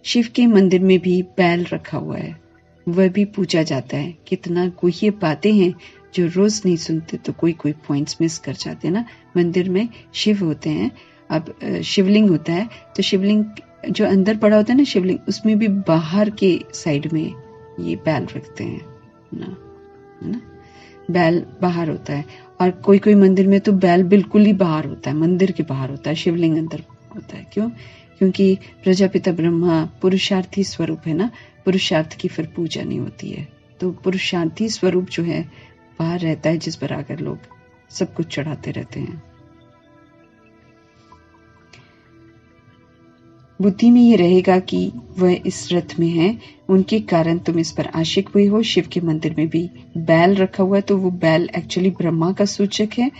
शिव के मंदिर में भी बैल रखा हुआ है, वह भी पूजा जाता है। कितना गुह्य बातें हैं जो रोज नहीं सुनते, तो कोई कोई पॉइंट्स मिस कर जाते हैं ना। मंदिर में शिव होते हैं, अब शिवलिंग होता है, तो शिवलिंग जो अंदर पड़ा होता है ना शिवलिंग, उसमें भी बाहर के साइड में ये बैल रखते हैं ना, है ना। बैल बाहर होता है, और कोई कोई मंदिर में तो बैल बिल्कुल ही बाहर होता है, मंदिर के बाहर होता है, शिवलिंग अंदर होता है। क्यों? क्योंकि प्रजापिता ब्रह्मा पुरुषार्थी स्वरूप है ना, पुरुषार्थ की फिर पूजा नहीं होती है। तो पुरुषार्थी स्वरूप जो है बाहर रहता है, जिस पर आकर लोग सब कुछ चढ़ाते रहते हैं। बुद्धि में ये रहेगा कि वह इस रथ में है, उनके कारण तुम इस पर आशिक हुए हो। शिव के मंदिर में भी बैल रखा हुआ है, तो वो बैल एक्चुअली ब्रह्मा का सूचक है,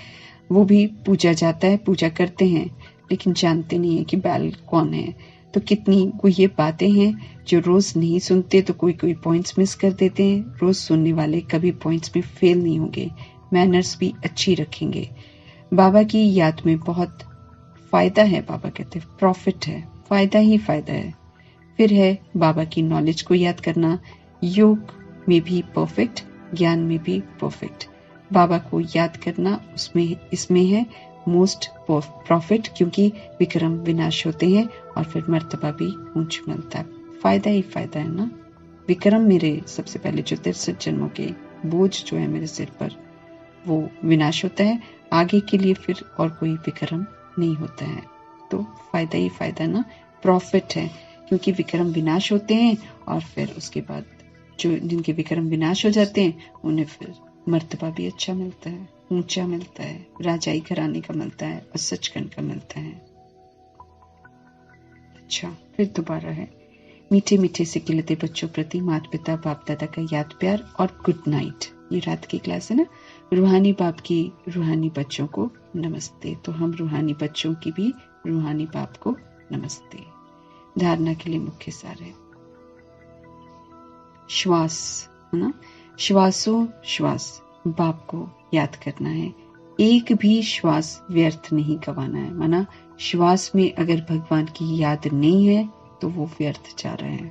वो भी पूजा जाता है, पूजा करते हैं, लेकिन जानते नहीं है कि बैल कौन है। तो कितनी ये बातें हैं जो रोज नहीं सुनते, तो कोई कोई पॉइंट्स मिस कर देते हैं। रोज सुनने वाले कभी पॉइंट्स में फेल नहीं होंगे, मैनर्स भी अच्छी रखेंगे। बाबा की याद में बहुत फायदा है, बाबा कहते हैं प्रॉफिट है, फायदा ही फायदा है। फिर है बाबा की नॉलेज को याद करना, योग में भी परफेक्ट, ज्ञान में भी परफेक्ट। बाबा को याद करना उसमें इसमें है मोस्ट प्रॉफिट, क्योंकि विक्रम विनाश होते हैं और फिर मर्तबा भी ऊंच मिलता है। फायदा ही फायदा है ना। विक्रम मेरे सबसे पहले जो 63 जन्मों के बोझ जो है मेरे सिर पर, वो विनाश होता है, आगे के लिए फिर और कोई विक्रम नहीं होता है। तो फायदा ही फायदा ना, प्रॉफिट है, क्योंकि विक्रम विनाश होते हैं और फिर उसके बाद जो जिनके विक्रम विनाश हो जाते हैं उन्हें फिर मर्तबा भी अच्छा मिलता है, ऊंचा मिलता है, राजाई घराने का मिलता है और सचखंड का मिलता है। अच्छा, फिर दोबारा है, मीठे मीठे से खिलते बच्चों प्रति माता पिता बाप दादा का याद प्यार और गुड नाइट। ये रात की क्लास है ना। रूहानी बाप की रूहानी बच्चों को नमस्ते। तो हम रूहानी बच्चों की भी रूहानी बाप को नमस्ते। धारणा के लिए मुख्य सार है श्वास, है ना। श्वासों श्वास बाप को याद करना है, एक भी श्वास व्यर्थ नहीं गवाना है। माना श्वास में अगर भगवान की याद नहीं है तो वो व्यर्थ जा रहा है।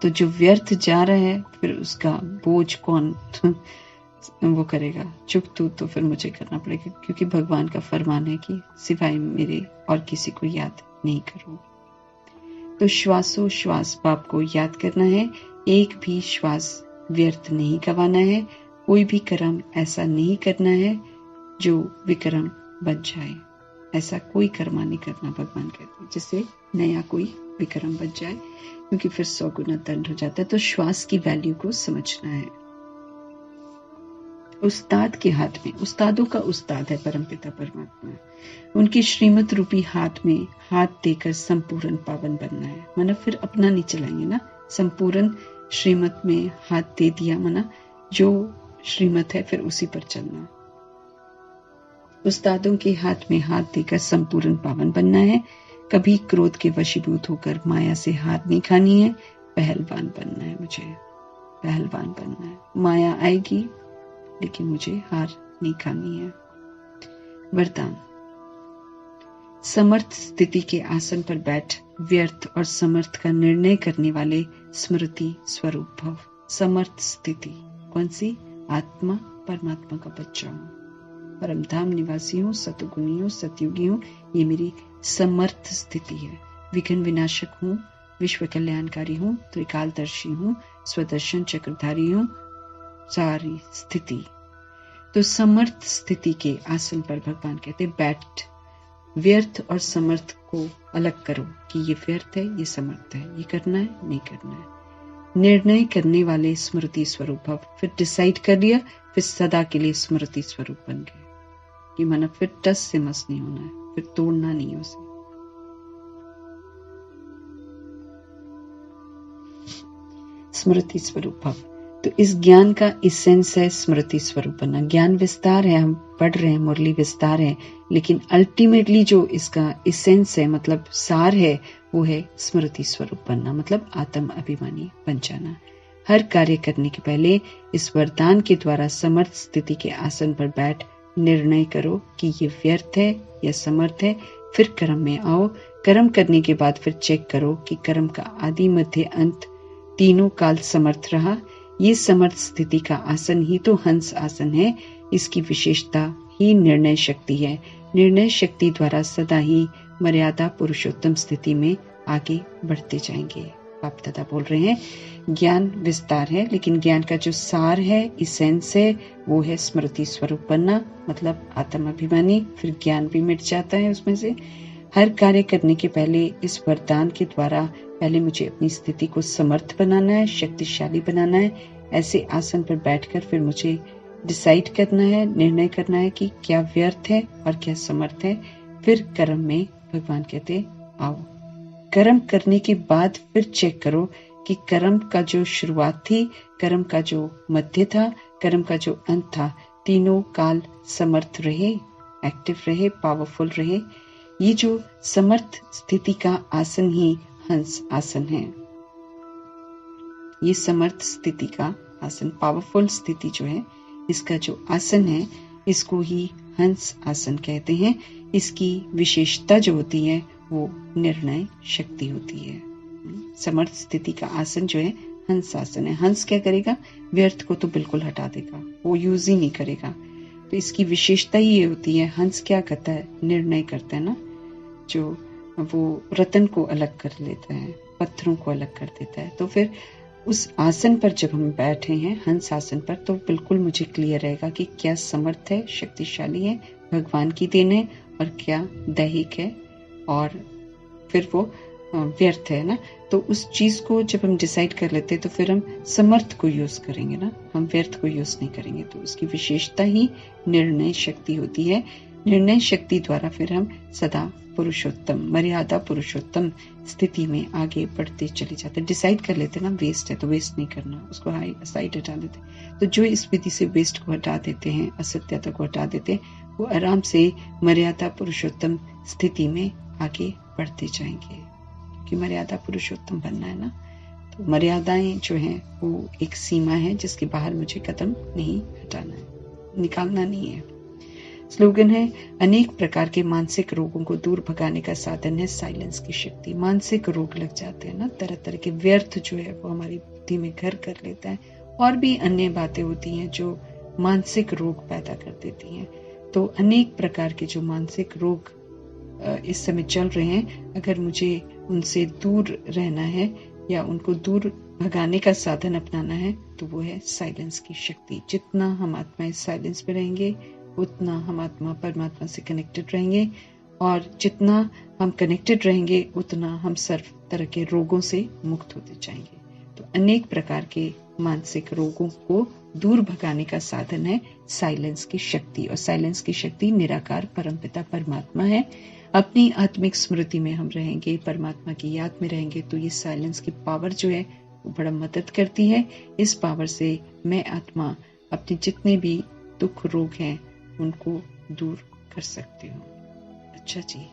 तो जो व्यर्थ जा रहा है फिर उसका बोझ कौन वो करेगा, चुकतू तो फिर मुझे करना पड़ेगा, क्योंकि भगवान का फरमान है कि सिवाय मेरे और किसी को याद नहीं करो। तो श्वासों श्वास बाप को याद करना है, एक भी श्वास व्यर्थ नहीं गवाना है, कोई भी कर्म ऐसा नहीं करना है जो विक्रम बन जाए। ऐसा कोई कर्मा नहीं करना, भगवान कहते हैं, जिससे नया कोई विक्रम बन जाए, क्योंकि फिर 100 गुना दंड हो जाता है। तो श्वास की वैल्यू को समझना है। उस्ताद के हाथ में, उस्तादों का उस्ताद है परमपिता परमात्मा, उनकी श्रीमत रूपी हाथ में हाथ देकर संपूर्ण पावन बनना है। माना फिर अपना नहीं चलाएंगे ना, संपूर्ण श्रीमत में हाथ दे दिया, माना जो श्रीमत है फिर उसी पर चलना। उस्तादों के हाथ में हाथ देकर संपूर्ण पावन बनना है। कभी क्रोध के वशीभूत होकर माया से हार नहीं खानी है। पहलवान बनना है, मुझे पहलवान बनना है। माया आएगी लेकिन मुझे हार नहीं खानी है। वरदान, समर्थ स्थिति के आसन पर बैठ व्यर्थ और समर्थ का निर्णय करने वाले स्मृति स्वरूप भव। समर्थ स्थिति कौन सी? आत्मा परमात्मा का बच्चा हूं, परमधाम निवासी हूं, सतुगुणी हूं, सतयुगी हूं, ये मेरी समर्थ स्थिति है। विघ्न विनाशक हूं, विश्व कल्याणकारी हूं, त्रिकालदर्शी हूं, स्वदर्शन चक्रधारी हूं, सारी स्थिति। तो समर्थ स्थिति के आसन पर भगवान कहते बैठ, व्यर्थ और समर्थ को अलग करो कि ये व्यर्थ है, ये समर्थ है, ये करना है, नहीं करना है। निर्णय करने वाले स्मृति स्वरूप भव। फिर डिसाइड कर लिया, फिर सदा के लिए स्मृति स्वरूप बन गए कि माना फिर टस से मस नहीं होना है, फिर तोड़ना नहीं है उसे। स्मृति स्वरूप भव। तो इस ज्ञान का इसेंस है स्मृति स्वरूप बनना। ज्ञान विस्तार है, हम पढ़ रहे हैं, मुरली विस्तार है, लेकिन अल्टीमेटली जो इसका इसेंस है, मतलब सार है, वो है स्मृति स्वरूप बनना, मतलब आत्म अभिमानी बन जाना। हर कार्य करने के पहले इस वरदान के द्वारा समर्थ स्थिति के आसन पर बैठ निर्णय करो कि ये व्यर्थ है या समर्थ है। फिर कर्म में आओ। कर्म करने के बाद फिर चेक करो कि कर्म का आदि मध्य अंत तीनों काल समर्थ रहा। ये समर्थ स्थिति का आसन ही तो हंस आसन है। इसकी विशेषता ही निर्णय शक्ति है। निर्णय शक्ति द्वारा सदा ही मर्यादा पुरुषोत्तम स्थिति में आगे बढ़ते जाएंगे। बाप दादा बोल रहे हैं ज्ञान विस्तार है, लेकिन ज्ञान का जो सार है, इसेंस है, वो है स्मृति स्वरूप बनना, मतलब आत्म अभिमानी। फिर ज्ञान भी मिट जाता है उसमें से। हर कार्य करने के पहले इस वरदान के द्वारा पहले मुझे अपनी स्थिति को समर्थ बनाना है, शक्तिशाली बनाना है। ऐसे आसन पर बैठकर फिर मुझे डिसाइड करना है, निर्णय करना है कि क्या व्यर्थ है और क्या समर्थ है। फिर कर्म में भगवान कहते आओ। कर्म करने के बाद फिर चेक करो कि कर्म का जो शुरुआत थी, कर्म का जो मध्य था, कर्म का जो अंत था, तीनों काल समर्थ रहे, एक्टिव रहे, पावरफुल रहे। ये जो समर्थ स्थिति का आसन ही हंस आसन है। ये समर्थ स्थिति का आसन, पावरफुल स्थिति जो है, इसका जो आसन है, इसको ही हंस आसन कहते हैं। इसकी विशेषता जो होती है वो निर्णय शक्ति होती है। समर्थ स्थिति का आसन जो है हंस आसन है। हंस क्या करेगा? व्यर्थ को तो बिल्कुल हटा देगा, वो यूज ही नहीं करेगा। तो इसकी विशेषता ही ये होती है। हंस क्या करता है? निर्णय करता है ना, जो वो रतन को अलग कर लेता है, पत्थरों को अलग कर देता है। तो फिर उस आसन पर जब हम बैठे हैं, हंस आसन पर, तो बिल्कुल मुझे क्लियर रहेगा कि क्या समर्थ है, शक्तिशाली है, भगवान की देन है, और क्या दैहिक है और फिर वो व्यर्थ है ना। तो उस चीज को जब हम डिसाइड कर लेते हैं तो फिर हम समर्थ को यूज करेंगे ना, हम व्यर्थ को यूज नहीं करेंगे। तो उसकी विशेषता ही निर्णय शक्ति होती है। निर्णय शक्ति द्वारा फिर हम सदा पुरुषोत्तम, मर्यादा पुरुषोत्तम स्थिति में आगे बढ़ते चले जाते। डिसाइड कर लेते ना वेस्ट है तो वेस्ट नहीं करना, उसको साइड हटा देते। तो जो इस विधि से वेस्ट को हटा देते हैं, असत्यता को हटा देते हैं, वो आराम से मर्यादा पुरुषोत्तम स्थिति में आगे बढ़ते जाएंगे। क्योंकि मर्यादा पुरुषोत्तम बनना है ना, तो मर्यादाएं जो हैं वो एक सीमा है जिसके बाहर मुझे कदम नहीं हटाना है, निकालना नहीं है। स्लोगन है अनेक प्रकार के मानसिक रोगों को दूर भगाने का साधन है साइलेंस की शक्ति। मानसिक रोग लग जाते हैं ना, तरह तरह के व्यर्थ जो है वो हमारी बुद्धि में घर कर लेता है, और भी अन्य बातें होती हैं जो मानसिक रोग पैदा कर देती हैं। तो अनेक प्रकार के जो मानसिक रोग इस समय चल रहे हैं, अगर मुझे उनसे दूर रहना है या उनको दूर भगाने का साधन अपनाना है, तो वो है साइलेंस की शक्ति। जितना हम आत्मा इस साइलेंस में रहेंगे, उतना हम आत्मा परमात्मा से कनेक्टेड रहेंगे, और जितना हम कनेक्टेड रहेंगे उतना हम सर्व तरह के रोगों से मुक्त होते जाएंगे। तो अनेक प्रकार के मानसिक रोगों को दूर भगाने का साधन है साइलेंस की शक्ति, और साइलेंस की शक्ति निराकार परमपिता परमात्मा है। अपनी आत्मिक स्मृति में हम रहेंगे, परमात्मा की याद में रहेंगे, तो ये साइलेंस की पावर जो है वो बड़ा मदद करती है। इस पावर से मैं आत्मा अपने जितने भी दुख रोग हैं उनको दूर कर सकती हूँ। अच्छा जी।